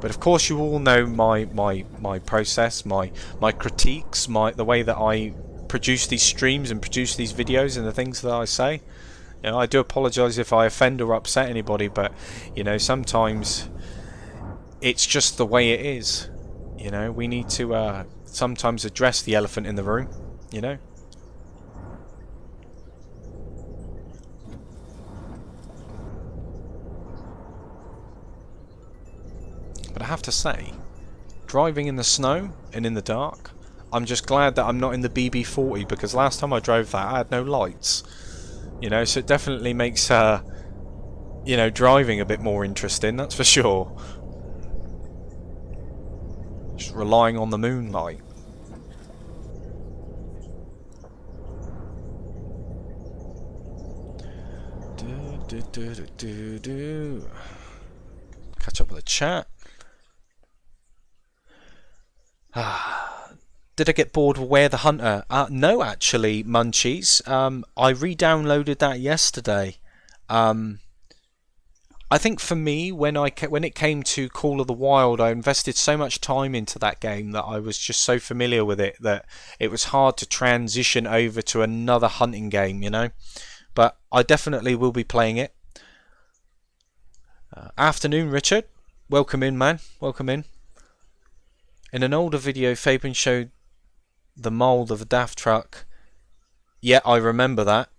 But of course, you all know my process, my critiques, the way that I produce these streams and produce these videos and the things that I say. You know, I do apologise if I offend or upset anybody, but you know, sometimes it's just the way it is. You know, we need to sometimes address the elephant in the room. You know. But I have to say, driving in the snow and in the dark, I'm just glad that I'm not in the BB40, because last time I drove that, I had no lights. You know, so it definitely makes, you know, driving a bit more interesting, that's for sure. Just relying on the moonlight. Catch up with the chat. Did I get bored with Where the Hunter? No, actually, Munchies. I re-downloaded that yesterday. I think for me, when it came to Call of the Wild, I invested so much time into that game that I was just so familiar with it that it was hard to transition over to another hunting game, you know. But I definitely will be playing it. Afternoon, Richard. Welcome in, man. Welcome in. In an older video, Fabian showed the mould of a daft truck. Yeah, I remember that.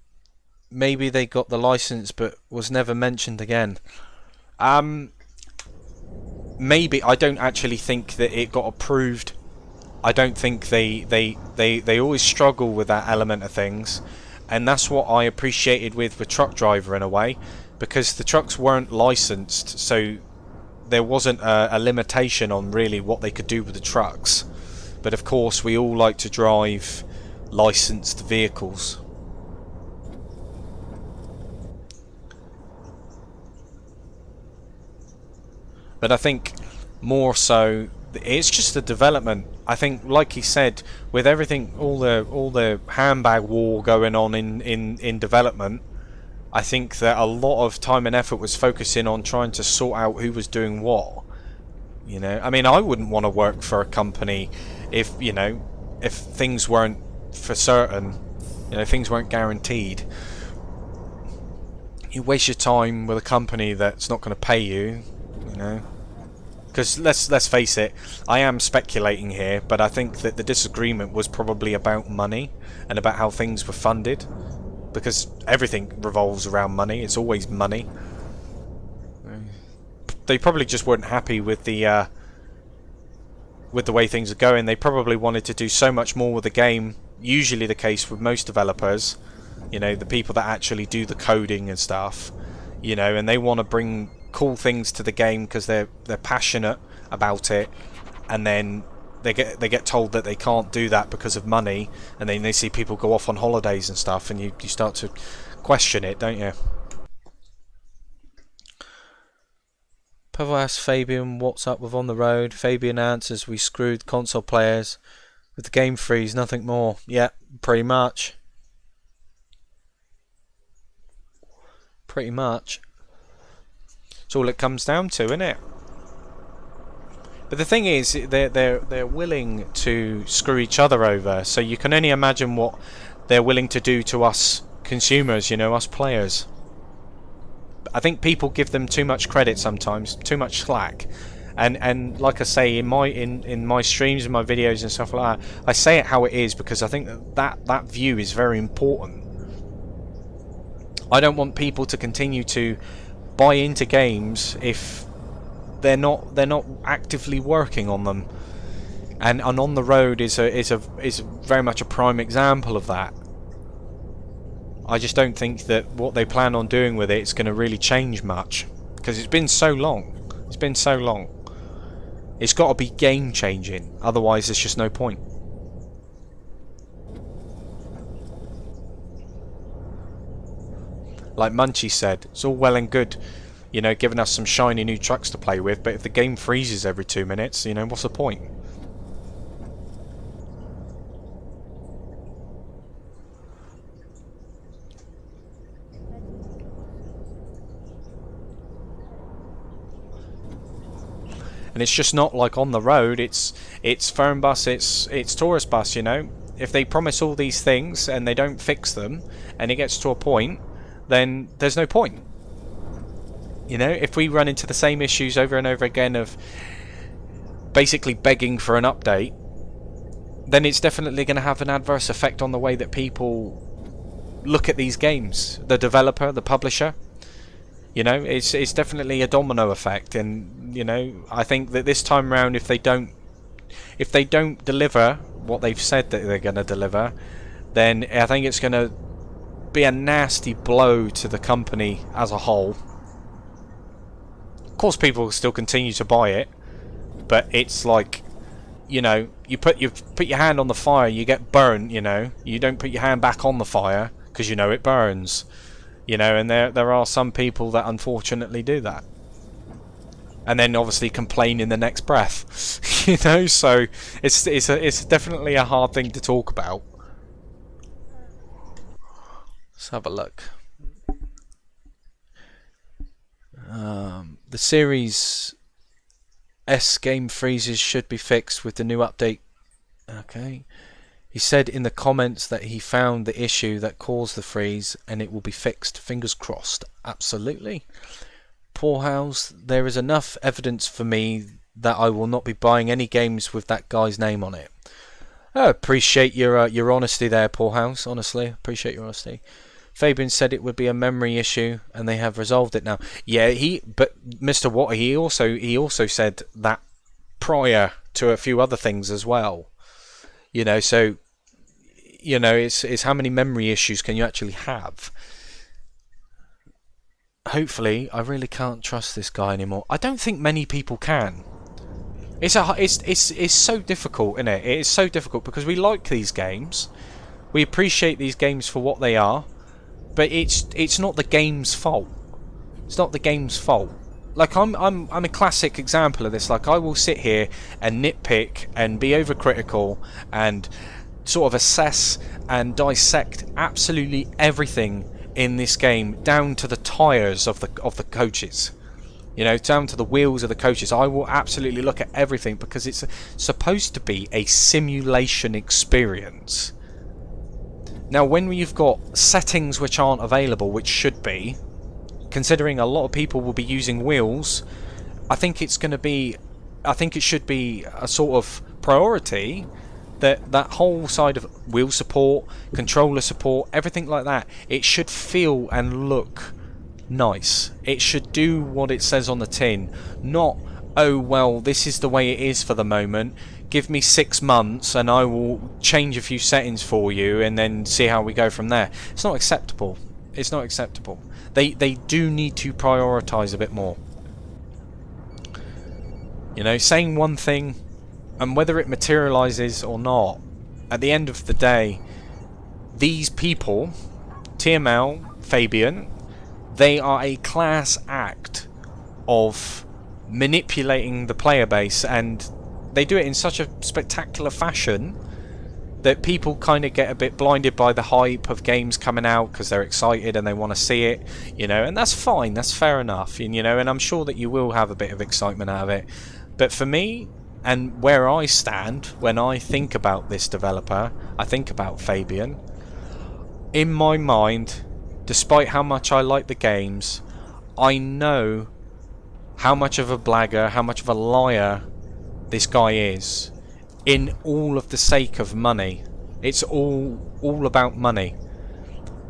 Maybe they got the license but was never mentioned again. Maybe. I don't actually think that it got approved. I don't think they always struggle with that element of things, and that's what I appreciated with Truck Driver in a way, because the trucks weren't licensed, so there wasn't a limitation on really what they could do with the trucks. But of course, we all like to drive licensed vehicles. But I think more so, it's just the development. I think, like he said, with everything, all the handbag war going on in development, I think that a lot of time and effort was focusing on trying to sort out who was doing what. You know, I mean, I wouldn't want to work for a company if, you know, if things weren't for certain, you know, things weren't guaranteed. You waste your time with a company that's not going to pay you, you know. Because let's face it, I am speculating here, but I think that the disagreement was probably about money and about how things were funded. Because everything revolves around money. It's always money. They probably just weren't happy with the way things are going. They probably wanted to do so much more with the game. Usually the case with most developers, you know, the people that actually do the coding and stuff, you know, and they want to bring cool things to the game because they're passionate about it, and then they get told that they can't do that because of money, and then they see people go off on holidays and stuff, and you start to question it, don't you? Pavel asks Fabian what's up with On the Road. Fabian answers, we screwed console players with the game freeze, nothing more. Yeah, pretty much. Pretty much. That's all it comes down to, isn't it? But the thing is, they're willing to screw each other over. So you can only imagine what they're willing to do to us consumers, you know, us players. I think people give them too much credit sometimes, too much slack. And like I say, in my streams and my videos and stuff like that, I say it how it is because I think that view is very important. I don't want people to continue to buy into games if they're not actively working on them, and On the Road is very much a prime example of that. I just don't think that what they plan on doing with it is going to really change much because it's been so long. It's been so long. It's got to be game changing, otherwise there's just no point. Like Munchie said, it's all well and good, you know, giving us some shiny new trucks to play with, but if the game freezes every 2 minutes, you know, what's the point? And it's just not like On the Road, it's Fernbus, it's Tourist Bus, you know. If they promise all these things and they don't fix them and it gets to a point, then there's no point. You know, if we run into the same issues over and over again of basically begging for an update, then it's definitely going to have an adverse effect on the way that people look at these games. The developer, the publisher, you know, it's definitely a domino effect. And you know, I think that this time round, if they don't deliver what they've said that they're going to deliver, then I think it's going to be a nasty blow to the company as a whole. Of course, people will still continue to buy it, but it's like, you know, you put your hand on the fire, you get burnt. You know, you don't put your hand back on the fire because you know it burns. You know, and there are some people that unfortunately do that, and then obviously complain in the next breath. You know, so it's definitely a hard thing to talk about. Let's have a look. The Series S game freezes should be fixed with the new update. Okay. He said in the comments that he found the issue that caused the freeze and it will be fixed. Fingers crossed. Absolutely. Poorhouse, there is enough evidence for me that I will not be buying any games with that guy's name on it. I appreciate your honesty there, Poorhouse. Honestly, appreciate your honesty. Fabian said it would be a memory issue, and they have resolved it now. Yeah, but Mr. Watt, he also said that prior to a few other things as well. You know, so you know, it's how many memory issues can you actually have? hopefully, I really can't trust this guy anymore. I don't think many people can. It's so difficult, isn't it? It is so difficult because we like these games. We appreciate these games for what they are, but it's not the game's fault. It's not the game's fault. Like I'm a classic example of this. Like I will sit here and nitpick and be overcritical and sort of assess and dissect absolutely everything in this game down to the tires of the coaches. You know, down to the wheels of the coaches. I will absolutely look at everything because it's supposed to be a simulation experience. Now, when you've got settings which aren't available, which should be, considering a lot of people will be using wheels, I think it should be a sort of priority that whole side of wheel support, controller support, everything like that, it should feel and look nice. It should do what it says on the tin, not, oh well, this is the way it is for the moment, give me 6 months and I will change a few settings for you and then see how we go from there. It's not acceptable. It's not acceptable. They do need to prioritise a bit more. You know, saying one thing and whether it materialises or not, at the end of the day, these people, TML, Fabian, they are a class act of manipulating the player base, and they do it in such a spectacular fashion that people kind of get a bit blinded by the hype of games coming out because they're excited and they want to see it, you know, and that's fine, that's fair enough, and you know, and I'm sure that you will have a bit of excitement out of it. But for me, and where I stand when I think about this developer, I think about Fabian, in my mind, despite how much I like the games, I know how much of a blagger, how much of a liar this guy is, in all of the sake of money. It's all about money.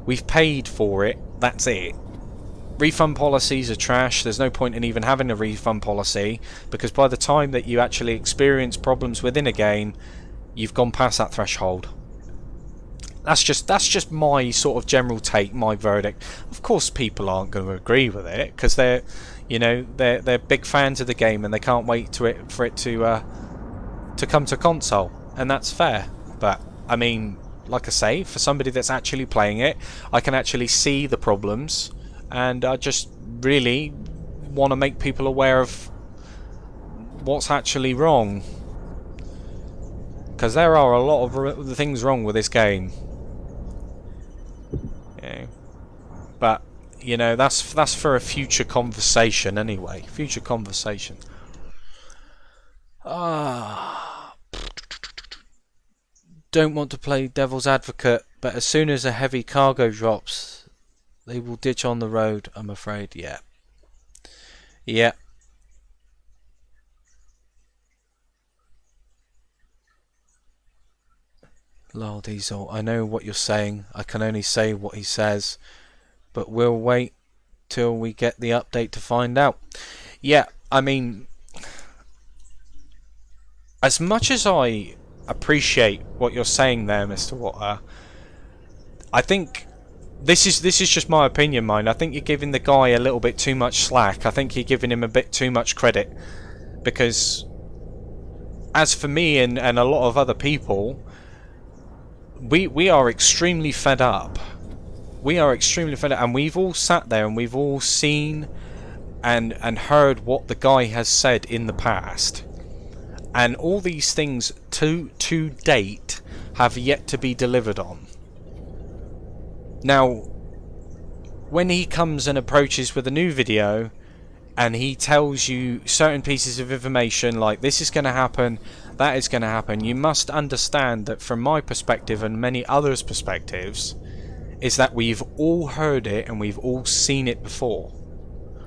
We've paid for it, that's it. Refund policies are trash. There's no point in even having a refund policy, because by the time that you actually experience problems within a game, you've gone past that threshold. That's just my sort of general take, my verdict. Of course people aren't going to agree with it, because they're big fans of the game and they can't wait for it to come to console, and that's fair. But I mean, like I say, for somebody that's actually playing it, I can actually see the problems, and I just really want to make people aware of what's actually wrong, because there are a lot of things wrong with this game. Yeah. But you know, that's for a future conversation anyway. Future conversation. Don't want to play devil's advocate, but as soon as a heavy cargo drops, they will ditch on the road, I'm afraid. Yeah. Yeah. Lol, Diesel, I know what you're saying. I can only say what he says, but we'll wait till we get the update to find out. Yeah, I mean, as much as I appreciate what you're saying there, Mr. Water, I think this is just my opinion, mine. I think you're giving the guy a little bit too much slack. I think you're giving him a bit too much credit, because as for me and a lot of other people, we are extremely fed up. We are extremely fed up, and we've all sat there and we've all seen and heard what the guy has said in the past, and all these things to date have yet to be delivered on. Now, when he comes and approaches with a new video and he tells you certain pieces of information like this is going to happen, that is going to happen, you must understand that from my perspective and many others' perspectives is that we've all heard it and we've all seen it before.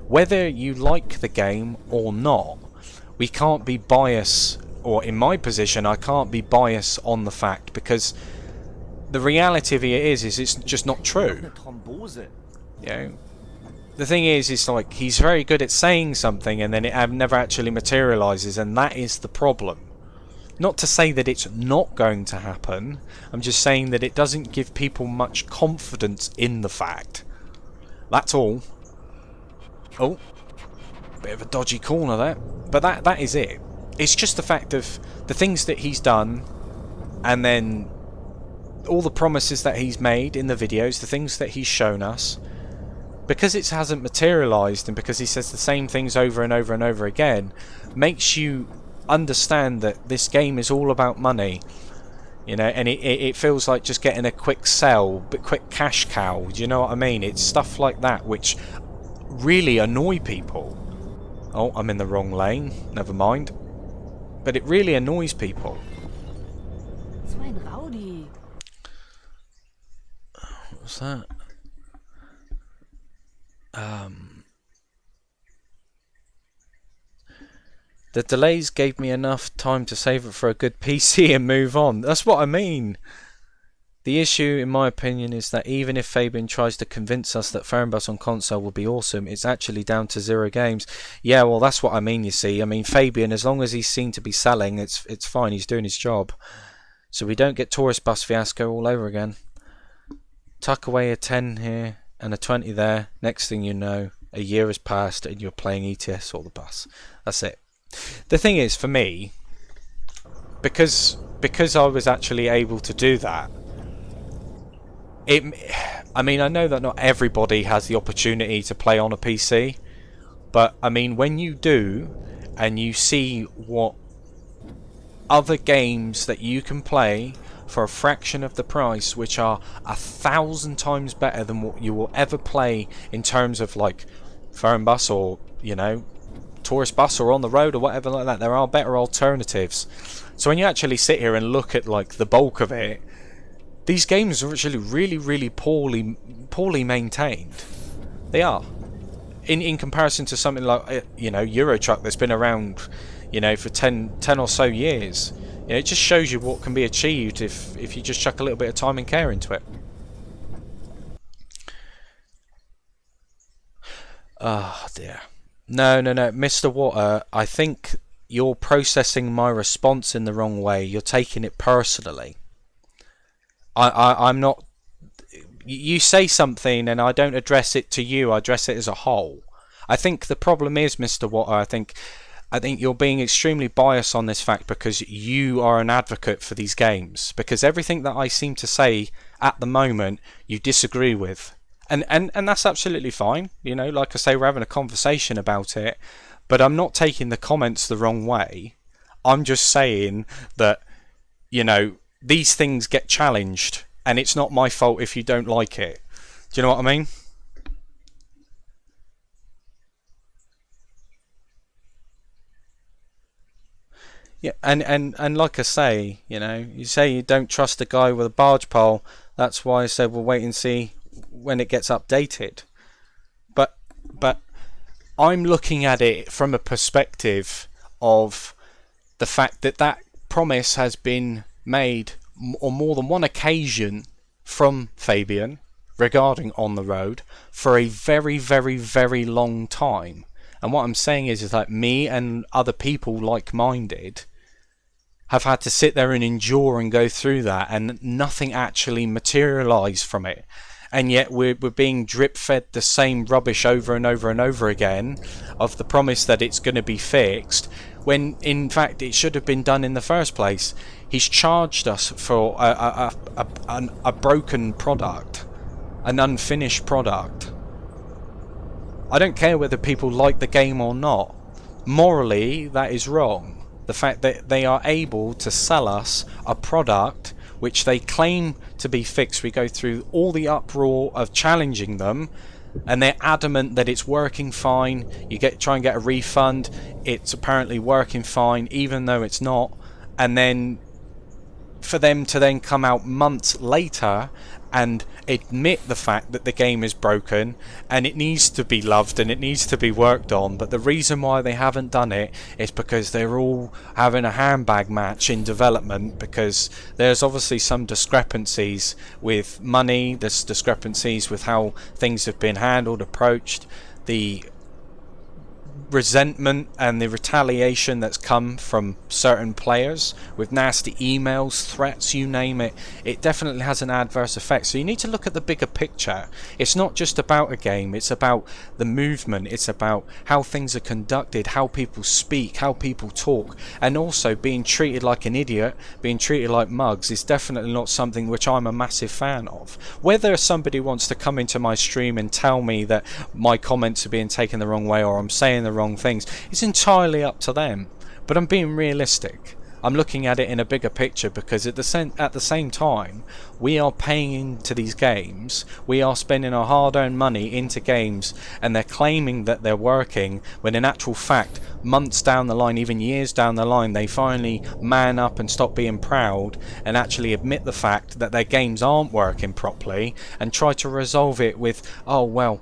Whether you like the game or not, we can't be biased, or in my position I can't be biased on the fact, because the reality of it is it's just not true. You know, the thing is, it's like he's very good at saying something and then it never actually materializes, and that is the problem. Not to say that it's not going to happen, I'm just saying that it doesn't give people much confidence in the fact. That's all. Oh, bit of a dodgy corner there. But that is it. It's just the fact of the things that he's done, and then all the promises that he's made in the videos, the things that he's shown us, because it hasn't materialised, and because he says the same things over and over and over again, makes you understand that this game is all about money. You know, and it feels like just getting a quick sell, but quick cash cow. Do you know what I mean? It's stuff like that which really annoy people. Oh, I'm in the wrong lane. Never mind. But it really annoys people. So ein Rowdy. What's that? The delays gave me enough time to save it for a good PC and move on. That's what I mean. The issue, in my opinion, is that even if Fabian tries to convince us that Fernbus on console will be awesome, it's actually down to 0 games. Yeah, well, that's what I mean, you see. I mean, Fabian, as long as he's seen to be selling, it's fine. He's doing his job. So we don't get tourist bus fiasco all over again. Tuck away a 10 here and a 20 there. Next thing you know, a year has passed and you're playing ETS or the bus. That's it. The thing is, for me, because I was actually able to do that, I mean, I know that not everybody has the opportunity to play on a PC, but I mean, when you do, and you see what other games that you can play for a fraction of the price, which are 1,000 times better than what you will ever play in terms of like Fernbus or, you know, tourist bus or on the road or whatever like that, there are better alternatives. So when you actually sit here and look at like the bulk of it, these games are actually really poorly maintained. They are, in comparison to something like, you know, Euro Truck that's been around, you know, for 10 or so years. You know, it just shows you what can be achieved if you just chuck a little bit of time and care into it. Oh dear. No, Mr. Water, I think you're processing my response in the wrong way. You're taking it personally. I'm not... You say something and I don't address it to you, I address it as a whole. I think the problem is, Mr. Water, I think you're being extremely biased on this fact because you are an advocate for these games. Because everything that I seem to say at the moment, you disagree with. And that's absolutely fine. You know, like I say, we're having a conversation about it. But I'm not taking the comments the wrong way. I'm just saying that, you know, these things get challenged. And it's not my fault if you don't like it. Do you know what I mean? Yeah, and like I say, you know, you say you don't trust a guy with a barge pole. That's why I said we'll wait and see when it gets updated. But I'm looking at it from a perspective of the fact that that promise has been made on more than one occasion from Fabian regarding On the Road for a very long time. And what I'm saying is that me and other people like-minded have had to sit there and endure and go through that, and nothing actually materialised from it. And yet we're being drip-fed the same rubbish over and over and over again of the promise that it's going to be fixed, when in fact it should have been done in the first place. He's charged us for a broken product, an unfinished product. I don't care whether people like the game or not. Morally, that is wrong. The fact that they are able to sell us a product which they claim to be fixed. We go through all the uproar of challenging them, and they're adamant that it's working fine. You try and get a refund. It's apparently working fine, even though it's not. And then for them to then come out months later and admit the fact that the game is broken and it needs to be loved and it needs to be worked on, but the reason why they haven't done it is because they're all having a handbag match in development, because there's obviously some discrepancies with money, there's discrepancies with how things have been handled, approached, the resentment and the retaliation that's come from certain players with nasty emails, threats, you name it, it definitely has an adverse effect. So you need to look at the bigger picture. It's not just about a game, it's about the movement, it's about how things are conducted, how people speak, how people talk, and also being treated like an idiot, being treated like mugs is definitely not something which I'm a massive fan of. Whether somebody wants to come into my stream and tell me that my comments are being taken the wrong way or I'm saying the wrong things, it's entirely up to them. But I'm being realistic. I'm looking at it in a bigger picture, because at the same time, we are paying into these games, we are spending our hard-earned money into games, and they're claiming that they're working, when in actual fact, months down the line, even years down the line, they finally man up and stop being proud and actually admit the fact that their games aren't working properly, and try to resolve it with, oh well,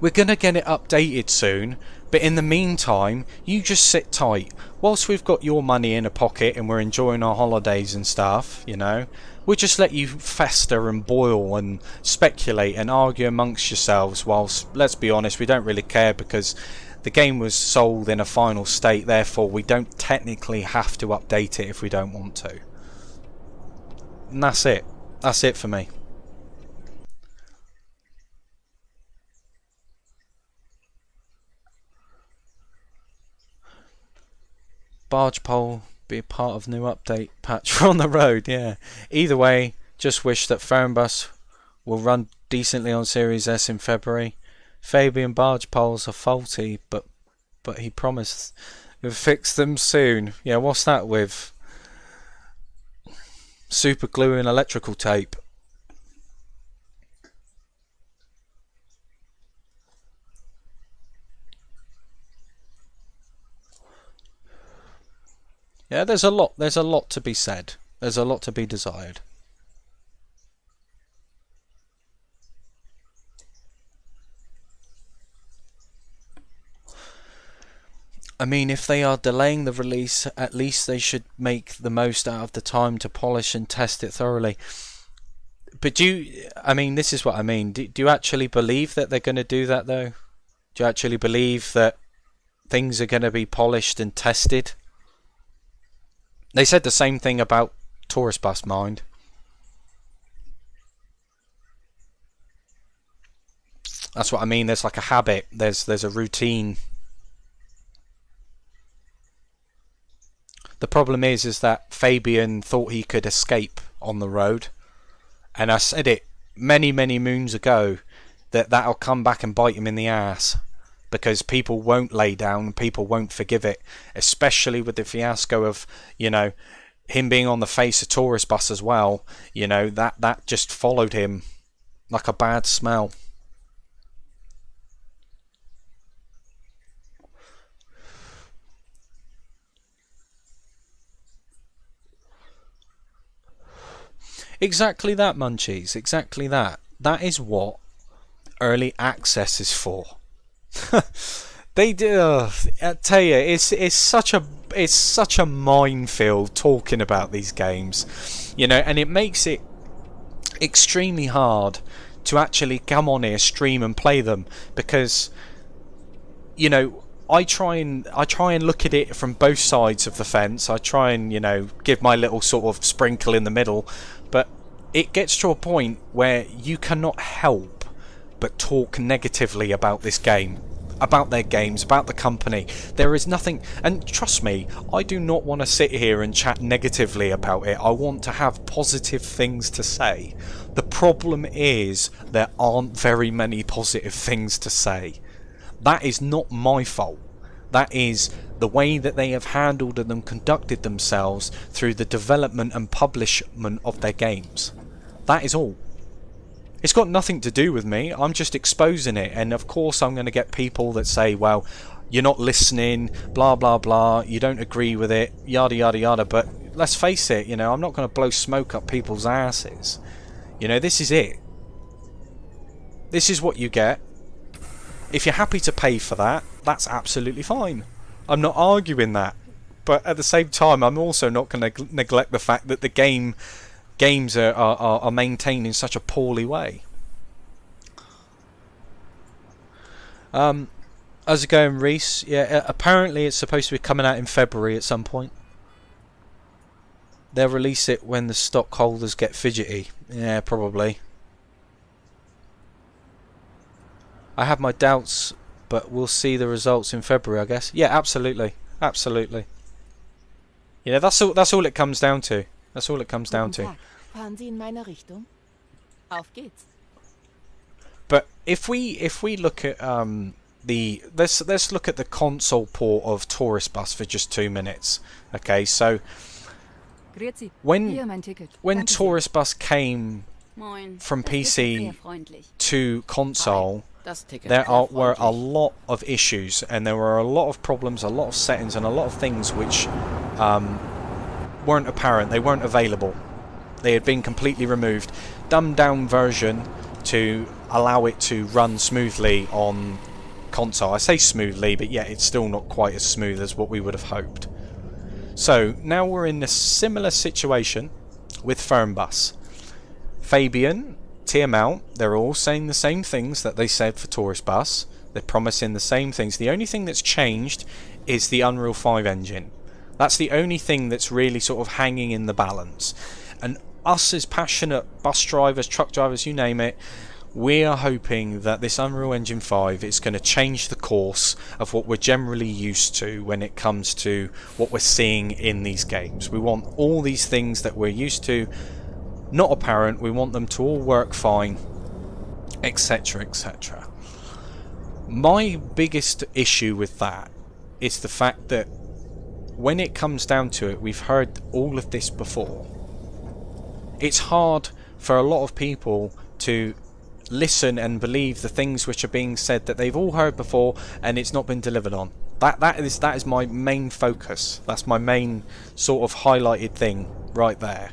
we're going to get it updated soon, but in the meantime, you just sit tight. Whilst we've got your money in a pocket and we're enjoying our holidays and stuff, you know, we'll just let you fester and boil and speculate and argue amongst yourselves, whilst, let's be honest, we don't really care, because the game was sold in a final state, therefore we don't technically have to update it if we don't want to. And that's it. That's it for me. Barge pole be a part of new update patch on the road, yeah. Either way, just wish that Fernbus will run decently on Series S in February. Fabian barge poles are faulty, but he promised he'll fix them soon. Yeah, what's that with? Super glue and electrical tape. Yeah, there's a lot to be said. There's a lot to be desired. I mean, if they are delaying the release, at least they should make the most out of the time to polish and test it thoroughly. But I mean, this is what I mean. Do you actually believe that they're going to do that, though? Do you actually believe that things are going to be polished and tested? They said the same thing about Tourist Bus, mind. That's what I mean. There's like a habit. There's a routine. The problem is that Fabian thought he could escape on the road, and I said it many moons ago that that'll come back and bite him in the ass, because people won't lay down, people won't forgive it, especially with the fiasco of, you know, him being on the face of Tourist Bus as well. You know, that just followed him like a bad smell. Exactly that, Munchies, exactly that. That is what early access is for. They do. I tell you, it's such a minefield talking about these games, you know, and it makes it extremely hard to actually come on here, stream and play them, because, you know, I try and look at it from both sides of the fence. I try and, you know, give my little sort of sprinkle in the middle, but it gets to a point where you cannot help but talk negatively about this game, about their games, about the company. There is nothing, and trust me, I do not want to sit here and chat negatively about it. I want to have positive things to say. The problem is there aren't very many positive things to say. That is not my fault. That is the way that they have handled and conducted themselves through the development and publishment of their games. That is all. It's got nothing to do with me. I'm just exposing it, and of course I'm going to get people that say, well, you're not listening, blah blah blah, you don't agree with it, yada yada yada. But let's face it, you know, I'm not going to blow smoke up people's asses. You know, this is it. This is what you get. If you're happy to pay for that, that's absolutely fine. I'm not arguing that. But at the same time, I'm also not going to neglect the fact that the games are maintained in such a poorly way. How's it going, Reese? Yeah, apparently it's supposed to be coming out in February at some point. They'll release it when the stockholders get fidgety. Yeah, probably. I have my doubts, but we'll see the results in February, I guess. Yeah, absolutely. Absolutely. Yeah, that's all it comes down to. That's all it comes down Guten to. Tag. Fahren Sie in meine Richtung? Auf geht's. But if we look at let's look at the console port of Tourist Bus for just 2 minutes. Okay, so Grüezi. when Hier mein Ticket. when Danke sehr. Tourist Bus came Moin. from Das Ticket PC sehr freundlich. to console, Das Ticket. there sehr were a freundlich. lot of issues, and there were a lot of problems, a lot of settings, and a lot of things which weren't apparent. They weren't available. They had been completely removed. Dumbed down version to allow it to run smoothly on console. I say smoothly, but yeah, it's still not quite as smooth as what we would have hoped. So now we're in a similar situation with Fernbus. Fabian, TML, they're all saying the same things that they said for Tourist Bus. They're promising the same things. The only thing that's changed is the Unreal 5 engine. That's the only thing that's really sort of hanging in the balance. And us as passionate bus drivers, truck drivers, you name it, we are hoping that this Unreal Engine 5 is going to change the course of what we're generally used to when it comes to what we're seeing in these games. We want all these things that we're used to not apparent. We want them to all work fine, etc, etc. My biggest issue with that is the fact that when it comes down to it, we've heard all of this before. It's hard for a lot of people to listen and believe the things which are being said that they've all heard before and it's not been delivered on. That is my main focus. That's my main sort of highlighted thing right there.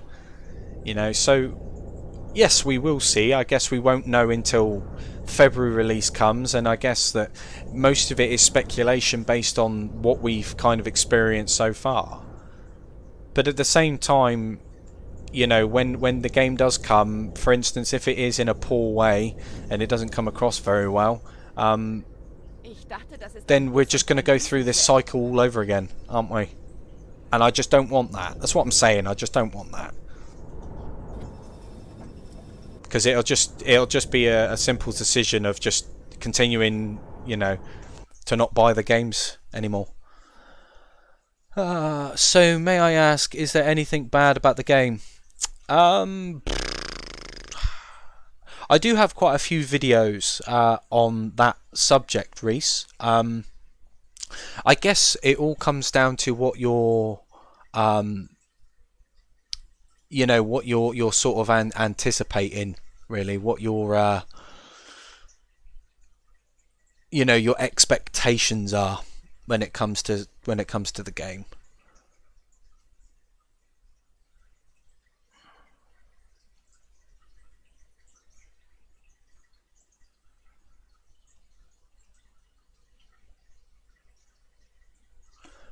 You know, so yes, we will see. I guess we won't know until February release comes, and I guess that most of it is speculation based on what we've kind of experienced so far. But at the same time, you know, when the game does come, for instance, if it is in a poor way and it doesn't come across very well, Ich dachte, das ist then we're just going to go through this cycle all over again, aren't we? And I just don't want that. That's what I'm saying. I just don't want that. Because it'll just be a simple decision of just continuing, you know, to not buy the games anymore. So may I ask, is there anything bad about the game? I do have quite a few videos on that subject, Reese. I guess it all comes down to what you're, you know, what you're sort of anticipating, really, what your, you know, your expectations are when it comes to the game.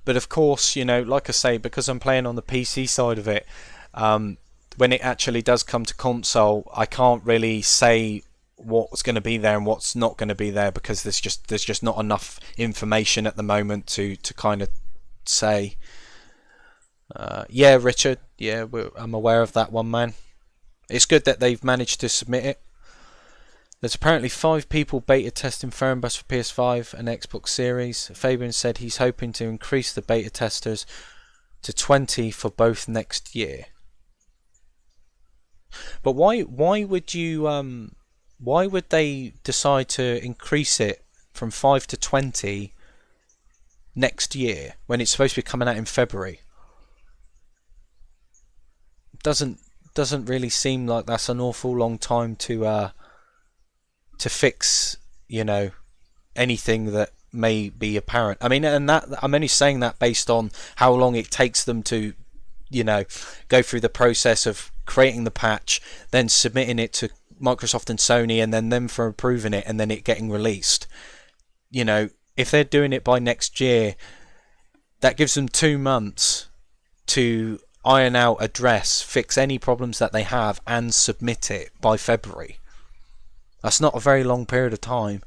But of course, you know, like I say, because I'm playing on the PC side of it, when it actually does come to console, I can't really say what's going to be there and what's not going to be there, because there's just not enough information at the moment to kind of say. Yeah, Richard. Yeah, I'm aware of that one, man. It's good that they've managed to submit it. There's apparently 5 people beta testing Fernbus for PS5 and Xbox Series. Fabian said he's hoping to increase the beta testers to 20 for both next year. But why would you why would they decide to increase it from 5 to 20 next year when it's supposed to be coming out in February? Doesn't really seem like that's an awful long time to fix, you know, anything that may be apparent. I mean, and that I'm only saying that based on how long it takes them to, you know, go through the process of creating the patch, then submitting it to Microsoft and Sony, and then them for approving it, and then it getting released. You know, if they're doing it by next year, that gives them 2 months to iron out, address, fix any problems that they have, and submit it by February. That's not a very long period of time.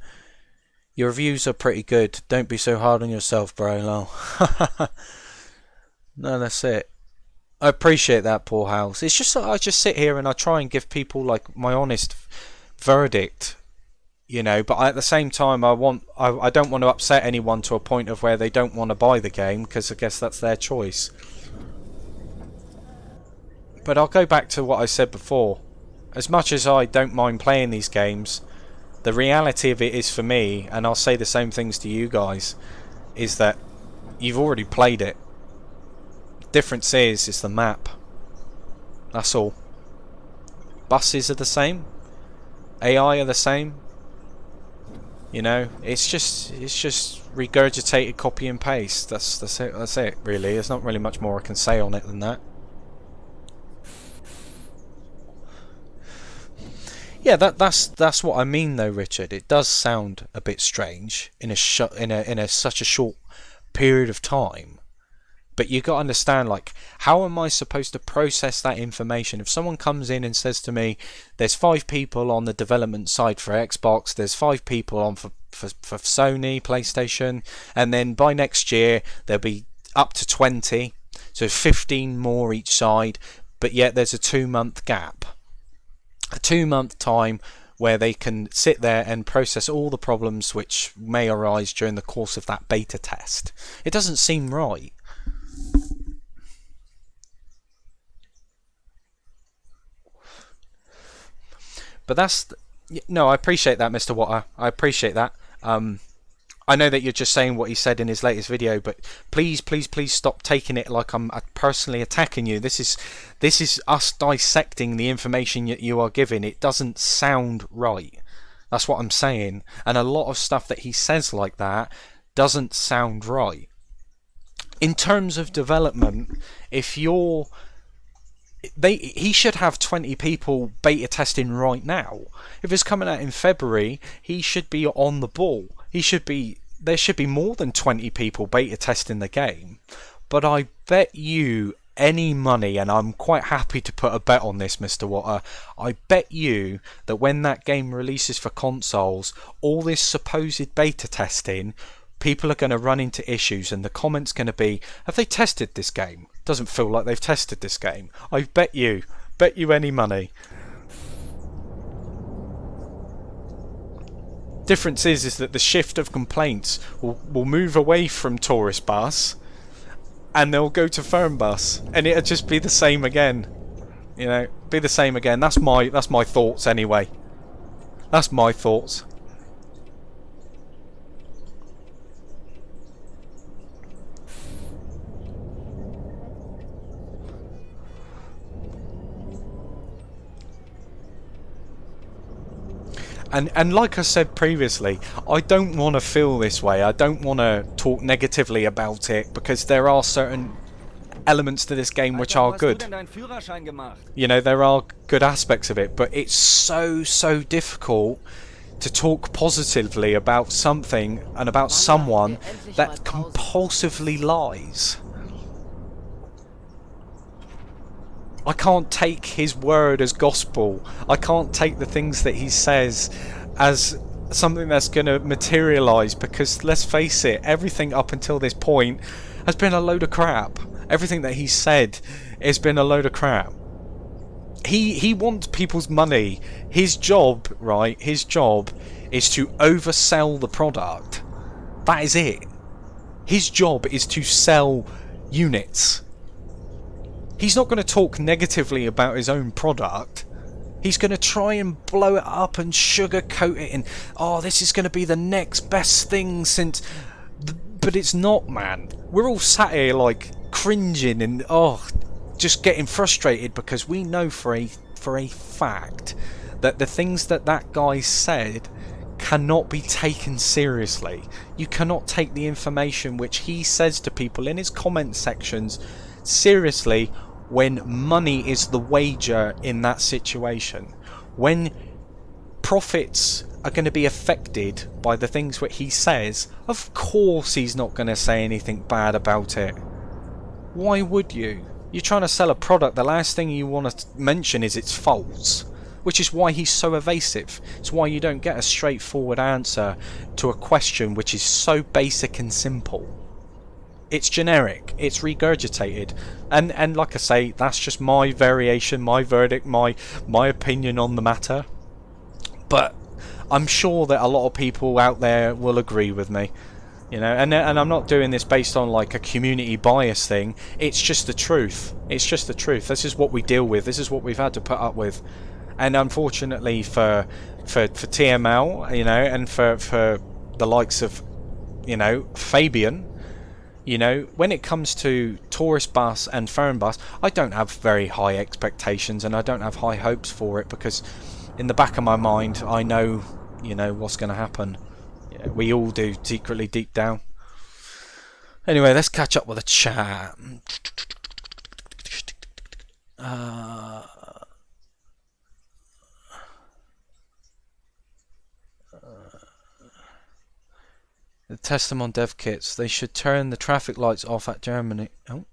Your reviews are pretty good. Don't be so hard on yourself, bro. Lol. No, that's it. I appreciate that, Poor House. It's just that I just sit here and I try and give people like my honest verdict, you know. But at the same time, I don't want to upset anyone to a point of where they don't want to buy the game, because I guess that's their choice. But I'll go back to what I said before. As much as I don't mind playing these games, the reality of it is for me, and I'll say the same things to you guys, is that you've already played it. Difference is the map. That's all. Buses are the same. AI are the same. You know, it's just regurgitated copy and paste. That's it. That's it. Really, there's not really much more I can say on it than that. Yeah, that's what I mean though, Richard. It does sound a bit strange in such a short period of time. But you got to understand, like, how am I supposed to process that information? If someone comes in and says to me, there's 5 people on the development side for Xbox, there's 5 people on for Sony, PlayStation, and then by next year there'll be up to 20, so 15 more each side, but yet there's a 2-month gap. A 2-month time where they can sit there and process all the problems which may arise during the course of that beta test. It doesn't seem right. But no, I appreciate that, Mr. Watter. I appreciate that. I know that you're just saying what he said in his latest video, but please stop taking it like I'm personally attacking you. This is us dissecting the information you are giving. It doesn't sound right. That's what I'm saying. And a lot of stuff that he says like that doesn't sound right. In terms of development, he should have 20 people beta testing right now. If it's coming out in February, he should be on the ball. There should be more than 20 people beta testing the game. But I bet you any money, and I'm quite happy to put a bet on this, Mr. Watter, I bet you that when that game releases for consoles, all this supposed beta testing, people are going to run into issues, and the comments going to be, have they tested this game? Doesn't feel like they've tested this game. I bet you any money. Difference is that the shift of complaints will move away from Tourist Bus, and they'll go to Fernbus, and it'll just be the same again. You know, be the same again. That's my thoughts anyway. That's my thoughts. And like I said previously, I don't want to feel this way. I don't want to talk negatively about it, because there are certain elements to this game which are good. You know, there are good aspects of it, but it's so difficult to talk positively about something and about someone that compulsively lies. I can't take his word as gospel. I can't take the things that he says as something that's going to materialise, because let's face it, everything up until this point has been a load of crap. Everything that he said has been a load of crap. He wants people's money. His job, right, his job is to oversell the product. That is it. His job is to sell units. He's not going to talk negatively about his own product. He's going to try and blow it up and sugarcoat it and, oh, this is going to be the next best thing since... But it's not, man. We're all sat here like cringing and, just getting frustrated, because we know for a fact that the things that guy said cannot be taken seriously. You cannot take the information which he says to people in his comment sections seriously when money is the wager in that situation. When profits are going to be affected by the things what he says, of course he's not going to say anything bad about it. Why would you? You're trying to sell a product, the last thing you want to mention is its faults. which is why he's so evasive. It's why you don't get a straightforward answer to a question which is so basic and simple. It's generic, it's regurgitated, and like I say, that's just my variation, my verdict, my opinion on the matter. But I'm sure that a lot of people out there will agree with me, you know, and I'm not doing this based on like a community bias thing. It's just the truth. It's just the truth. This is what we deal with. This is what we've had to put up with, and unfortunately for TML, you know, and for the likes of, you know, Fabian, you know, when it comes to Tourist Bus and Fernbus, I don't have very high expectations and I don't have high hopes for it, because in the back of my mind I know, you know, what's going to happen. Yeah, we all do, secretly, deep down. Anyway, let's catch up with the chat. The test them on dev kits. They should turn the traffic lights off at Germany. Oh,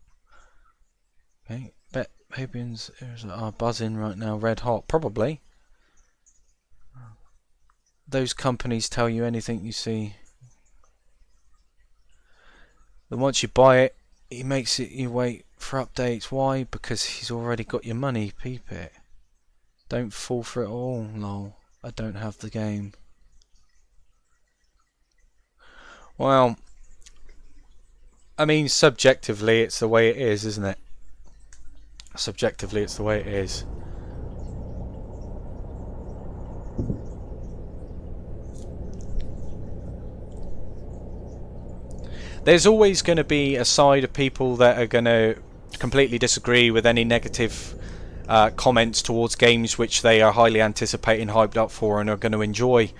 okay. Bet Fabians are buzzing right now, red hot. Probably. Those companies tell you anything you see. Then once you buy it, he makes it you wait for updates. Why? Because he's already got your money. Peep it. Don't fall for it all. Lol. I don't have the game. Well, I mean, subjectively, it's the way it is, isn't it? Subjectively, it's the way it is. There's always going to be a side of people that are going to completely disagree with any negative comments towards games which they are highly anticipating, hyped up for, and are going to enjoy.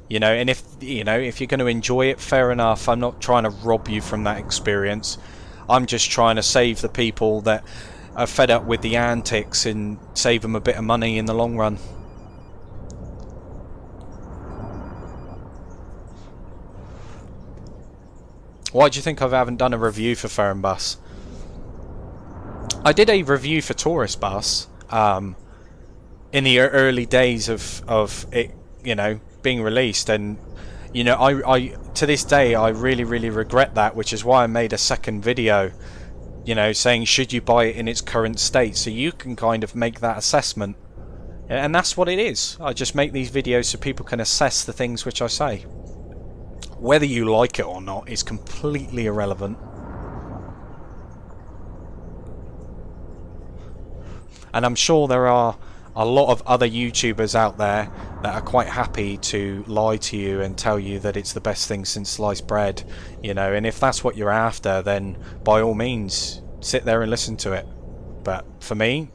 You know, and if you're going to enjoy it, fair enough. I'm not trying to rob you from that experience. I'm just trying to save the people that are fed up with the antics and save them a bit of money in the long run. Why do you think I haven't done a review for Fernbus? I did a review for Tourist Bus in the early days of it, you know, being released, and you know, I to this day I really regret that, which is why I made a second video, you know, saying should you buy it in its current state, so you can kind of make that assessment. And that's what it is. I just make these videos so people can assess the things which I say. Whether you like it or not is completely irrelevant. And I'm sure there are a lot of other YouTubers out there that are quite happy to lie to you and tell you that it's the best thing since sliced bread, you know, and if that's what you're after, then by all means sit there and listen to it. But for me,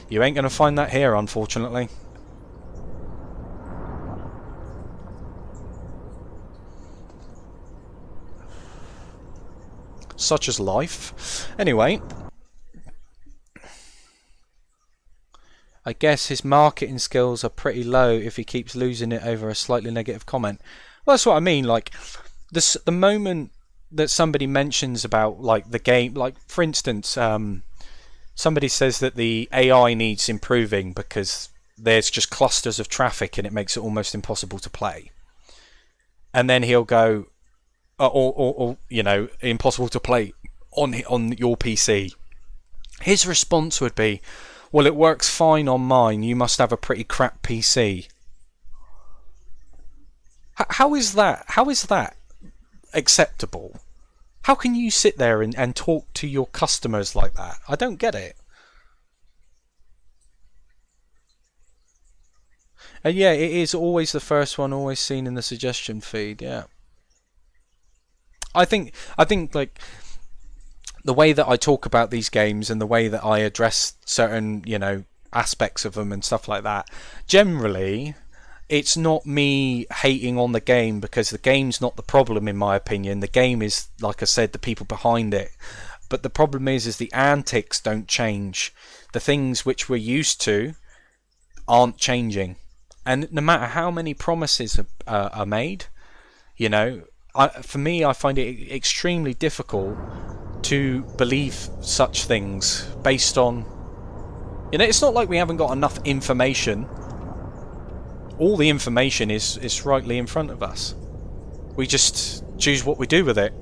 you ain't gonna find that here, unfortunately. Such is life. Anyway, I guess his marketing skills are pretty low if he keeps losing it over a slightly negative comment. Well, that's what I mean. Like, the moment that somebody mentions about like the game, like for instance, somebody says that the AI needs improving because there's just clusters of traffic and it makes it almost impossible to play. And then he'll go, or you know, impossible to play on your PC. His response would be, well, it works fine on mine, you must have a pretty crap PC. How is that acceptable? How can you sit there and talk to your customers like that? I don't get it. And yeah, it is always the first one, always seen in the suggestion feed, yeah. I think like the way that I talk about these games and the way that I address certain, you know, aspects of them and stuff like that, generally it's not me hating on the game, because the game's not the problem in my opinion. The game is, like I said, the people behind it. But the problem is the antics don't change. The things which we're used to aren't changing. And no matter how many promises are made, you know, for me, I find it extremely difficult to believe such things based on You know, it's not like we haven't got enough information. All the information is rightly in front of us. We just choose what we do with it.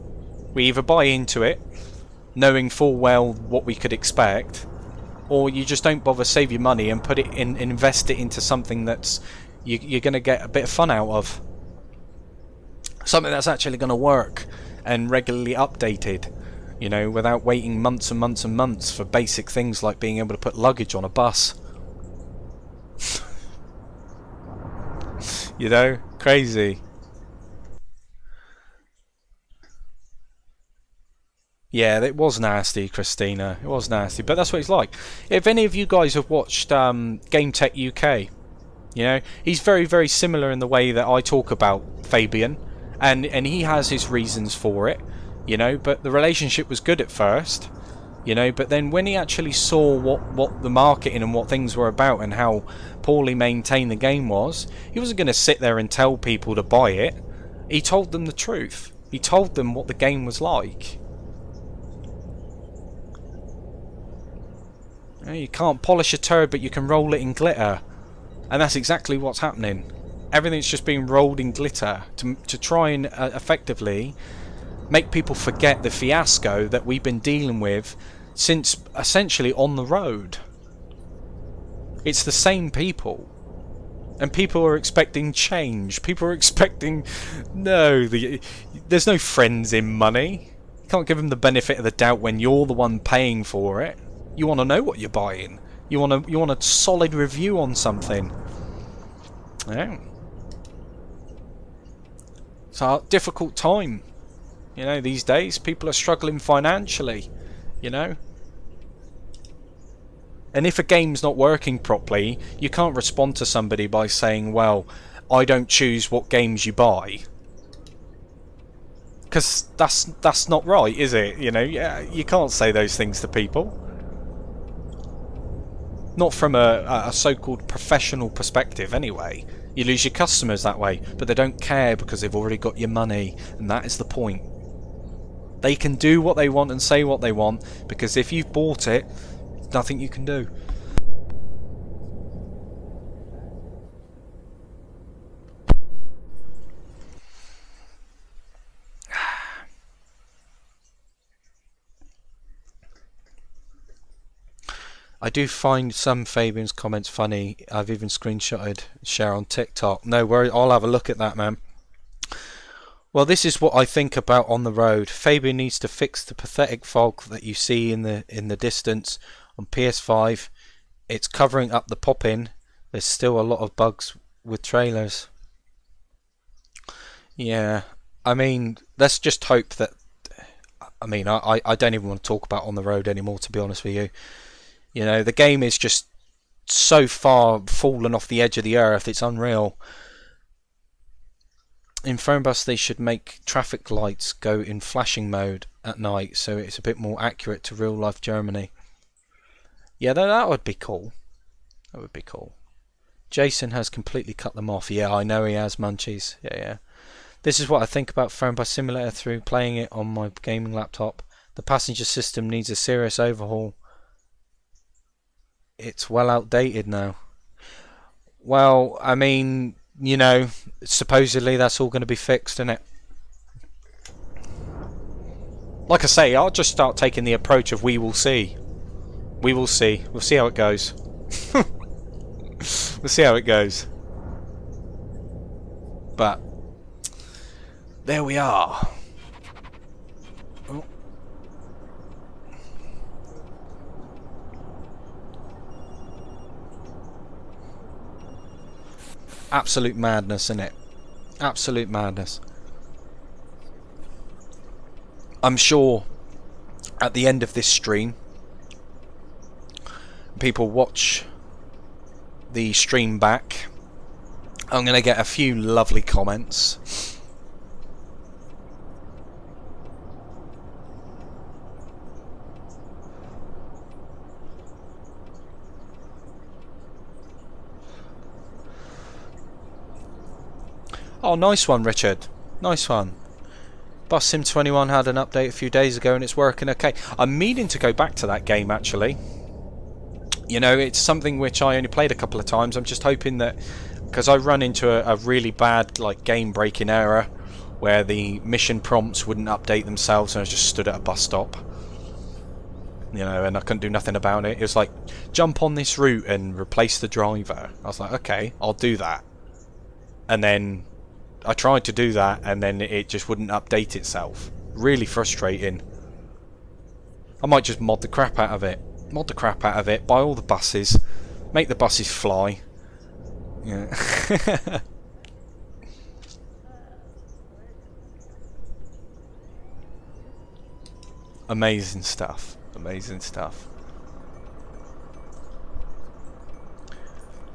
We either buy into it, knowing full well what we could expect, or you just don't bother, save your money and put it in, invest it into something that's you're going to get a bit of fun out of. Something that's actually going to work and regularly updated, you know, without waiting months and months and months for basic things like being able to put luggage on a bus. You know, crazy. Yeah, it was nasty, Christina. It was nasty, but that's what he's like. If any of you guys have watched Game Tech UK, you know, he's very, very similar in the way that I talk about Fabian, and he has his reasons for it, you know. But the relationship was good at first, you know. But then when he actually saw what the marketing and what things were about and how poorly maintained the game was, he wasn't going to sit there and tell people to buy it. He told them the truth. He told them what the game was like. You can't polish a turd, but you can roll it in glitter. And that's exactly what's happening. Everything's just being rolled in glitter to try and effectively make people forget the fiasco that we've been dealing with since essentially On the Road. It's the same people. And people are expecting change. People are expecting... No, there's no friends in money. You can't give them the benefit of the doubt when you're the one paying for it. You want to know what you're buying. You want a solid review on something. Yeah. It's a difficult time. You know, these days people are struggling financially. You know. And if a game's not working properly, you can't respond to somebody by saying, well, I don't choose what games you buy. Because that's not right, is it? You know, yeah, you can't say those things to people. Not from a so-called professional perspective anyway. You lose your customers that way, but they don't care because they've already got your money, and that is the point. They can do what they want and say what they want, because if you've bought it, there's nothing you can do. I do find some Fabian's comments funny. I've even screenshotted share on TikTok. No worries, I'll have a look at that, man. Well, this is what I think about On the Road. Fabian needs to fix the pathetic fog that you see in the distance on PS5. It's covering up the pop-in. There's still a lot of bugs with trailers. Yeah, I mean, let's just hope that... I mean, I don't even want to talk about On the Road anymore, to be honest with you. You know, the game is just so far fallen off the edge of the earth, it's unreal. In Fernbus they should make traffic lights go in flashing mode at night, so it's a bit more accurate to real life Germany. Yeah, that would be cool. That would be cool. Jason has completely cut them off. Yeah, I know he has, Munchies. Yeah. This is what I think about Fernbus Simulator through playing it on my gaming laptop. The passenger system needs a serious overhaul. It's well outdated now. Well, I mean, you know, supposedly that's all going to be fixed, isn't it? Like I say, I'll just start taking the approach of we will see. We will see. We'll see how it goes. We'll see how it goes. But there we are. Oh. Absolute madness, isn't it? Absolute madness. I'm sure at the end of this stream, people watch the stream back, I'm going to get a few lovely comments. Oh, nice one, Richard. Nice one. Bus Sim 21 had an update a few days ago and it's working okay. I'm meaning to go back to that game, actually. You know, it's something which I only played a couple of times. I'm just hoping that, because I run into a really bad like game breaking error where the mission prompts wouldn't update themselves and I just stood at a bus stop. You know, and I couldn't do nothing about it. It was like, jump on this route and replace the driver. I was like, okay, I'll do that. And then I tried to do that and then it just wouldn't update itself. Really frustrating. I might just mod the crap out of it. Mod the crap out of it, buy all the buses, make the buses fly. Yeah. Amazing stuff. Amazing stuff.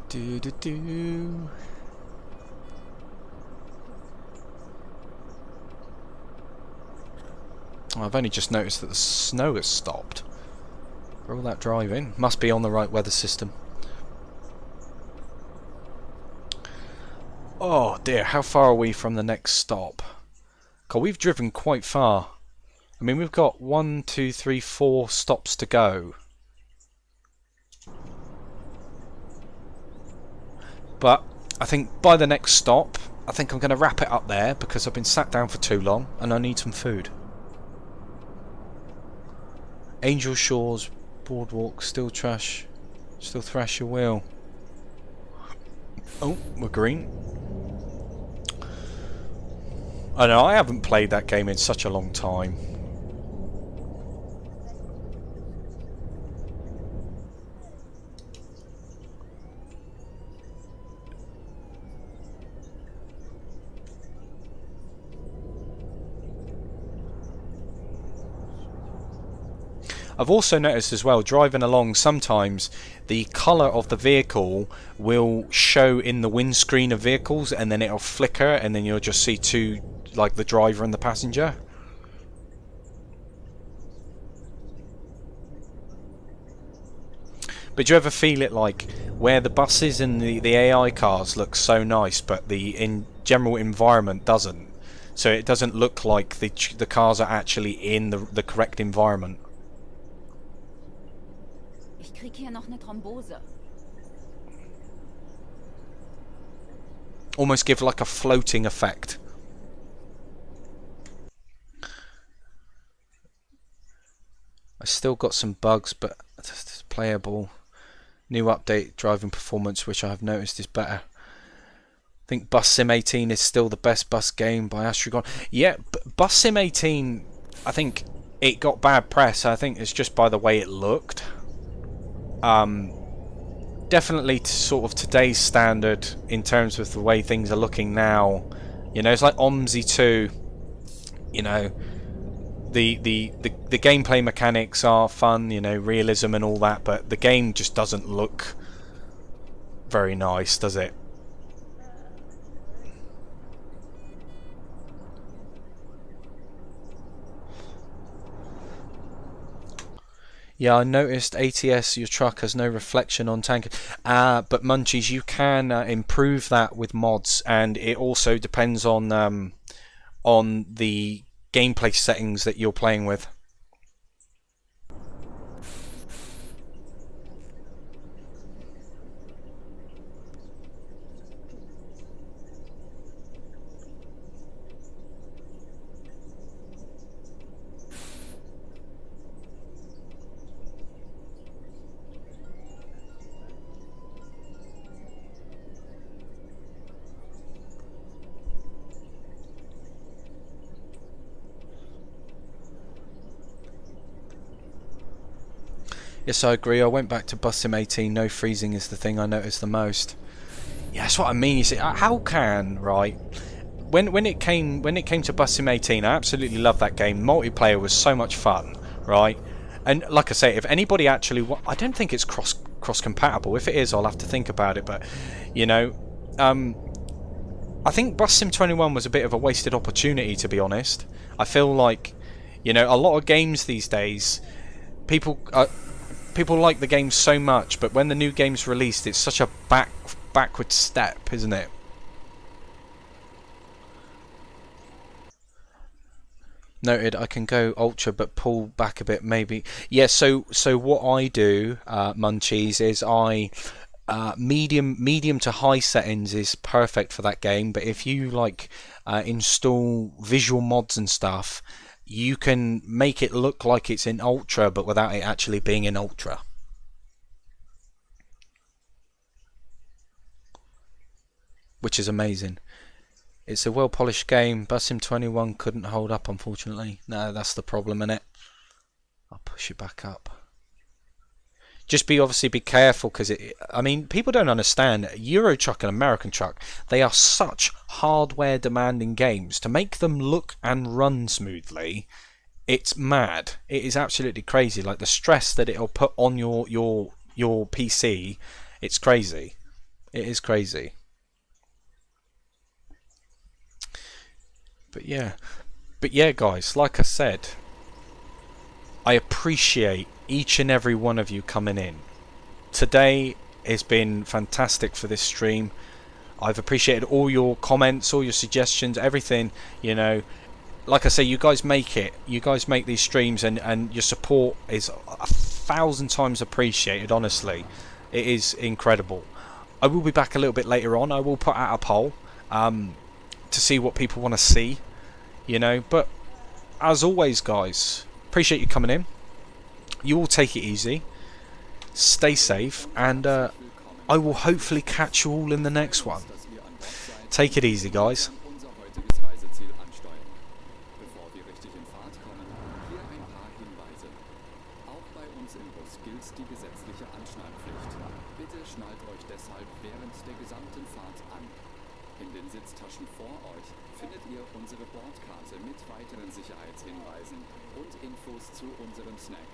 Do do do. I've only just noticed that the snow has stopped. For all that driving, must be on the right weather system. Oh dear, how far are we from the next stop? God, we've driven quite far. I mean, we've got 1, 2, 3, 4 stops to go. But I think by the next stop, I think I'm going to wrap it up there because I've been sat down for too long and I need some food. Angel Shores, Boardwalk, still thrash your wheel. Oh, we're green. I know, I haven't played that game in such a long time. I've also noticed as well, driving along, sometimes the colour of the vehicle will show in the windscreen of vehicles and then it'll flicker and then you'll just see two, like the driver and the passenger. But do you ever feel it like where the buses and the AI cars look so nice but the general environment doesn't? So it doesn't look like the cars are actually in the correct environment. Ich krieg hier noch eine Thrombose. Almost give like a floating effect. I still got some bugs, but it's playable. New update, driving performance, which I have noticed is better. I think Bus Sim 18 is still the best bus game by Astragon. Yeah, Bus Sim 18, I think it got bad press. I think it's just by the way it looked. Definitely to sort of today's standard in terms of the way things are looking now. You know, it's like OMSI 2. You know, the gameplay mechanics are fun, you know, realism and all that, but the game just doesn't look very nice, does it? Yeah, I noticed ATS, your truck has no reflection on tank. But Munchies, you can improve that with mods, and it also depends on the gameplay settings that you're playing with. Yes, I agree. I went back to Bus Sim 18. No freezing is the thing I noticed the most. Yeah, that's what I mean. You see, how can, right? When it came to Bus Sim 18, I absolutely loved that game. Multiplayer was so much fun, right? And like I say, if anybody actually, I don't think it's cross compatible. If it is, I'll have to think about it. But you know, I think Bus Sim 21 was a bit of a wasted opportunity, to be honest. I feel like, you know, a lot of games these days, people like the game so much, but when the new game's released, it's such a backward step, isn't it? Noted. I can go ultra, but pull back a bit, maybe. Yeah. So what I do, Munchies, is I medium to high settings is perfect for that game. But if you like install visual mods and stuff, you can make it look like it's in ultra, but without it actually being in ultra. Which is amazing. It's a well polished game. Busim 21 couldn't hold up, unfortunately. No, that's the problem, innit? I'll push it back up. Just obviously be careful, because I mean, people don't understand Euro Truck and American Truck. They are such hardware demanding games. To make them look and run smoothly, it's mad. It is absolutely crazy. Like the stress that it'll put on your PC, it's crazy. It is crazy. But yeah, guys, like I said, I appreciate each and every one of you coming in. Today has been fantastic for this stream. I've appreciated all your comments, all your suggestions, everything, you know. Like I say, you guys make it. You guys make these streams, and your support is 1,000 times appreciated, honestly. It is incredible. I will be back a little bit later on. I will put out a poll to see what people want to see, you know. But as always, guys, appreciate you coming in. You all take it easy, stay safe, and I will hopefully catch you all in the next one. Take it easy, guys.